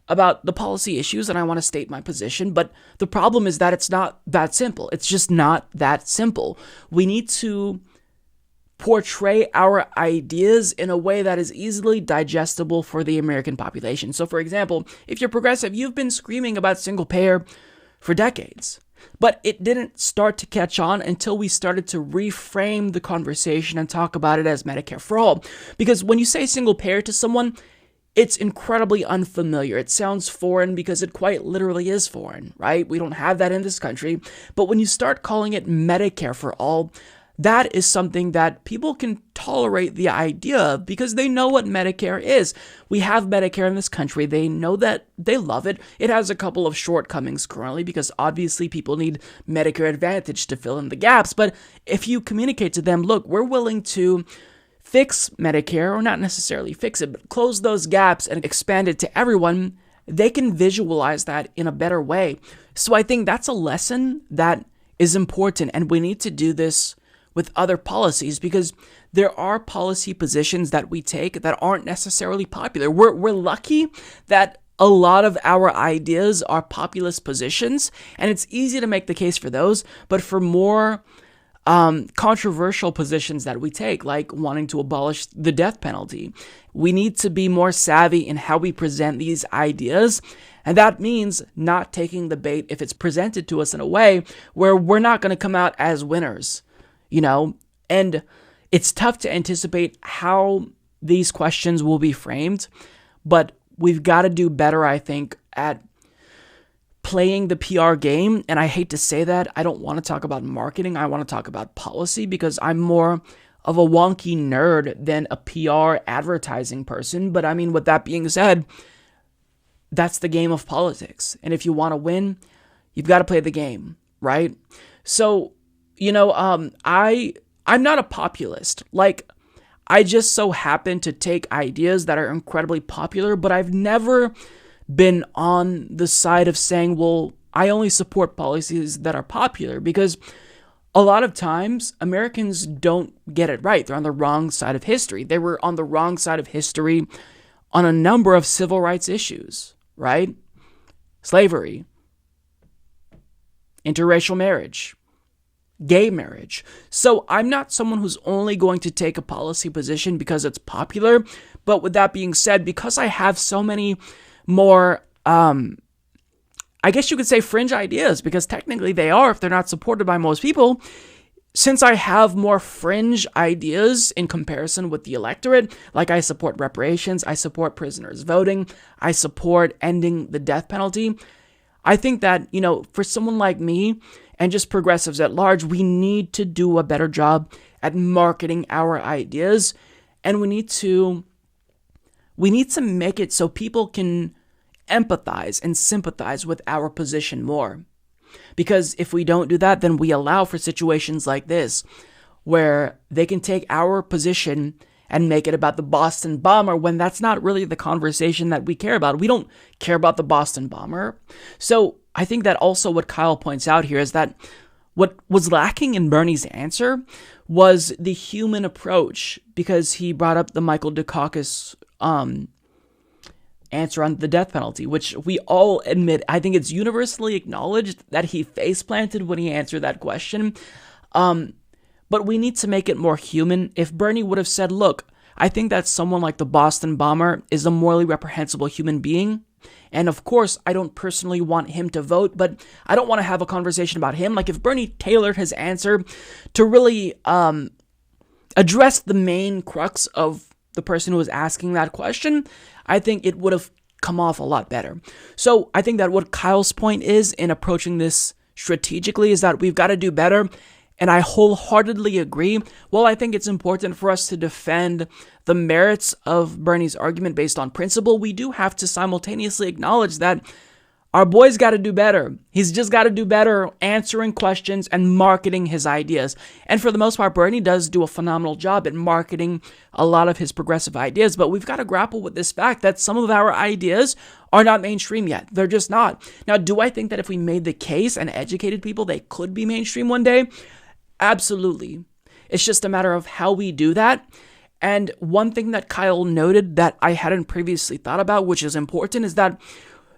about the policy issues, and I want to state my position, but the problem is that it's not that simple. It's just not that simple. We need to portray our ideas in a way that is easily digestible for the American population. So, for example, if you're progressive, you've been screaming about single payer for decades, but it didn't start to catch on until we started to reframe the conversation and talk about it as Medicare for all. Because when you say single payer to someone, it's incredibly unfamiliar. It sounds foreign because it quite literally is foreign, right? We don't have that in this country. But when you start calling it Medicare for all, that is something that people can tolerate the idea of because they know what Medicare is. We have Medicare in this country. They know that, they love it. It has a couple of shortcomings currently because obviously people need Medicare Advantage to fill in the gaps. But if you communicate to them, look, we're willing to fix Medicare, or not necessarily fix it, but close those gaps and expand it to everyone, they can visualize that in a better way. So I think that's a lesson that is important, and we need to do this with other policies because there are policy positions that we take that aren't necessarily popular. We're lucky that a lot of our ideas are populist positions, and it's easy to make the case for those, but for more controversial positions that we take, like wanting to abolish the death penalty, we need to be more savvy in how we present these ideas. And that means not taking the bait if it's presented to us in a way where we're not going to come out as winners, and it's tough to anticipate how these questions will be framed, but we've got to do better, I think, at playing the PR game. And I hate to say that. I don't want to talk about marketing. I want to talk about policy because I'm more of a wonky nerd than a PR advertising person. But I mean, with that being said, that's the game of politics. And if you want to win, you've got to play the game, right? So, I'm not a populist. Like, I just so happen to take ideas that are incredibly popular, but I've never been on the side of saying, well, I only support policies that are popular, because a lot of times Americans don't get it right. They're on the wrong side of history. They were on the wrong side of history on a number of civil rights issues, right? Slavery, interracial marriage, gay marriage. So I'm not someone who's only going to take a policy position because it's popular. But with that being said, because I have so many more, I guess you could say fringe ideas, because technically they are if they're not supported by most people. Since I have more fringe ideas in comparison with the electorate, like I support reparations, I support prisoners voting, I support ending the death penalty, I think that, for someone like me and just progressives at large, we need to do a better job at marketing our ideas, and we need to make it so people can empathize and sympathize with our position more. Because if we don't do that, then we allow for situations like this, where they can take our position and make it about the Boston bomber, when that's not really the conversation that we care about. We don't care about the Boston bomber. So I think that also what Kyle points out here is that what was lacking in Bernie's answer was the human approach, because he brought up the Michael Dukakis answer on the death penalty, which we all admit, I think it's universally acknowledged that he face planted when he answered that question. But we need to make it more human. If Bernie would have said, look, I think that someone like the Boston bomber is a morally reprehensible human being, and of course, I don't personally want him to vote, but I don't want to have a conversation about him. Like, if Bernie tailored his answer to really address the main crux of the person who was asking that question, I think it would have come off a lot better. So I think that what Kyle's point is in approaching this strategically is that we've got to do better. And I wholeheartedly agree. Well, I think it's important for us to defend the merits of Bernie's argument based on principle. We do have to simultaneously acknowledge that our boy's got to do better. He's just got to do better answering questions and marketing his ideas. And for the most part, Bernie does do a phenomenal job at marketing a lot of his progressive ideas. But we've got to grapple with this fact that some of our ideas are not mainstream yet. They're just not. Now, do I think that if we made the case and educated people, they could be mainstream one day? Absolutely. It's just a matter of how we do that. And one thing that Kyle noted that I hadn't previously thought about, which is important, is that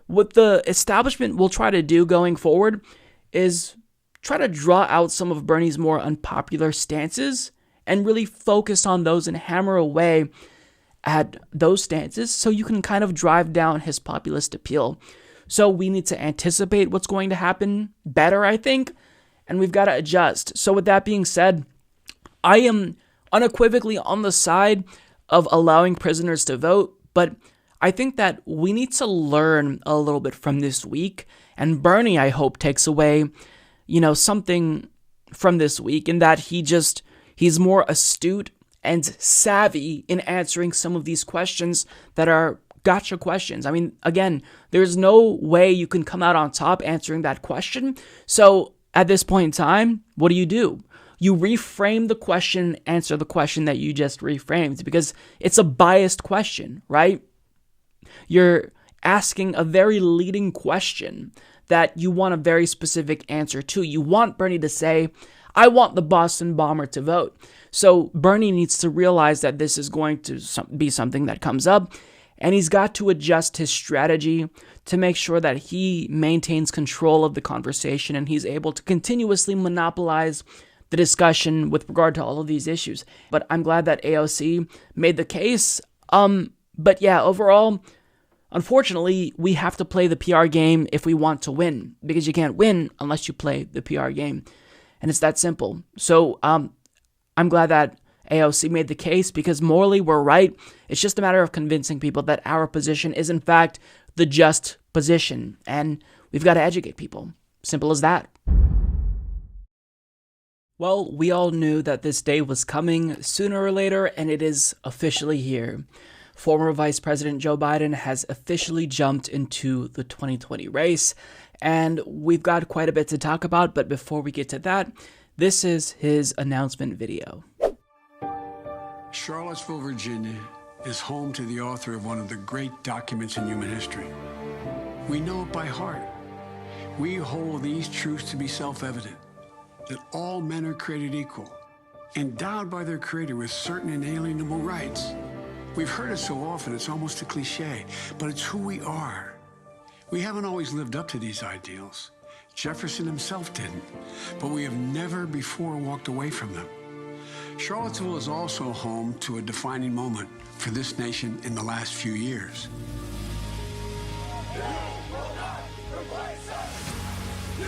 what the establishment will try to do going forward is try to draw out some of Bernie's more unpopular stances and really focus on those and hammer away at those stances so you can kind of drive down his populist appeal. So we need to anticipate what's going to happen better, I think, and we've got to adjust. So with that being said, I am unequivocally on the side of allowing prisoners to vote, but I think that we need to learn a little bit from this week, and Bernie, I hope, takes away, something from this week, in that he's more astute and savvy in answering some of these questions that are gotcha questions. I mean, again, there's no way you can come out on top answering that question. So at this point in time, what do? You reframe the question, answer the question that you just reframed, because it's a biased question, right? You're asking a very leading question that you want a very specific answer to. You want Bernie to say, I want the Boston bomber to vote. So Bernie needs to realize that this is going to be something that comes up, and he's got to adjust his strategy to make sure that he maintains control of the conversation and he's able to continuously monopolize the discussion with regard to all of these issues. But I'm glad that AOC made the case. But yeah, overall, unfortunately, we have to play the PR game if we want to win, because you can't win unless you play the PR game. And it's that simple. So I'm glad that AOC made the case, because morally we're right. It's just a matter of convincing people that our position is in fact the just position. And we've got to educate people. Simple as that. Well, we all knew that this day was coming sooner or later, and it is officially here. Former Vice President Joe Biden has officially jumped into the 2020 race, and we've got quite a bit to talk about, but before we get to that, this is his announcement video. Charlottesville, Virginia is home to the author of one of the great documents in human history. We know it by heart. We hold these truths to be self-evident, that all men are created equal, endowed by their Creator with certain inalienable rights. We've heard it so often, it's almost a cliche, but it's who we are. We haven't always lived up to these ideals. Jefferson himself didn't, but we have never before walked away from them. Charlottesville is also home to a defining moment for this nation in the last few years.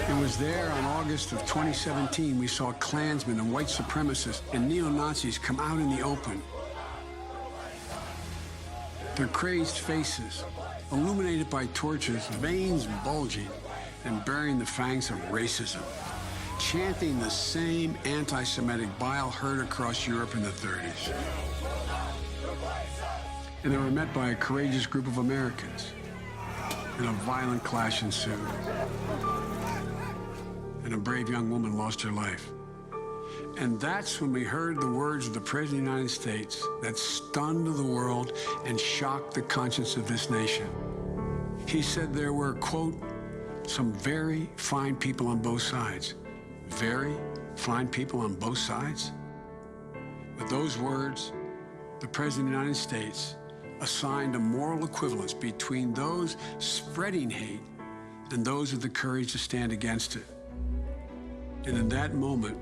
It was there on August of 2017 we saw Klansmen and white supremacists and neo-Nazis come out in the open. Their crazed faces, illuminated by torches, veins bulging and bearing the fangs of racism, chanting the same anti-Semitic bile heard across Europe in the 30s. And they were met by a courageous group of Americans, and a violent clash ensued. And a brave young woman lost her life. And that's when we heard the words of the President of the United States that stunned the world and shocked the conscience of this nation. He said there were, quote, some very fine people on both sides. Very fine people on both sides? With those words, the President of the United States assigned a moral equivalence between those spreading hate and those with the courage to stand against it. And in that moment,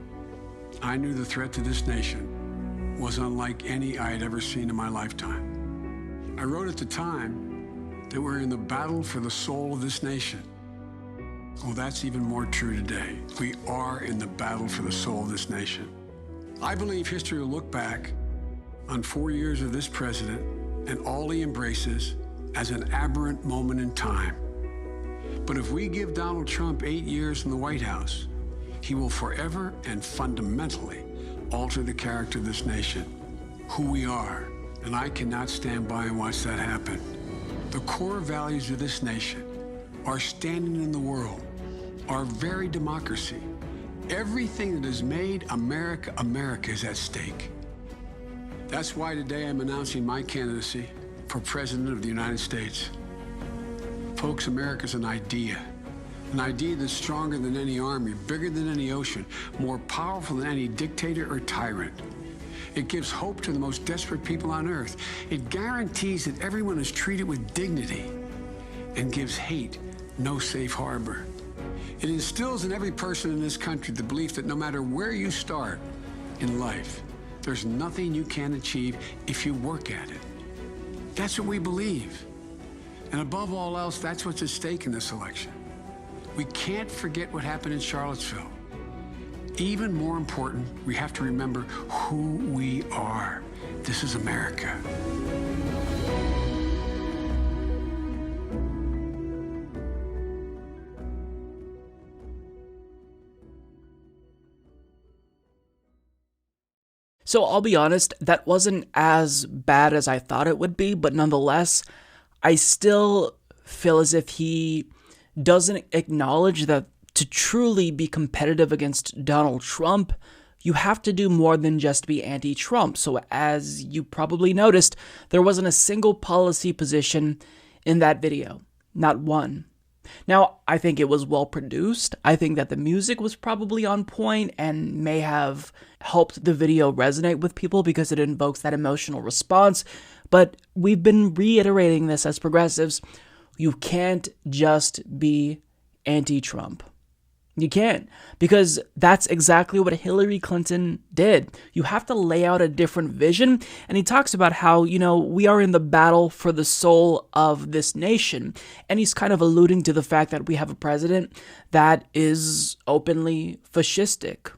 I knew the threat to this nation was unlike any I had ever seen in my lifetime. I wrote at the time that we're in the battle for the soul of this nation. Well, that's even more true today. We are in the battle for the soul of this nation. I believe history will look back on 4 years of this president and all he embraces as an aberrant moment in time. But if we give Donald Trump 8 years in the White House, he will forever and fundamentally alter the character of this nation, who we are, and I cannot stand by and watch that happen. The core values of this nation, our standing in the world, our very democracy, everything that has made America, America is at stake. That's why today I'm announcing my candidacy for President of the United States. Folks, America's an idea that's stronger than any army, bigger than any ocean, more powerful than any dictator or tyrant. It gives hope to the most desperate people on earth. It guarantees that everyone is treated with dignity and gives hate no safe harbor. It instills in every person in this country the belief that no matter where you start in life, there's nothing you can't achieve if you work at it. That's what we believe. And above all else, that's what's at stake in this election. We can't forget what happened in Charlottesville. Even more important, we have to remember who we are. This is America. So I'll be honest, that wasn't as bad as I thought it would be, but nonetheless, I still feel as if he doesn't acknowledge that to truly be competitive against Donald Trump, you have to do more than just be anti-Trump. So as you probably noticed, there wasn't a single policy position in that video. Not one. Now, I think it was well produced. I think that the music was probably on point and may have helped the video resonate with people because it invokes that emotional response. But we've been reiterating this as progressives. You can't just be anti-Trump. You can't, because that's exactly what Hillary Clinton did. You have to lay out a different vision. And he talks about how, we are in the battle for the soul of this nation. And he's kind of alluding to the fact that we have a president that is openly fascistic.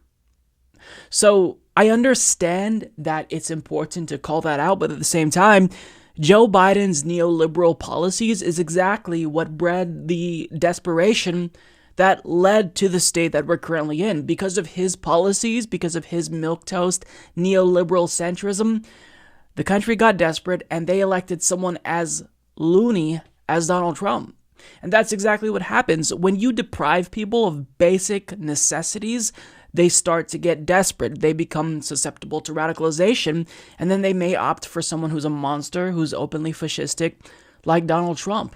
So I understand that it's important to call that out, but at the same time, Joe Biden's neoliberal policies is exactly what bred the desperation that led to the state that we're currently in. Because of his policies, because of his milquetoast neoliberal centrism, the country got desperate and they elected someone as loony as Donald Trump. And that's exactly what happens. When you deprive people of basic necessities, they start to get desperate. They become susceptible to radicalization, and then they may opt for someone who's a monster, who's openly fascistic, like Donald Trump.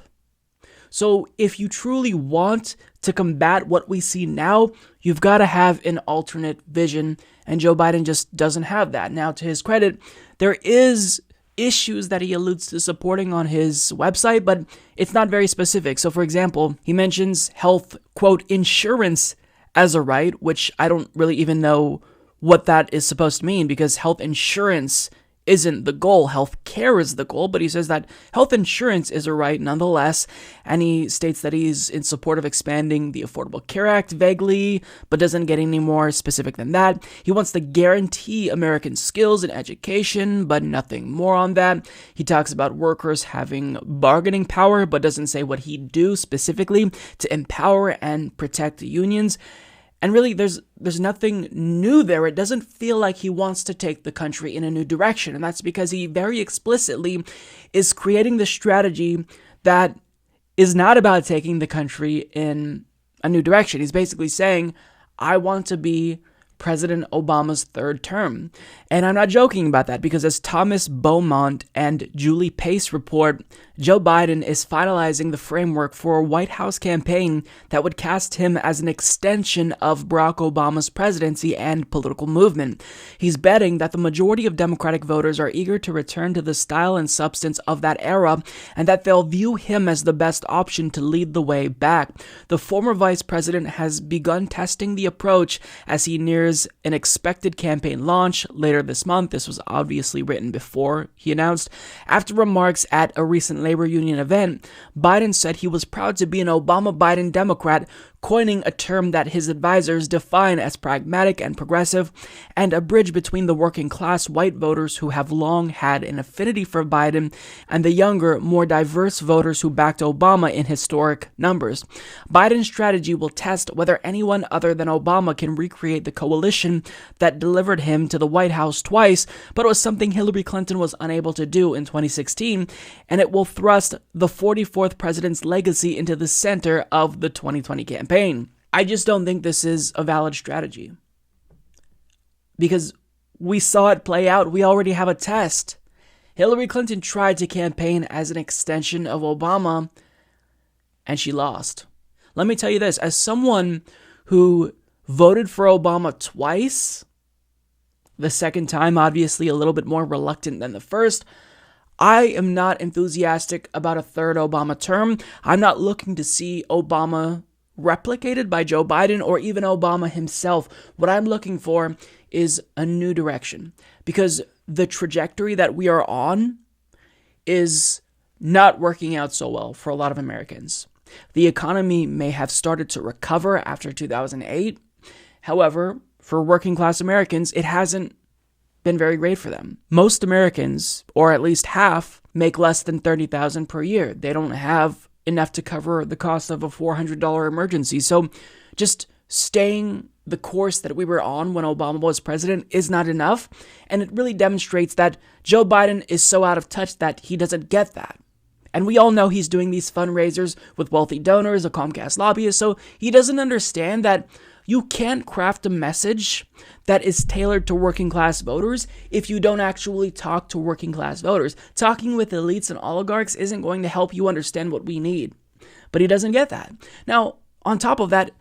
So if you truly want to combat what we see now, you've got to have an alternate vision, and Joe Biden just doesn't have that. Now, to his credit, there is issues that he alludes to supporting on his website, but it's not very specific. So, for example, he mentions health, quote, insurance as a right, which I don't really even know what that is supposed to mean, because health insurance isn't the goal. Health care is the goal, but he says that health insurance is a right nonetheless, and he states that he's in support of expanding the Affordable Care Act vaguely, but doesn't get any more specific than that. He wants to guarantee American skills and education, but nothing more on that. He talks about workers having bargaining power, but doesn't say what he'd do specifically to empower and protect the unions. And really, there's nothing new there. It doesn't feel like he wants to take the country in a new direction. And that's because he very explicitly is creating the strategy that is not about taking the country in a new direction. He's basically saying, I want to be President Obama's third term. And I'm not joking about that, because as Thomas Beaumont and Julie Pace report, Joe Biden is finalizing the framework for a White House campaign that would cast him as an extension of Barack Obama's presidency and political movement. He's betting that the majority of Democratic voters are eager to return to the style and substance of that era, and that they'll view him as the best option to lead the way back. The former vice president has begun testing the approach as he nears an expected campaign launch later this month. This was obviously written before he announced. After remarks at a recent labor union event, Biden said he was proud to be an Obama-Biden Democrat, coining a term that his advisors define as pragmatic and progressive, and a bridge between the working class white voters who have long had an affinity for Biden and the younger, more diverse voters who backed Obama in historic numbers. Biden's strategy will test whether anyone other than Obama can recreate the coalition that delivered him to the White House twice, but it was something Hillary Clinton was unable to do in 2016, and it will thrust the 44th president's legacy into the center of the 2020 campaign. I just don't think this is a valid strategy, because we saw it play out. We already have a test. Hillary Clinton tried to campaign as an extension of Obama, and she lost. Let me tell you this, as someone who voted for Obama twice, the second time obviously a little bit more reluctant than the first, I am not enthusiastic about a third Obama term. I'm not looking to see Obama replicated by Joe Biden or even Obama himself. What I'm looking for is a new direction, because the trajectory that we are on is not working out so well for a lot of Americans. The economy may have started to recover after 2008. However, for working class Americans, it hasn't been very great for them. Most Americans, or at least half, make less than $30,000 per year. They don't have enough to cover the cost of a $400 emergency. So just staying the course that we were on when Obama was president is not enough. And it really demonstrates that Joe Biden is so out of touch that he doesn't get that. And we all know he's doing these fundraisers with wealthy donors, a Comcast lobbyist, so he doesn't understand that you can't craft a message that is tailored to working class voters if you don't actually talk to working class voters. Talking with elites and oligarchs isn't going to help you understand what we need. But he doesn't get that. Now, on top of that,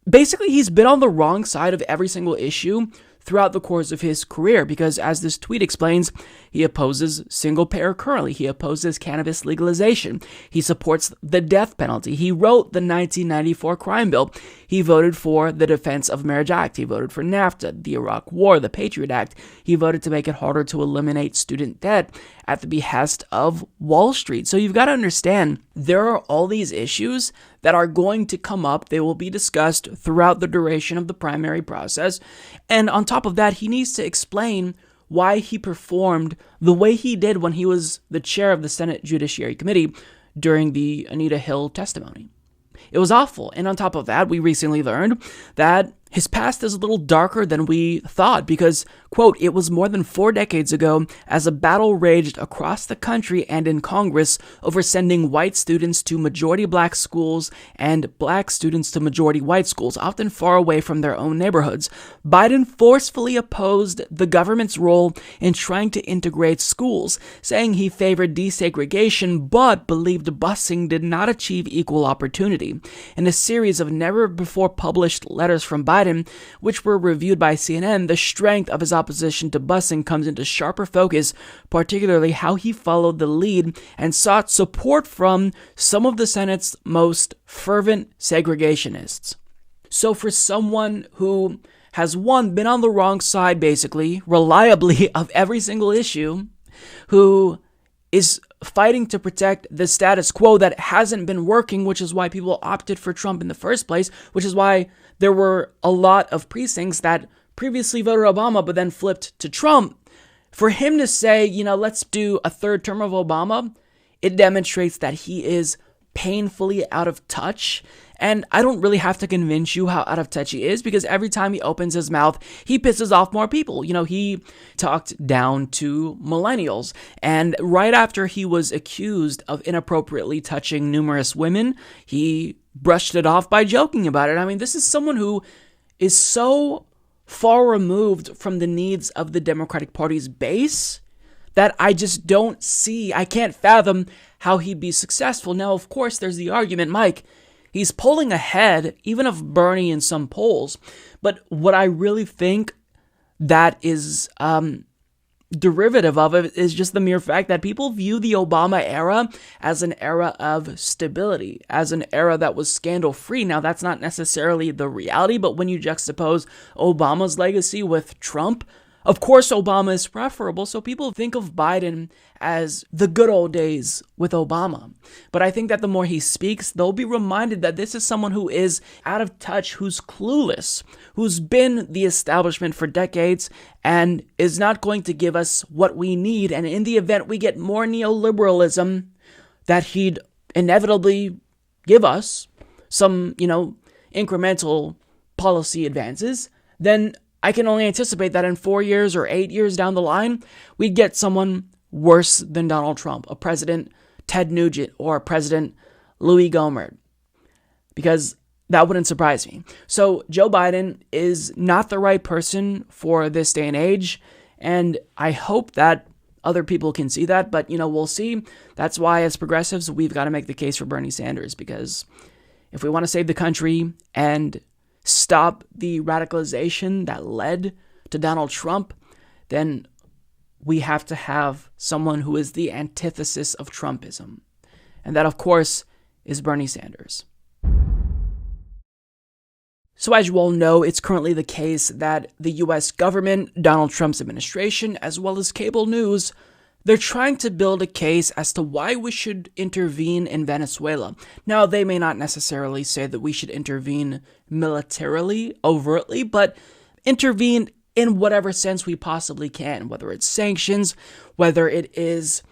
basically he's been on the wrong side of every single issue throughout the course of his career, because as this tweet explains, he opposes single-payer currently, he opposes cannabis legalization, he supports the death penalty, he wrote the 1994 crime bill, he voted for the Defense of Marriage Act, he voted for NAFTA, the Iraq War, the Patriot Act, he voted to make it harder to eliminate student debt at the behest of Wall Street. So you've got to understand, there are all these issues that are going to come up. They will be discussed throughout the duration of the primary process. And on top of that, he needs to explain why he performed the way he did when he was the chair of the Senate Judiciary Committee during the Anita Hill testimony. It was awful. And on top of that, we recently learned that his past is a little darker than we thought because, quote, it was more than 4 decades ago as a battle raged across the country and in Congress over sending white students to majority black schools and black students to majority white schools, often far away from their own neighborhoods. Biden forcefully opposed the government's role in trying to integrate schools, saying he favored desegregation but believed busing did not achieve equal opportunity. In a series of never-before-published letters from Biden, which were reviewed by CNN, the strength of his opposition to busing comes into sharper focus, particularly how he followed the lead and sought support from some of the Senate's most fervent segregationists. So for someone who has, one, been on the wrong side, basically, reliably, of every single issue, who is fighting to protect the status quo that hasn't been working, which is why people opted for Trump in the first place, which is why there were a lot of precincts that previously voted Obama but then flipped to Trump. For him to say, let's do a third term of Obama, it demonstrates that he is painfully out of touch. And I don't really have to convince you how out of touch he is, because every time he opens his mouth, he pisses off more people. He talked down to millennials. And right after he was accused of inappropriately touching numerous women, he brushed it off by joking about it. I mean, this is someone who is so far removed from the needs of the Democratic Party's base that I just don't see, I can't fathom how he'd be successful. Now, of course, there's the argument, Mike, he's polling ahead, even of Bernie in some polls. But what I really think that is derivative of it is just the mere fact that people view the Obama era as an era of stability, as an era that was scandal-free. Now, that's not necessarily the reality, but when you juxtapose Obama's legacy with Trump, of course, Obama is preferable, so people think of Biden as the good old days with Obama. But I think that the more he speaks, they'll be reminded that this is someone who is out of touch, who's clueless, who's been the establishment for decades, and is not going to give us what we need. And in the event we get more neoliberalism, that he'd inevitably give us some, incremental policy advances, then I can only anticipate that in 4 years or 8 years down the line, we'd get someone worse than Donald Trump, a President Ted Nugent or President Louis Gohmert, because that wouldn't surprise me. So Joe Biden is not the right person for this day and age, and I hope that other people can see that, but, we'll see. That's why, as progressives, we've got to make the case for Bernie Sanders, because if we want to save the country and stop the radicalization that led to Donald Trump, then we have to have someone who is the antithesis of Trumpism. And that, of course, is Bernie Sanders. So as you all know, it's currently the case that the U.S. government, Donald Trump's administration, as well as cable news, they're trying to build a case as to why we should intervene in Venezuela. Now, they may not necessarily say that we should intervene militarily, overtly, but intervene in whatever sense we possibly can, whether it's sanctions, whether it is,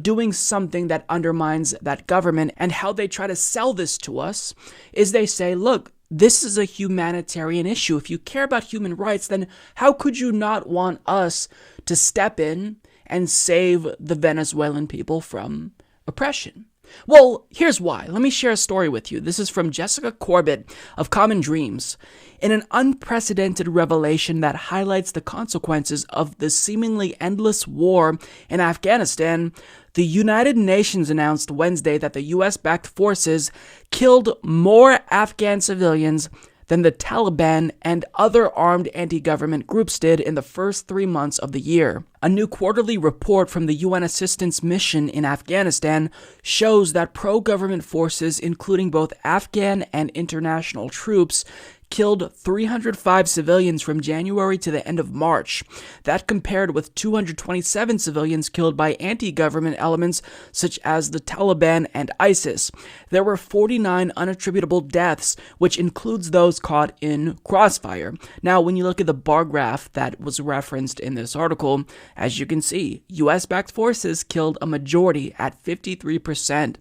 doing something that undermines that government. And how they try to sell this to us is they say, look, this is a humanitarian issue. If you care about human rights, then how could you not want us to step in and save the Venezuelan people from oppression? Well, here's why. Let me share a story with you. This is from Jessica Corbett of Common Dreams. In an unprecedented revelation that highlights the consequences of the seemingly endless war in Afghanistan, the United Nations announced Wednesday that the U.S.-backed forces killed more Afghan civilians than the Taliban and other armed anti-government groups did in the first 3 months of the year. A new quarterly report from the UN Assistance Mission in Afghanistan shows that pro-government forces, including both Afghan and international troops, killed 305 civilians from January to the end of March. That compared with 227 civilians killed by anti-government elements such as the Taliban and ISIS. There were 49 unattributable deaths, which includes those caught in crossfire. Now, when you look at the bar graph that was referenced in this article, as you can see, U.S.-backed forces killed a majority at 53%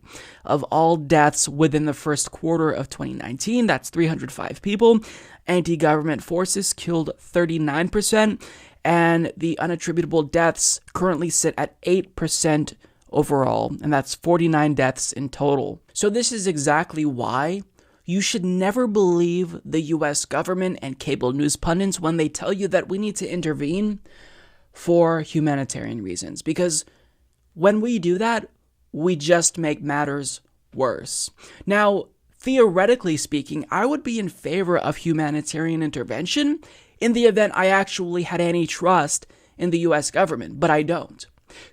of all deaths within the first quarter of 2019. That's 305 people. Anti-government forces killed 39%, and the unattributable deaths currently sit at 8% overall, and that's 49 deaths in total. So this is exactly why you should never believe the US government and cable news pundits when they tell you that we need to intervene for humanitarian reasons, because when we do that, we just make matters worse. Now, theoretically speaking, I would be in favor of humanitarian intervention in the event I actually had any trust in the US government, but I don't.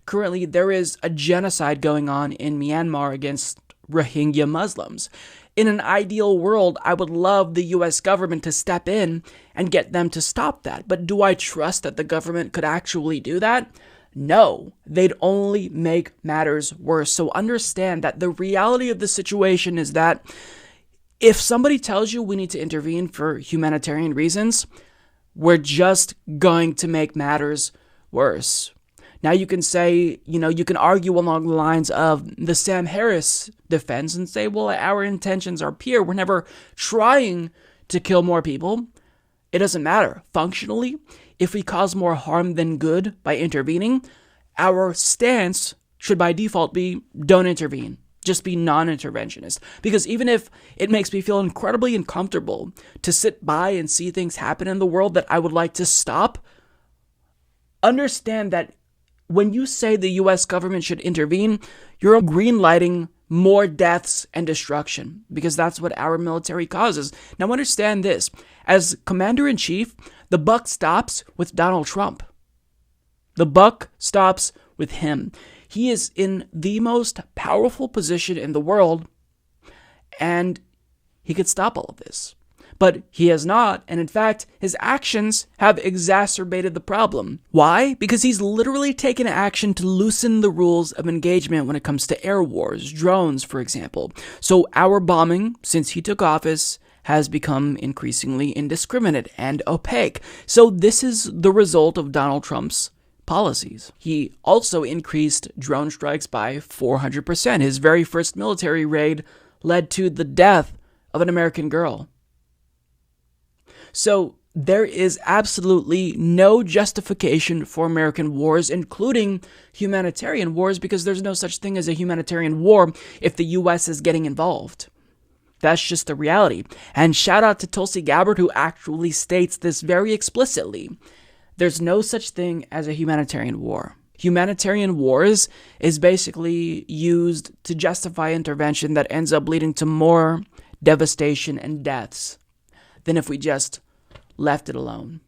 Currently, there is a genocide going on in Myanmar against Rohingya Muslims. In an ideal world, I would love the US government to step in and get them to stop that. But do I trust that the government could actually do that? No, they'd only make matters worse. So understand that the reality of the situation is that if somebody tells you we need to intervene for humanitarian reasons, we're just going to make matters worse. Now you can say, you can argue along the lines of the Sam Harris defense and say, well, our intentions are pure. We're never trying to kill more people. It doesn't matter. Functionally, if we cause more harm than good by intervening, our stance should by default be don't intervene. Just be non-interventionist. Because even if it makes me feel incredibly uncomfortable to sit by and see things happen in the world that I would like to stop, understand that when you say the US government should intervene, you're green-lighting more deaths and destruction, because that's what our military causes. Now understand this, as commander-in-chief, the buck stops with Donald Trump. The buck stops with him. He is in the most powerful position in the world, and he could stop all of this. But he has not, and in fact, his actions have exacerbated the problem. Why? Because he's literally taken action to loosen the rules of engagement when it comes to air wars, drones, for example. So our bombing, since he took office, has become increasingly indiscriminate and opaque. So this is the result of Donald Trump's policies. He also increased drone strikes by 400%. His very first military raid led to the death of an American girl. So there is absolutely no justification for American wars, including humanitarian wars, because there's no such thing as a humanitarian war if the US is getting involved. That's just the reality. And shout out to Tulsi Gabbard, who actually states this very explicitly. There's no such thing as a humanitarian war. Humanitarian wars is basically used to justify intervention that ends up leading to more devastation and deaths than if we just left it alone.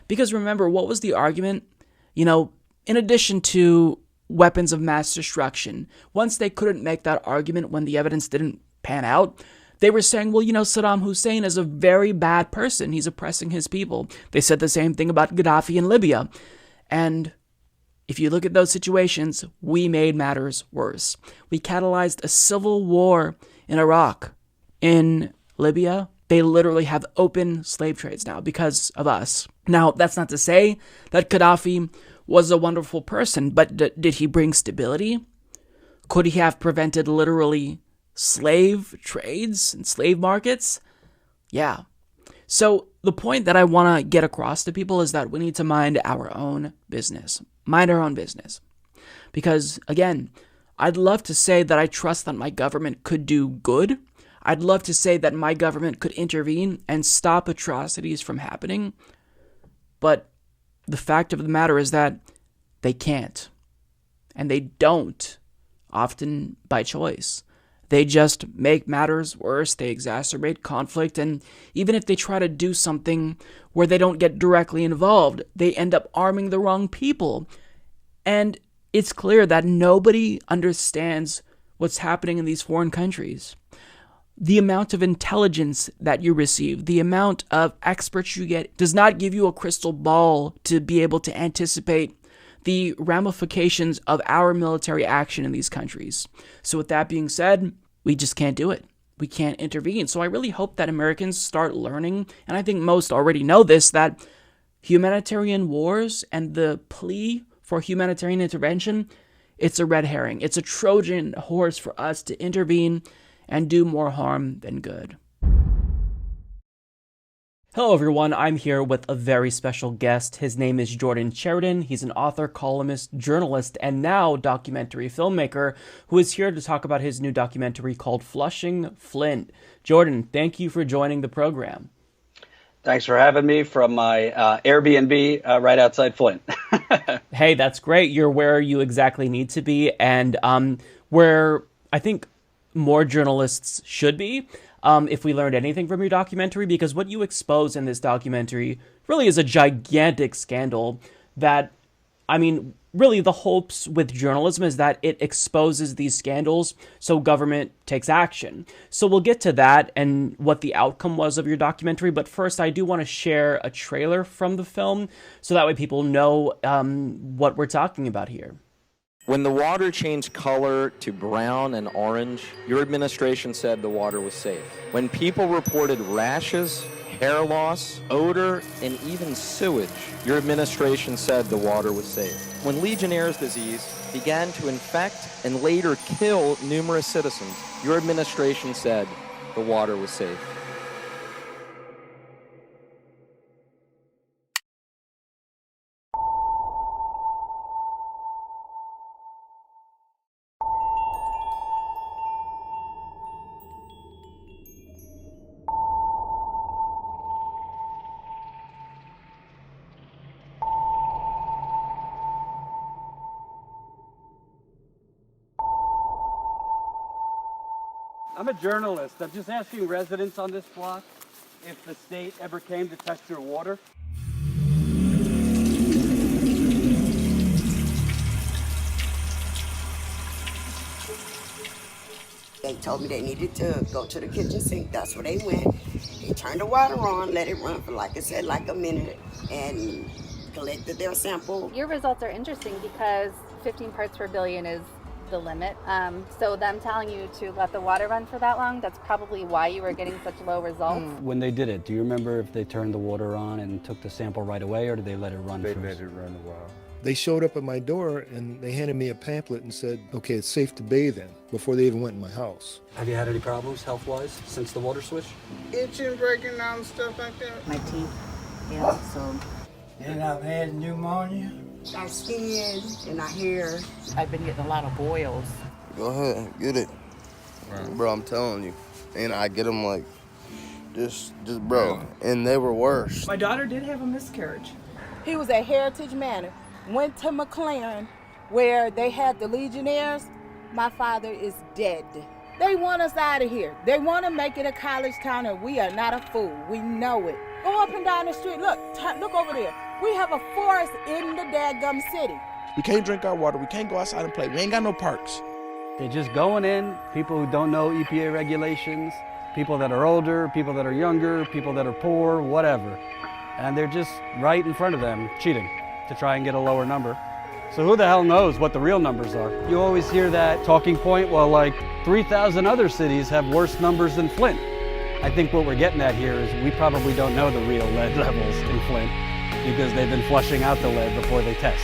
Because remember, what was the argument? In addition to weapons of mass destruction, once they couldn't make that argument when the evidence didn't pan out, they were saying, well, Saddam Hussein is a very bad person. He's oppressing his people. They said the same thing about Gaddafi in Libya. And if you look at those situations, we made matters worse. We catalyzed a civil war in Iraq. In Libya, they literally have open slave trades now because of us. Now, that's not to say that Gaddafi was a wonderful person, but did he bring stability? Could he have prevented literally slave trades and slave markets? Yeah. So the point that I want to get across to people is that we need to mind our own business. Mind our own business. Because, again, I'd love to say that I trust that my government could do good. I'd love to say that my government could intervene and stop atrocities from happening. But the fact of the matter is that they can't. And they don't, often by choice. They just make matters worse. They exacerbate conflict. And even if they try to do something where they don't get directly involved, they end up arming the wrong people. And it's clear that nobody understands what's happening in these foreign countries. the amount of intelligence that you receive, the amount of experts you get, does not give you a crystal ball to be able to anticipate the ramifications of our military action in these countries. So with that being said, we just can't do it. We can't intervene. So I really hope that Americans start learning, and I think most already know this, that humanitarian wars and the plea for humanitarian intervention, it's a red herring. It's a Trojan horse for us to intervene and do more harm than good. Hello everyone, I'm here with a very special guest. His name is Jordan Chariton. He's an author, columnist, journalist, and now documentary filmmaker who is here to talk about his new documentary called Flushing Flint. Jordan, thank you for joining the program. Thanks for having me from my Airbnb right outside Flint. Hey, that's great. You're where you exactly need to be, and where I think more journalists should be, if we learned anything from your documentary, because what you expose in this documentary really is a gigantic scandal that, I mean, really the hopes with journalism is that it exposes these scandals so government takes action. So we'll get to that and what the outcome was of your documentary, but first I do want to share a trailer from the film so that way people know what we're talking about here. When the water changed color to brown and orange, your administration said the water was safe. When people reported rashes, hair loss, odor, and even sewage, your administration said the water was safe. When Legionnaire's disease began to infect and later kill numerous citizens, your administration said the water was safe. I'm a journalist. I'm just asking residents on this block if the state ever came to test your water. They told me they needed to go to the kitchen sink. That's where they went. They turned the water on, let it run for, like I said, like a minute, and collected their sample. Your results are interesting because 15 parts per billion is the limit. So them telling you to let the water run for that long, that's probably why you were getting such low results. When they did it, do you remember if they turned the water on and took the sample right away, or did they let it run first? They let it run a while. They showed up at my door and they handed me a pamphlet and said, okay, it's safe to bathe in, before they even went in my house. Have you had any problems health-wise since the water switch? Itching, breaking down, stuff like that. My teeth, yeah, so. And I've had pneumonia. Our skin and our hair. I've been getting a lot of boils. Go ahead, get it. Right. Bro, I'm telling you. And I get them like, just bro. And they were worse. My daughter did have a miscarriage. He was at Heritage Manor, went to McLaren where they had the Legionnaires. My father is dead. They want us out of here. They want to make it a college town, and we are not a fool. We know it. Go up and down the street. Look over there. We have a forest in the dadgum city. We can't drink our water. We can't go outside and play. We ain't got no parks. They're just going in, people who don't know EPA regulations, people that are older, people that are younger, people that are poor, whatever. And they're just right in front of them, cheating to try and get a lower number. So who the hell knows what the real numbers are? You always hear that talking point, well, like 3,000 other cities have worse numbers than Flint. I think what we're getting at here is we probably don't know the real lead levels in Flint because they've been flushing out the lead before they test.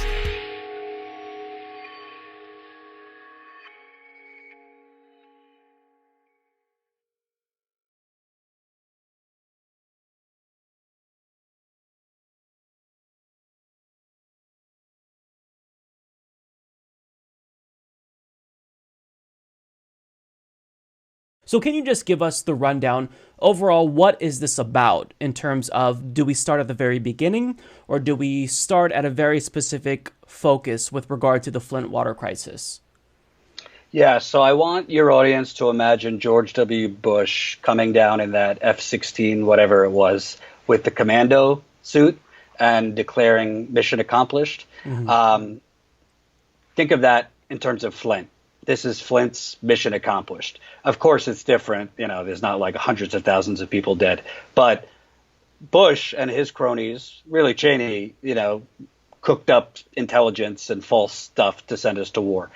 So can you just give us the rundown? Overall, what is this about in terms of, do we start at the very beginning, or do we start at a very specific focus with regard to the Flint water crisis? Yeah, so I want your audience to imagine George W. Bush coming down in that F-16, whatever it was, with the commando suit and declaring mission accomplished. Mm-hmm. Think of that in terms of Flint. this is Flint's mission accomplished. Of course, it's different. You know, there's not like hundreds of thousands of people dead. But Bush and his cronies, really Cheney, you know, cooked up intelligence and false stuff to send us to war.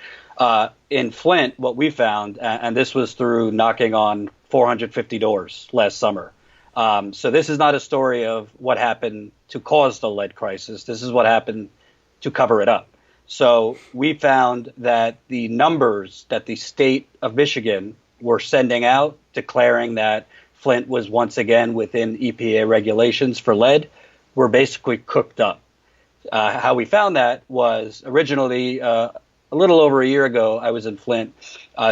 In Flint, what we found, and this was through knocking on 450 doors last summer. So this is not a story of what happened to cause the lead crisis. This is what happened to cover it up. So we found that the numbers that the state of Michigan were sending out, declaring that Flint was once again within EPA regulations for lead, were basically cooked up. How we found that was originally a little over a year ago, I was in Flint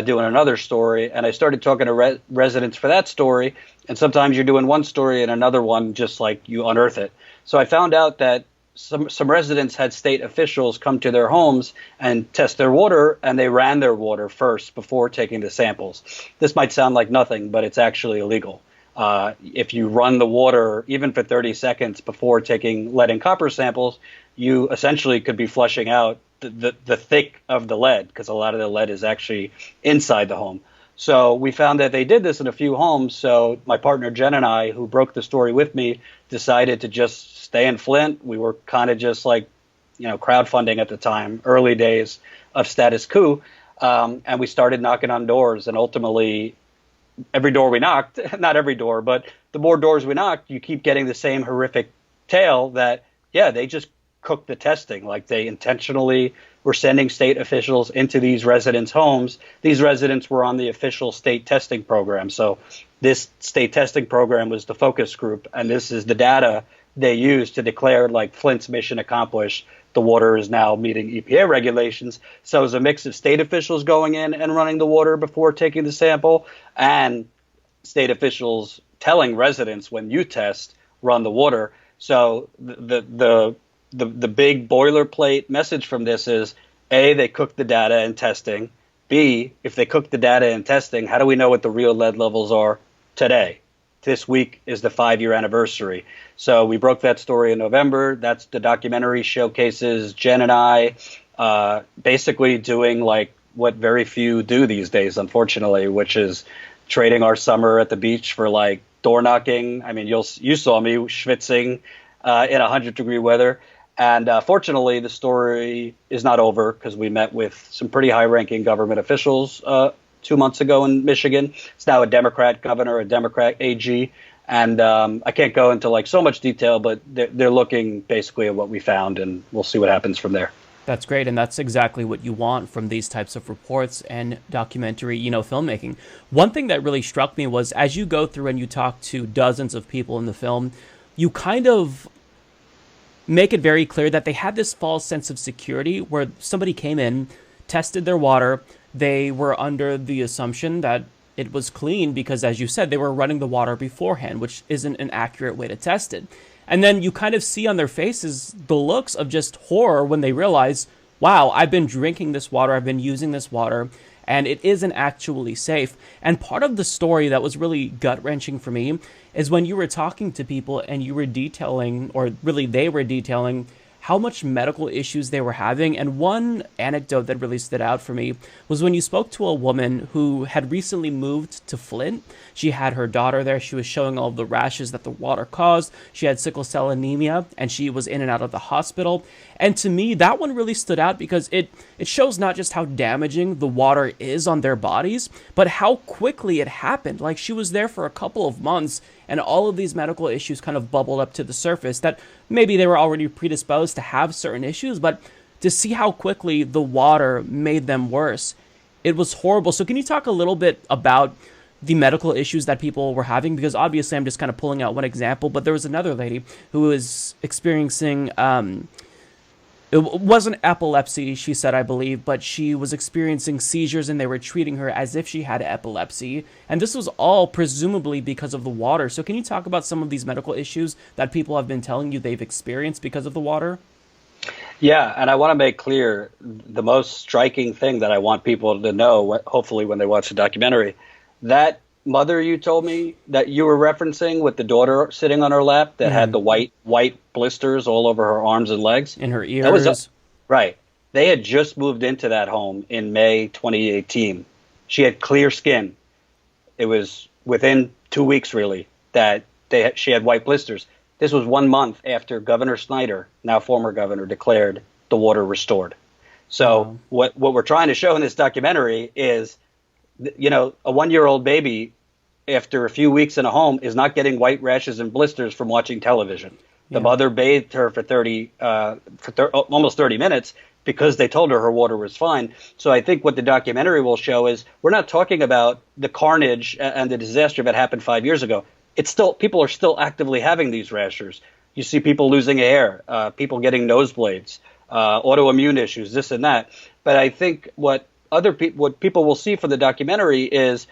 doing another story, and I started talking to residents for that story. And sometimes you're doing one story and another one, just like you unearth it. So I found out that some residents had state officials come to their homes and test their water, and they ran their water first before taking the samples. This might sound like nothing, but it's actually illegal. If you run the water, even for 30 seconds before taking lead and copper samples, you essentially could be flushing out the thick of the lead, because a lot of the lead is actually inside the home. So we found that they did this in a few homes. So my partner Jen and I, who broke the story with me, decided to just stay in Flint. We were kind of just like, you know, crowdfunding at the time, early days of status quo. And we started knocking on doors. And ultimately, every door we knocked, not every door, but the more doors we knocked, you keep getting the same horrific tale that, yeah, they just cooked the testing. Like, they intentionally were sending state officials into these residents' homes. These residents were on the official state testing program. So this state testing program was the focus group, and this is the data they used to declare, like, Flint's mission accomplished. The water is now meeting EPA regulations. So it was a mix of state officials going in and running the water before taking the sample, and state officials telling residents, when you test, run the water. So the big boilerplate message from this is, A, they cooked the data in testing. B, if they cooked the data in testing, how do we know what the real lead levels are today? This week is the 5-year anniversary. So we broke that story in November. That's the documentary showcases Jen and I basically doing like what very few do these days, unfortunately, which is trading our summer at the beach for like door knocking. I mean, you saw me schwitzing in 100-degree weather. And fortunately, the story is not over, because we met with some pretty high-ranking government officials 2 months ago in Michigan. It's now a Democrat governor, a Democrat AG. And I can't go into like so much detail, but they're looking basically at what we found, and we'll see what happens from there. That's great, and that's exactly what you want from these types of reports and documentary, filmmaking. One thing that really struck me was, as you go through and you talk to dozens of people in the film, you kind of make it very clear that they had this false sense of security where somebody came in, tested their water, they were under the assumption that it was clean because, as you said, they were running the water beforehand, which isn't an accurate way to test it. And then you kind of see on their faces the looks of just horror when they realize, wow, I've been drinking this water, I've been using this water, and it isn't actually safe. And part of the story that was really gut-wrenching for me is when you were talking to people and you were detailing, or really they were detailing, how much medical issues they were having. And one anecdote that really stood out for me was when you spoke to a woman who had recently moved to Flint. She had her daughter there. She was showing all of the rashes that the water caused. She had sickle cell anemia, and she was in and out of the hospital. And to me, that one really stood out because it shows not just how damaging the water is on their bodies, but how quickly it happened. Like, she was there for a couple of months, and all of these medical issues kind of bubbled up to the surface, that maybe they were already predisposed to have certain issues, but to see how quickly the water made them worse, it was horrible. So can you talk a little bit about the medical issues that people were having? Because obviously I'm just kind of pulling out one example, but there was another lady who was experiencing, it wasn't epilepsy, she said, I believe, but she was experiencing seizures, and they were treating her as if she had epilepsy. And this was all presumably because of the water. So can you talk about some of these medical issues that people have been telling you they've experienced because of the water? Yeah, and I want to make clear the most striking thing that I want people to know, hopefully when they watch the documentary, that mother you told me that you were referencing with the daughter sitting on her lap that had the white blisters all over her arms and legs. In her ears. Right. They had just moved into that home in May 2018. She had clear skin. It was within 2 weeks, really, that she had white blisters. This was 1 month after Governor Snyder, now former governor, declared the water restored. So what we're trying to show in this documentary is, you know, a 1-year-old baby after a few weeks in a home is not getting white rashes and blisters from watching television. The mother bathed her for almost 30 minutes because they told her water was fine. So I think what the documentary will show is we're not talking about the carnage and the disaster that happened 5 years ago. It's still, people are still actively having these rashes. You see people losing hair, people getting nosebleeds, autoimmune issues, this and that. But I think what people will see from the documentary is,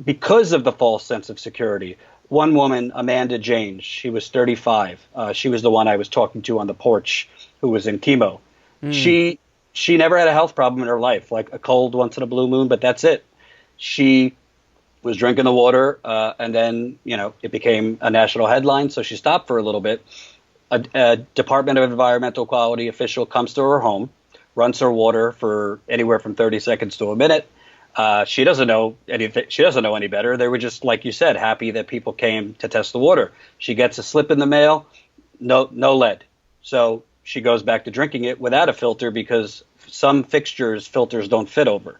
because of the false sense of security. One woman, Amanda Jane, she was 35. She was the one I was talking to on the porch who was in chemo. She never had a health problem in her life, like a cold once in a blue moon, but that's it. She was drinking the water, and then, you know, it became a national headline, so she stopped for a little bit. A Department of Environmental Quality official comes to her home, runs her water for anywhere from 30 seconds to a minute. She doesn't know anything. She doesn't know any better. They were just, like you said, happy that people came to test the water. She gets a slip in the mail, no lead. So she goes back to drinking it without a filter because some filters don't fit over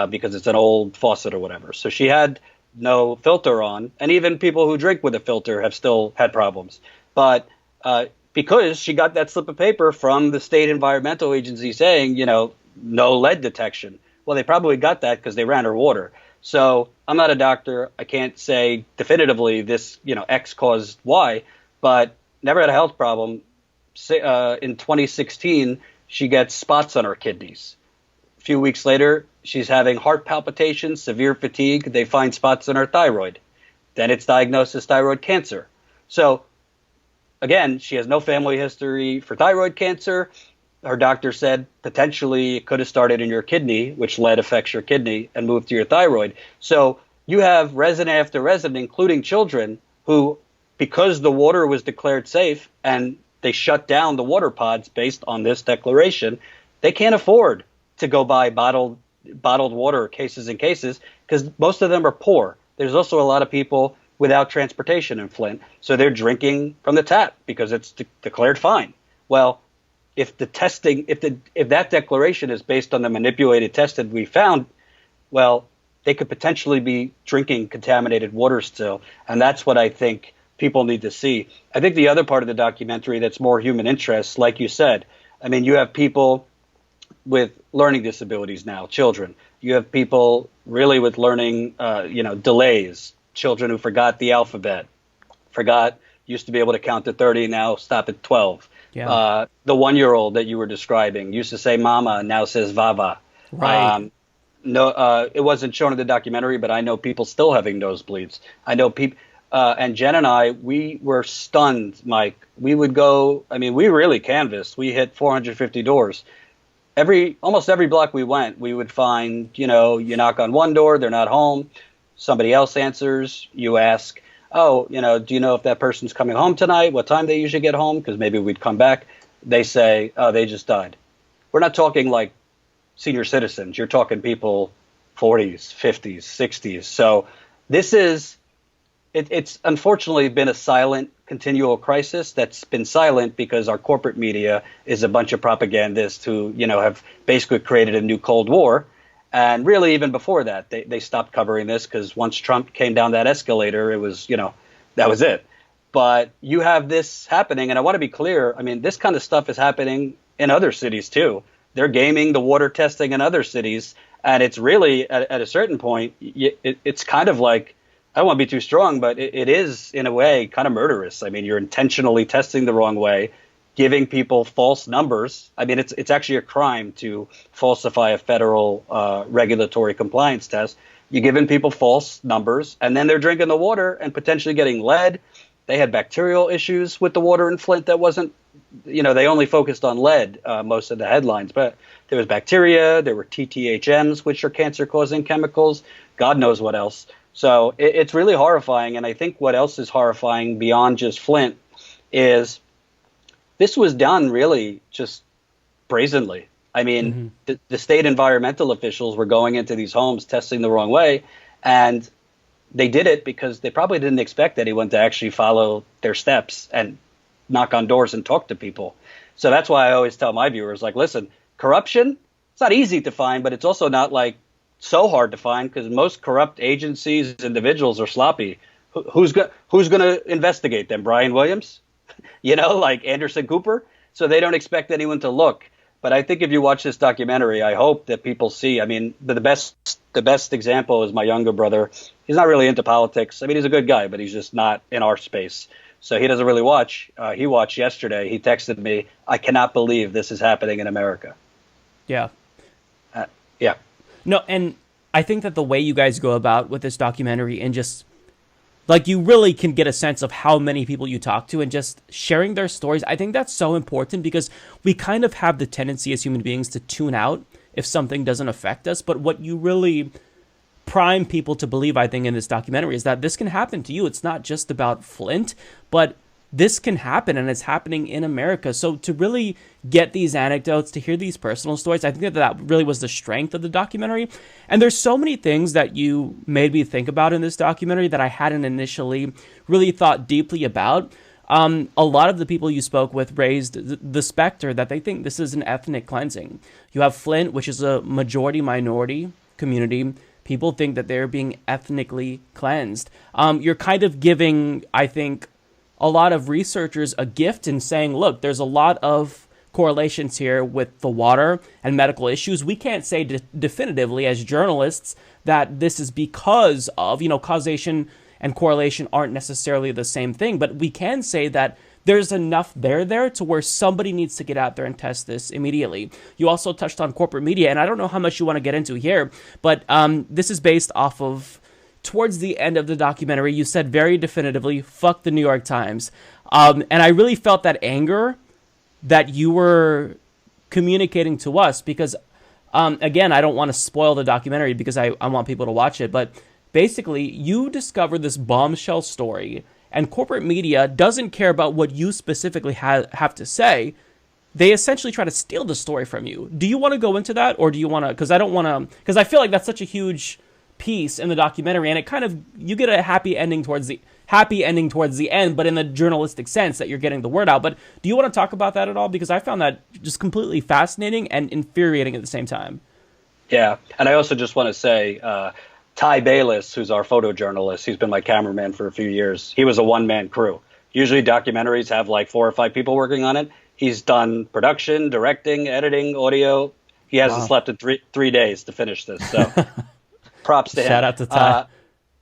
because it's an old faucet or whatever. So she had no filter on, and even people who drink with a filter have still had problems. But because she got that slip of paper from the state environmental agency saying, you know, no lead detection. Well, they probably got that because they ran her water. So I'm not a doctor. I can't say definitively this, you know, X caused Y, but never had a health problem. In 2016, she gets spots on her kidneys. A few weeks later, she's having heart palpitations, severe fatigue. They find spots on her thyroid. Then it's diagnosed as thyroid cancer. So again, she has no family history for thyroid cancer. Her doctor said potentially it could have started in your kidney, which lead affects your kidney, and moved to your thyroid. So you have resident after resident, including children, who, because the water was declared safe and they shut down the water pods based on this declaration, they can't afford to go buy bottled water cases and cases because most of them are poor. There's also a lot of people without transportation in Flint, so they're drinking from the tap because it's declared fine. Well, if that declaration is based on the manipulated test that we found, well, they could potentially be drinking contaminated water still. And that's what I think people need to see. I think the other part of the documentary that's more human interest, like you said, I mean, you have people with learning disabilities now, children. You have people really with learning, delays, children who forgot the alphabet, used to be able to count to 30, now stop at 12. Yeah. The 1-year-old that you were describing used to say mama, now says vava. Right. It wasn't shown in the documentary, but I know people still having nosebleeds. I know people, and Jen and I, we were stunned, Mike. We would go, we really canvassed. We hit 450 doors. Almost every block we went, we would find, you knock on one door, they're not home. Somebody else answers. You ask, do you know if that person's coming home tonight? What time they usually get home? Because maybe we'd come back. They say, oh, they just died. We're not talking like senior citizens. You're talking people 40s, 50s, 60s. So this is, it's unfortunately been a silent, continual crisis that's been silent because our corporate media is a bunch of propagandists who, have basically created a new Cold War. And really, even before that, they stopped covering this because once Trump came down that escalator, it was, that was it. But you have this happening, and I want to be clear. This kind of stuff is happening in other cities, too. They're gaming the water testing in other cities. And it's really, at a certain point, it's kind of like, I don't want to be too strong, but it is, in a way, kind of murderous. You're intentionally testing the wrong way, giving people false numbers. It's actually a crime to falsify a federal regulatory compliance test. You're giving people false numbers, and then they're drinking the water and potentially getting lead. They had bacterial issues with the water in Flint that wasn't, they only focused on lead, most of the headlines. But there was bacteria, there were TTHMs, which are cancer-causing chemicals, God knows what else. So it's really horrifying, and I think what else is horrifying beyond just Flint is this was done really just brazenly. I mean, the state environmental officials were going into these homes testing the wrong way, and they did it because they probably didn't expect anyone to actually follow their steps and knock on doors and talk to people. So that's why I always tell my viewers, like, listen, corruption, it's not easy to find, but it's also not like so hard to find, because most corrupt agencies, individuals are sloppy. Who's going to investigate them? Brian Williams? Like Anderson Cooper? So they don't expect anyone to look. But I think if you watch this documentary, I hope that people see, I mean, the best example is my younger brother. He's not really into politics. I mean, he's a good guy, but he's just not in our space. So he doesn't really watch. He watched yesterday. He texted me, I cannot believe this is happening in America. Yeah. Yeah. No, and I think that the way you guys go about with this documentary and just, like, you really can get a sense of how many people you talk to and just sharing their stories. I think that's so important because we kind of have the tendency as human beings to tune out if something doesn't affect us. But what you really prime people to believe, I think, in this documentary is that this can happen to you. It's not just about Flint, but this can happen, and it's happening in America. So to really get these anecdotes, to hear these personal stories, I think that really was the strength of the documentary. And there's so many things that you made me think about in this documentary that I hadn't initially really thought deeply about. A lot of the people you spoke with raised the specter that they think this is an ethnic cleansing. You have Flint, which is a majority-minority community. People think that they're being ethnically cleansed. You're kind of giving, I think, a lot of researchers a gift in saying, look, there's a lot of correlations here with the water and medical issues. We can't say definitively as journalists that this is because of, causation and correlation aren't necessarily the same thing, but we can say that there's enough there to where somebody needs to get out there and test this immediately. You also touched on corporate media, and I don't know how much you want to get into here, but this is based off of, towards the end of the documentary, you said very definitively, fuck the New York Times. And I really felt that anger that you were communicating to us because, again, I don't want to spoil the documentary because I want people to watch it. But basically, you discovered this bombshell story, and corporate media doesn't care about what you specifically have to say. They essentially try to steal the story from you. Do you want to go into that, or do you want to? Because I don't want to. Because I feel like that's such a huge piece in the documentary, and it kind of, you get a happy ending towards the end, but in the journalistic sense that you're getting the word out. But do you want to talk about that at all? Because I found that just completely fascinating and infuriating at the same time. Yeah, and I also just want to say, Ty Bayless, who's our photojournalist, he's been my cameraman for a few years. He was a one-man crew. Usually documentaries have like 4 or 5 people working on it. He's done production, directing, editing, audio. He hasn't slept in three days to finish this, so props to him. Shout out to Ty.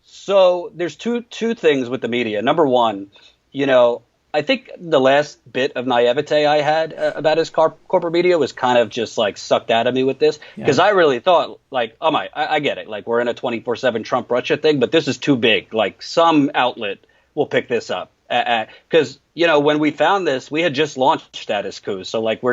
So there's two things with the media. Number one, I think the last bit of naivete I had about his corporate media was kind of just like sucked out of me with this, because I really thought, like, I get it. Like, we're in a 24/7 Trump-Russia thing, but this is too big. Like, some outlet will pick this up. Because, when we found this, we had just launched Status Coup. So, like,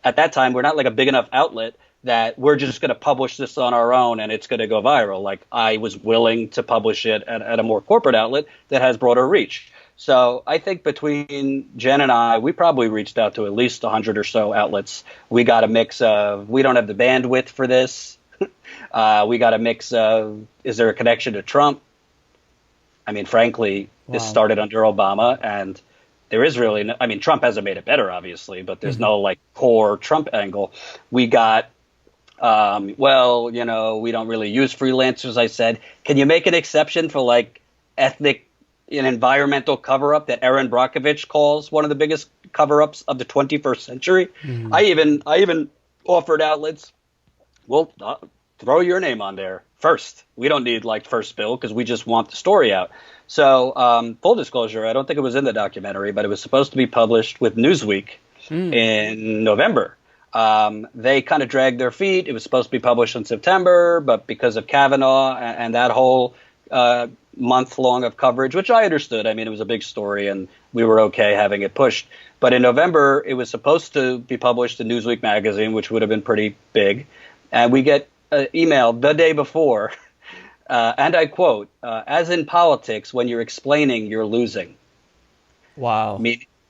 at that time, we're not like a big enough outlet that we're just going to publish this on our own and it's going to go viral. Like, I was willing to publish it at a more corporate outlet that has broader reach. So I think between Jen and I, we probably reached out to at least 100 or so outlets. We got a mix of, we don't have the bandwidth for this. We got a mix of, is there a connection to Trump? I mean, frankly, this started under Obama, and there is really no, I mean, Trump hasn't made it better, obviously, but there's no like core Trump angle. We got, we don't really use freelancers. I said, can you make an exception for like ethnic and environmental cover-up that Erin Brockovich calls one of the biggest cover-ups of the 21st century? I even offered outlets, well, throw your name on there first. We don't need like first bill because we just want the story out. So full disclosure, I don't think it was in the documentary, but it was supposed to be published with Newsweek in November. They kind of dragged their feet. It was supposed to be published in September, but because of Kavanaugh and that whole month long of coverage, which I understood. I mean, it was a big story and we were okay having it pushed. But in November, it was supposed to be published in Newsweek magazine, which would have been pretty big. And we get an email the day before, and I quote, as in politics, when you're explaining, you're losing. Wow.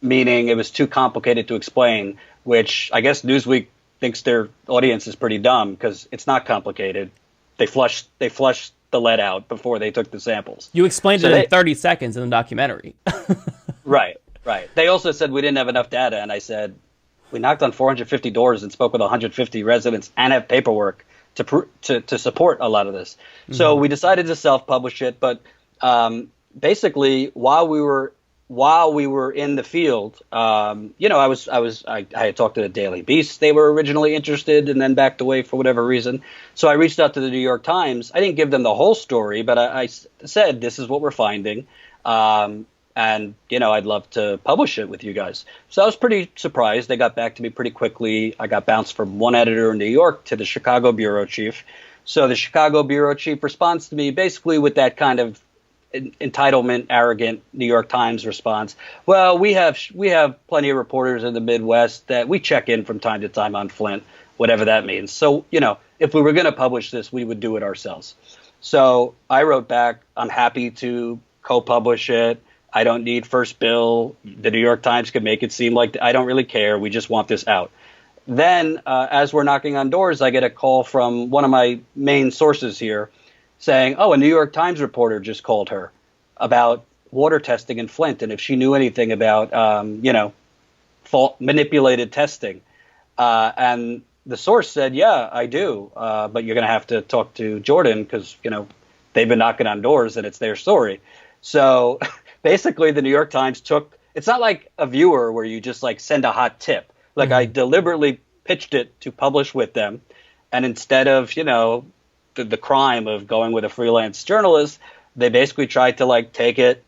Meaning it was too complicated to explain, which I guess Newsweek thinks their audience is pretty dumb because it's not complicated. They flushed the lead out before they took the samples. You explained it in 30 seconds in the documentary. Right. They also said we didn't have enough data, and I said we knocked on 450 doors and spoke with 150 residents and have paperwork to support a lot of this. So we decided to self-publish it, but basically while we were in the field, I had talked to the Daily Beast. They were originally interested and then backed away for whatever reason. So I reached out to the New York Times. I didn't give them the whole story, but I said, this is what we're finding. And, I'd love to publish it with you guys. So I was pretty surprised. They got back to me pretty quickly. I got bounced from one editor in New York to the Chicago bureau chief. So the Chicago bureau chief responds to me basically with that kind of entitlement, arrogant New York Times response. Well, we have plenty of reporters in the Midwest that we check in from time to time on Flint, whatever that means. So, if we were going to publish this, we would do it ourselves. So I wrote back, I'm happy to co-publish it. I don't need first bill. The New York Times could make it seem like I don't really care. We just want this out. Then as we're knocking on doors, I get a call from one of my main sources here saying, a New York Times reporter just called her about water testing in Flint and if she knew anything about, manipulated testing. And the source said, yeah, I do. But you're going to have to talk to Jordan because, they've been knocking on doors and it's their story. So basically, the New York Times it's not like a viewer where you just send a hot tip. I deliberately pitched it to publish with them. And instead of, the crime of going with a freelance journalist, they basically tried to take it,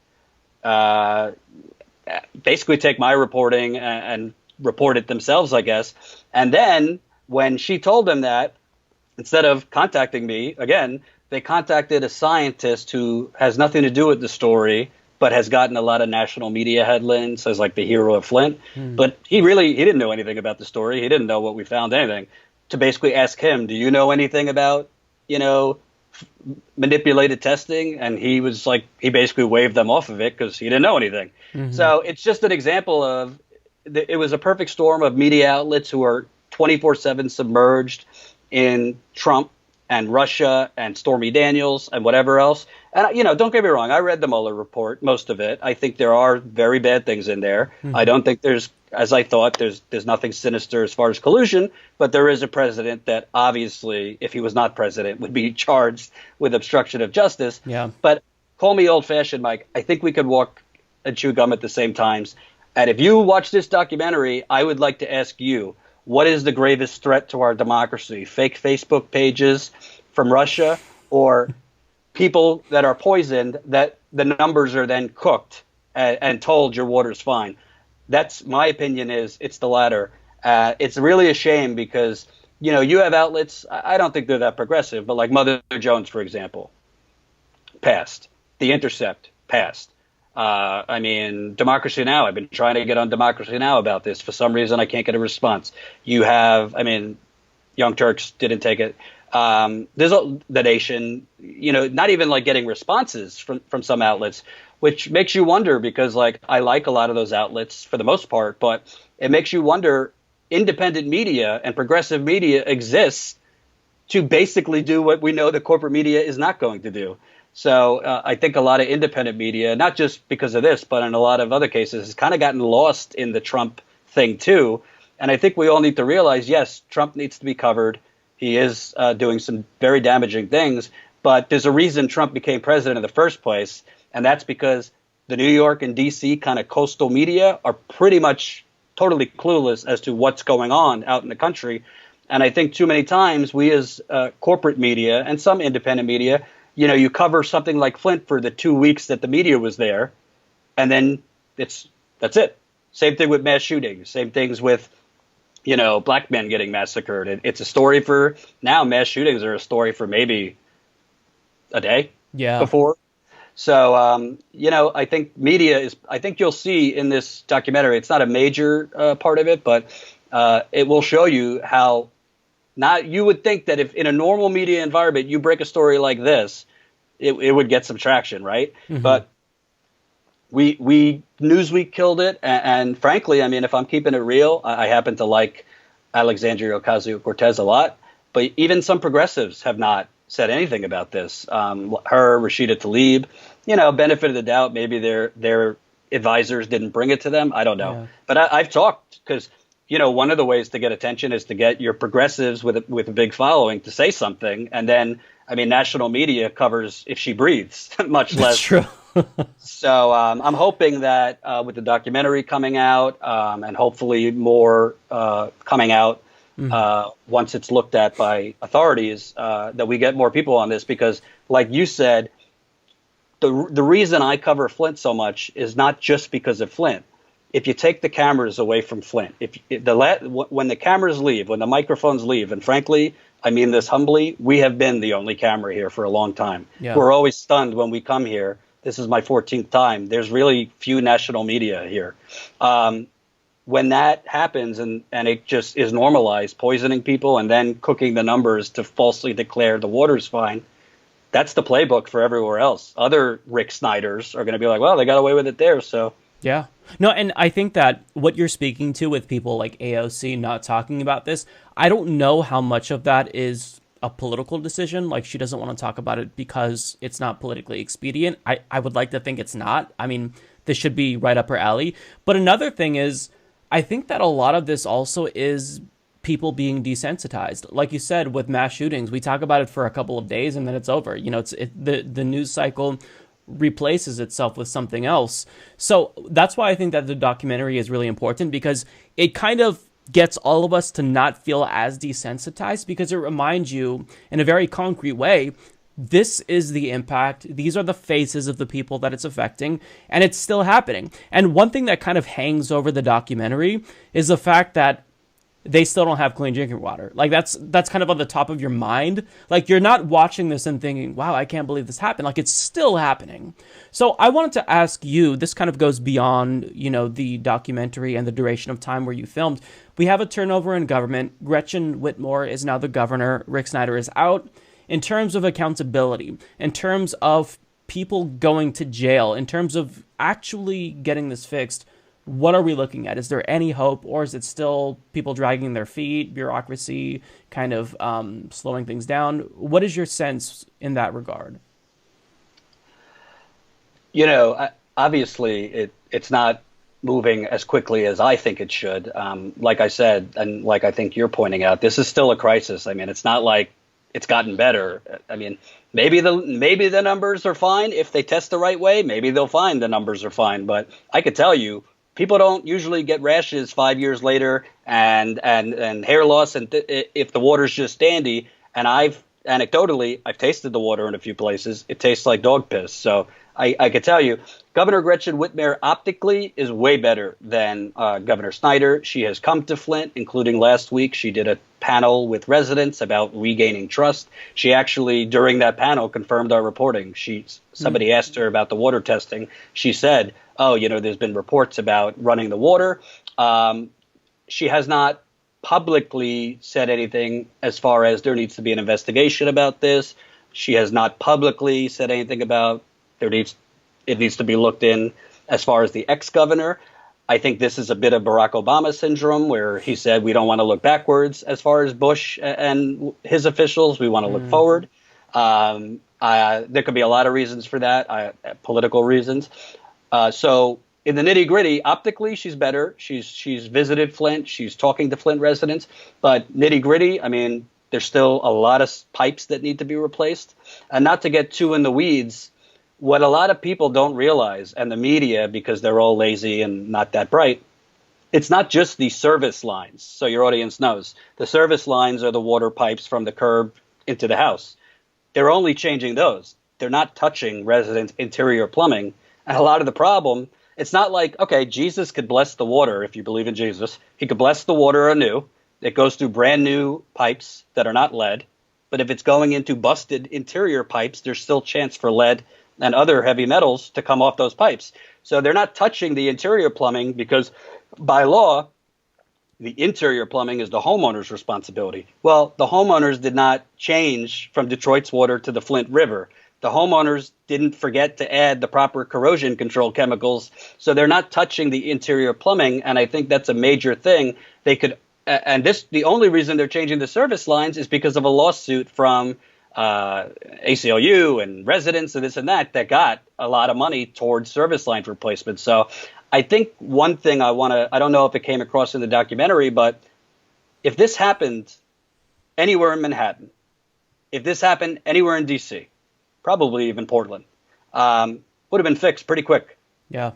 basically take my reporting and report it themselves, I guess. And then when she told them that, instead of contacting me again, they contacted a scientist who has nothing to do with the story, but has gotten a lot of national media headlines as the hero of Flint. But he didn't know anything about the story. He didn't know what we found, anything. To basically ask him, do you know anything about, manipulated testing? And he was he basically waved them off of it because he didn't know anything. So it's just an example of, it was a perfect storm of media outlets who are 24/7 submerged in Trump and Russia and Stormy Daniels and whatever else. And, don't get me wrong. I read the Mueller report, most of it. I think there are very bad things in there. I don't think there's, as I thought, there's nothing sinister as far as collusion, but there is a president that obviously, if he was not president, would be charged with obstruction of justice. Yeah. But call me old-fashioned, Mike. I think we could walk and chew gum at the same times. And if you watch this documentary, I would like to ask you, what is the gravest threat to our democracy? Fake Facebook pages from Russia or people that are poisoned that the numbers are then cooked and told your water's fine? That's my opinion is it's the latter. It's really a shame because, you have outlets. I don't think they're that progressive, but like Mother Jones, for example, passed. The Intercept passed. Democracy Now! I've been trying to get on Democracy Now! About this. For some reason, I can't get a response. You have, Young Turks didn't take it. There's The Nation, not even getting responses from some outlets, which makes you wonder because I like a lot of those outlets for the most part, but it makes you wonder, independent media and progressive media exists to basically do what we know the corporate media is not going to do. So I think a lot of independent media, not just because of this, but in a lot of other cases, has kind of gotten lost in the Trump thing too. And I think we all need to realize, yes, Trump needs to be covered. He is doing some very damaging things, but there's a reason Trump became president in the first place. And that's because the New York and D.C. kind of coastal media are pretty much totally clueless as to what's going on out in the country. And I think too many times we as corporate media and some independent media, you cover something like Flint for the 2 weeks that the media was there, and then that's it. Same thing with mass shootings. Same things with, black men getting massacred. It's a story for now. Mass shootings are a story for maybe a day before. So, I think media is, I think you'll see in this documentary, it's not a major part of it, but it will show you how you would think that if in a normal media environment, you break a story like this, it would get some traction, right? Mm-hmm. But we Newsweek killed it. And frankly, if I'm keeping it real, I happen to like Alexandria Ocasio-Cortez a lot, but even some progressives have not said anything about this. Her, Rashida Tlaib, benefit of the doubt, maybe their advisors didn't bring it to them. I don't know. Yeah. But I've talked because, one of the ways to get attention is to get your progressives with a big following to say something. And then, national media covers if she breathes, much less. That's true. So I'm hoping that with the documentary coming out and hopefully more coming out once it's looked at by authorities, that we get more people on this, because like you said, the reason I cover Flint so much is not just because of Flint. If you take the cameras away from Flint, when the cameras leave, when the microphones leave, and frankly, I mean this humbly, we have been the only camera here for a long time. Yeah. We're always stunned when we come here. This is my 14th time. There's really few national media here. When that happens and it just is normalized, poisoning people and then cooking the numbers to falsely declare the water's fine, that's the playbook for everywhere else. Other Rick Snyders are going to be like, well, they got away with it there, so. Yeah. No, and I think that what you're speaking to with people like AOC not talking about this, I don't know how much of that is a political decision. Like, she doesn't want to talk about it because it's not politically expedient. I would like to think it's not. This should be right up her alley. But another thing is, I think that a lot of this also is people being desensitized. Like you said, with mass shootings, we talk about it for a couple of days and then it's over. The news cycle replaces itself with something else. So that's why I think that the documentary is really important, because it kind of gets all of us to not feel as desensitized, because it reminds you in a very concrete way, this is the impact, these are the faces of the people that it's affecting, and it's still happening. And one thing that kind of hangs over the documentary is the fact that they still don't have clean drinking water. Like, that's kind of on the top of your mind. Like, you're not watching this and thinking, wow, I can't believe this happened. Like, it's still happening. So I wanted to ask you, this kind of goes beyond, the documentary and the duration of time where you filmed. We have a turnover in government. Gretchen Whitmer is now the governor. Rick Snyder is out. In terms of accountability, in terms of people going to jail, in terms of actually getting this fixed, what are we looking at? Is there any hope, or is it still people dragging their feet, bureaucracy kind of slowing things down? What is your sense in that regard? Obviously, it's not moving as quickly as I think it should. Like I said, and like I think you're pointing out, this is still a crisis. It's not like it's gotten better. Maybe the numbers are fine if they test the right way. Maybe they'll find the numbers are fine. But I could tell you, people don't usually get rashes 5 years later and hair loss if the water's just dandy. And I've tasted the water in a few places. It tastes like dog piss. So I could tell you, Governor Gretchen Whitmer optically is way better than Governor Snyder. She has come to Flint, including last week. She did a panel with residents about regaining trust. She actually, during that panel, confirmed our reporting. Somebody asked her about the water testing. She said, there's been reports about running the water. She has not publicly said anything as far as there needs to be an investigation about this. She has not publicly said anything about it needs to be looked in as far as the ex-governor. I think this is a bit of Barack Obama syndrome, where he said we don't want to look backwards as far as Bush and his officials. We want to look forward. There could be a lot of reasons for that, political reasons. So in the nitty gritty, optically, she's better. She's visited Flint. She's talking to Flint residents. But nitty gritty, there's still a lot of pipes that need to be replaced. And not to get too in the weeds, what a lot of people don't realize, and the media, because they're all lazy and not that bright, it's not just the service lines. So your audience knows. The service lines are the water pipes from the curb into the house. They're only changing those. They're not touching residents' interior plumbing. And a lot of the problem, it's not like, okay, Jesus could bless the water if you believe in Jesus. He could bless the water anew. It goes through brand new pipes that are not lead. But if it's going into busted interior pipes, there's still chance for lead and other heavy metals to come off those pipes. So they're not touching the interior plumbing because by law, the interior plumbing is the homeowner's responsibility. Well, the homeowners did not change from Detroit's water to the Flint River. The homeowners didn't forget to add the proper corrosion control chemicals. So they're not touching the interior plumbing. And I think that's a major thing. They could and the only reason they're changing the service lines is because of a lawsuit from ACLU and residents and this and that got a lot of money towards service line replacement. So I think one thing I don't know if it came across in the documentary, but if this happened anywhere in Manhattan, if this happened anywhere in DC, probably even Portland, would have been fixed pretty quick. Yeah.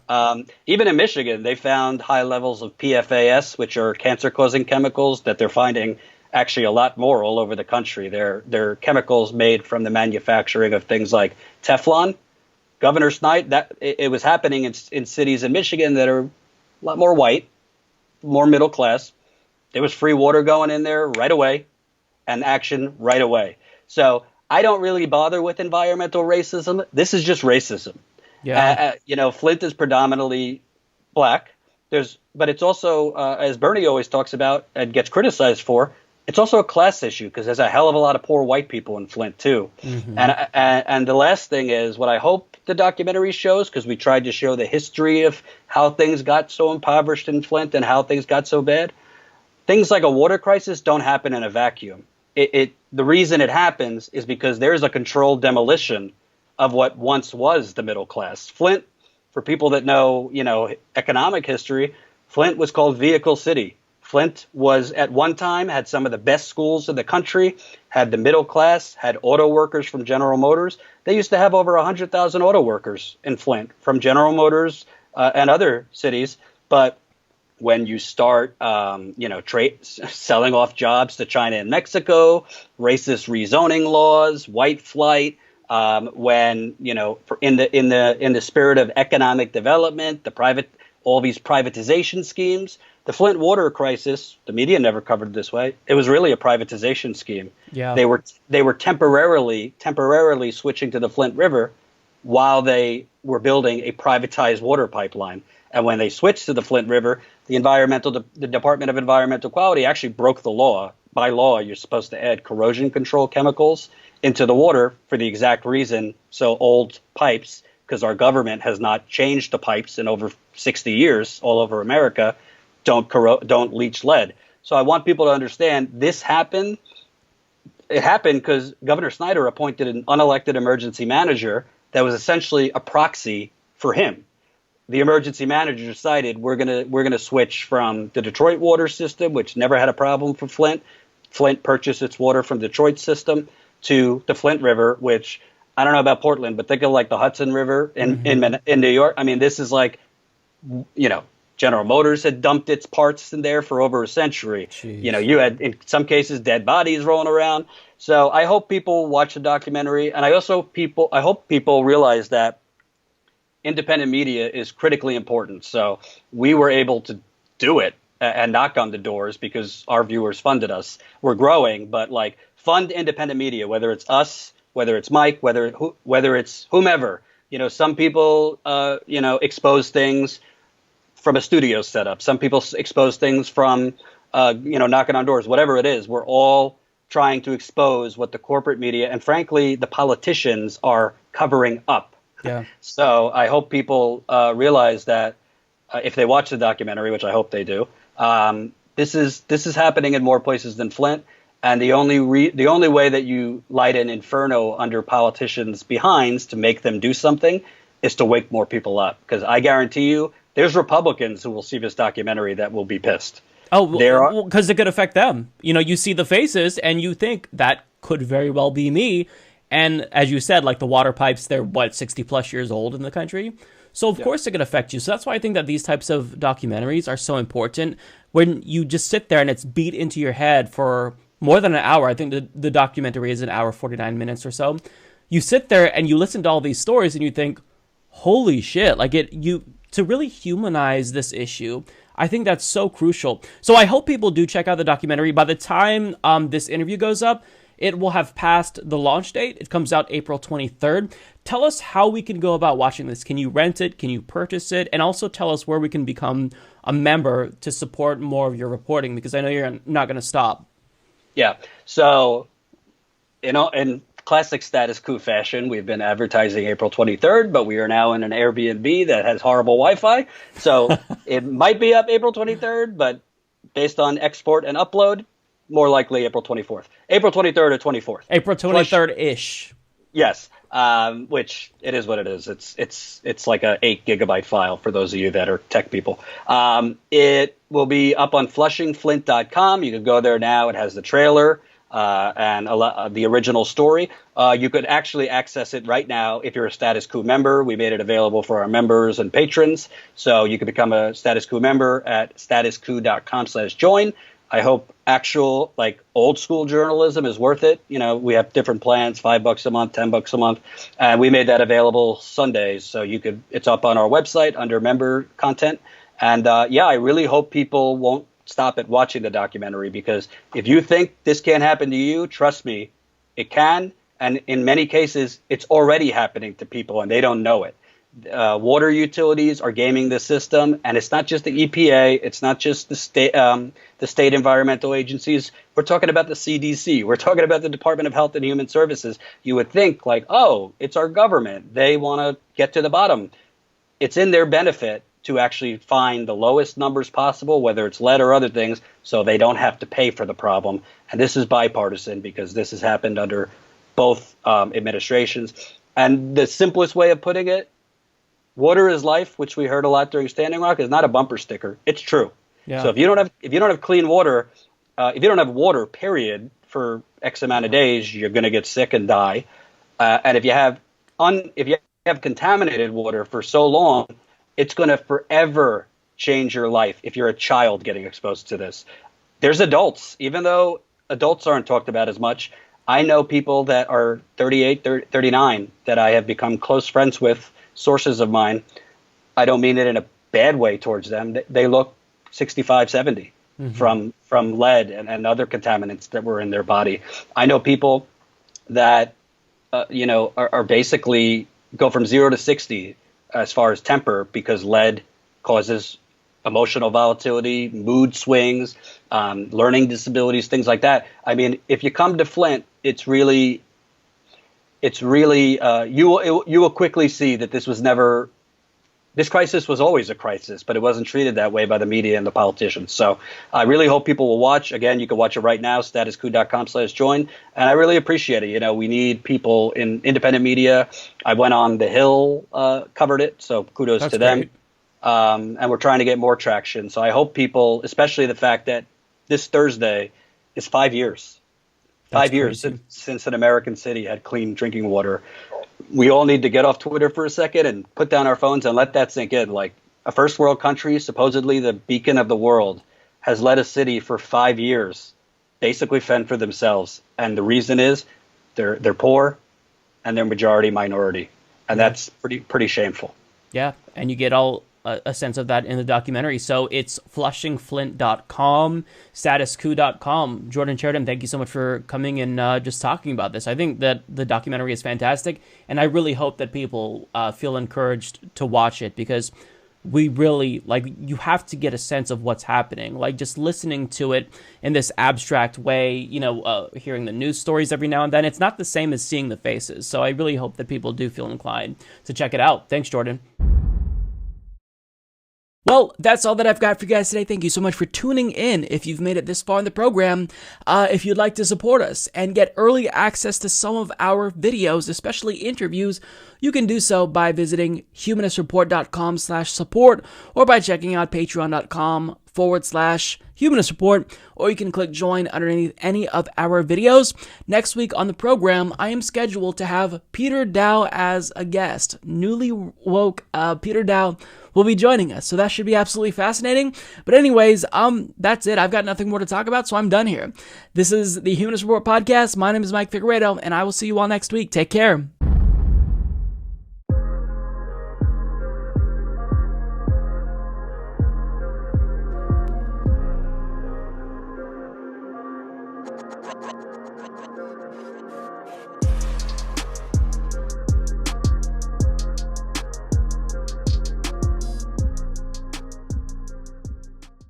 Even in Michigan, they found high levels of PFAS, which are cancer-causing chemicals, that they're finding actually a lot more all over the country. They're chemicals made from the manufacturing of things like Teflon. Governor Snyder, it was happening in cities in Michigan that are a lot more white, more middle class. There was free water going in there right away and action right away. So I don't really bother with environmental racism. This is just racism. Yeah. Flint is predominantly black. But it's also, as Bernie always talks about and gets criticized for, it's also a class issue because there's a hell of a lot of poor white people in Flint too. Mm-hmm. And the last thing is what I hope the documentary shows, because we tried to show the history of how things got so impoverished in Flint and how things got so bad. Things like a water crisis don't happen in a vacuum. The reason it happens is because there's a controlled demolition of what once was the middle class. Flint, for people that know, economic history, Flint was called Vehicle City. Flint was at one time had some of the best schools in the country, had the middle class, had auto workers from General Motors. They used to have over 100,000 auto workers in Flint from General Motors and other cities. But when you start, selling off jobs to China and Mexico, racist rezoning laws, white flight, when in the spirit of economic development, all these privatization schemes, the Flint water crisis, the media never covered it this way. It was really a privatization scheme. Yeah. They were temporarily switching to the Flint River while they were building a privatized water pipeline. And when they switched to the Flint River, the Department of Environmental Quality actually broke the law. By law, you're supposed to add corrosion control chemicals into the water for the exact reason. So old pipes, because our government has not changed the pipes in over 60 years all over America, don't leach lead. So I want people to understand this happened. It happened because Governor Snyder appointed an unelected emergency manager that was essentially a proxy for him. The emergency manager decided we're gonna switch from the Detroit water system, which never had a problem for Flint. Flint purchased its water from Detroit system to the Flint River, which I don't know about Portland, but think of like the Hudson River in New York. I mean, this is like, General Motors had dumped its parts in there for over a century. Jeez. You had, in some cases, dead bodies rolling around. So I hope people watch the documentary. And I hope people realize that independent media is critically important. So we were able to do it and knock on the doors because our viewers funded us. We're growing, but fund independent media, whether it's us, whether it's Mike, whether it's whomever. Some people, expose things from a studio setup. Some people expose things from, knocking on doors, whatever it is. We're all trying to expose what the corporate media and, frankly, the politicians are covering up. Yeah. So I hope people realize that if they watch the documentary, which I hope they do, this is happening in more places than Flint. And the only way that you light an inferno under politicians' behinds to make them do something is to wake more people up. Because I guarantee you, there's Republicans who will see this documentary that will be pissed. Oh, because it could affect them. You see the faces and you think that could very well be me. And as you said, the water pipes, they're 60 plus years old in the country. So of course it could affect you. So that's why I think that these types of documentaries are so important. When you just sit there and it's beat into your head for more than an hour. I think the documentary is an hour, 49 minutes or so. You sit there and you listen to all these stories and you think, holy shit, to really humanize this issue, I think that's so crucial. So I hope people do check out the documentary. By the time this interview goes up, it will have passed the launch date. It comes out April 23rd. Tell us how we can go about watching this. Can you rent it? Can you purchase it? And also tell us where we can become a member to support more of your reporting, because I know you're not going to stop. Yeah. So, in classic status quo fashion, we've been advertising April 23rd, but we are now in an Airbnb that has horrible Wi-Fi. So it might be up April 23rd, but based on export and upload, more likely April 24th. April 23rd or 24th. April 23rd-ish. Yes, which it is what it is. It's like a 8 gigabyte file for those of you that are tech people. It will be up on flushingflint.com. You can go there now. It has the trailer and the original story. You could actually access it right now if you're a Status Quo member. We made it available for our members and patrons. So you can become a Status Quo member at statusquo.com/join. I hope actual, like, old school journalism is worth it. You know, we have different plans, $5 a month, $10 a month. And we made that available Sundays. So it's up on our website under member content. And I really hope people won't stop at watching the documentary, because if you think this can't happen to you, trust me, it can. And in many cases, it's already happening to people and they don't know it. Water utilities are gaming the system, and it's not just the EPA, it's not just the state environmental agencies. We're talking about the CDC. We're talking about the Department of Health and Human Services. You would think, like, oh, it's our government. They want to get to the bottom. It's in their benefit to actually find the lowest numbers possible, whether it's lead or other things, so they don't have to pay for the problem. And this is bipartisan, because this has happened under both administrations. And the simplest way of putting it, water is life, which we heard a lot during Standing Rock, is not a bumper sticker. It's true. Yeah. So if you don't have clean water, if you don't have water, period, for X amount of days, you're going to get sick and die. And if you have contaminated water for so long, it's going to forever change your life if you're a child getting exposed to this. There's adults, even though adults aren't talked about as much. I know people that are 38, 39 that I have become close friends with, sources of mine. I don't mean it in a bad way towards them. They look 65, 70 from lead and other contaminants that were in their body. I know people that, are basically go from 0 to 60 as far as temper, because lead causes emotional volatility, mood swings, learning disabilities, things like that. I mean, if you come to Flint, it's really you will quickly see that this crisis was always a crisis, but it wasn't treated that way by the media and the politicians. So I really hope people will watch. Again, you can watch it right now, statusquo.com/join. And I really appreciate it. You know, we need people in independent media. I went on The Hill, covered it, so kudos to them. And we're trying to get more traction. So I hope people, especially the fact that this Thursday is 5 years. That's 5 years since an American city had clean drinking water. We all need to get off Twitter for a second and put down our phones and let that sink in. Like, a first world country, supposedly the beacon of the world, has let a city for 5 years basically fend for themselves. And the reason is they're poor and they're majority minority. And that's pretty shameful. Yeah, and you get a sense of that in the documentary. So it's flushingflint.com, statusquo.com. Jordan Chariton, thank you so much for coming and just talking about this. I think that the documentary is fantastic, and I really hope that people feel encouraged to watch it, because we really, you have to get a sense of what's happening. Like, just listening to it in this abstract way, hearing the news stories every now and then, it's not the same as seeing the faces. So I really hope that people do feel inclined to check it out. Thanks, Jordan. Well, that's all that I've got for you guys today. Thank you so much for tuning in. If you've made it this far in the program, if you'd like to support us and get early access to some of our videos, especially interviews, you can do so by visiting humanistreport.com/support or by checking out patreon.com/Humanist Report, or you can click join underneath any of our videos. Next week on the program, I am scheduled to have Peter Dow as a guest. Newly woke Peter Dow will be joining us, so that should be absolutely fascinating. But anyways, that's it. I've got nothing more to talk about, so I'm done here. This is the Humanist Report podcast. My name is Mike Figueredo, and I will see you all next week. Take care.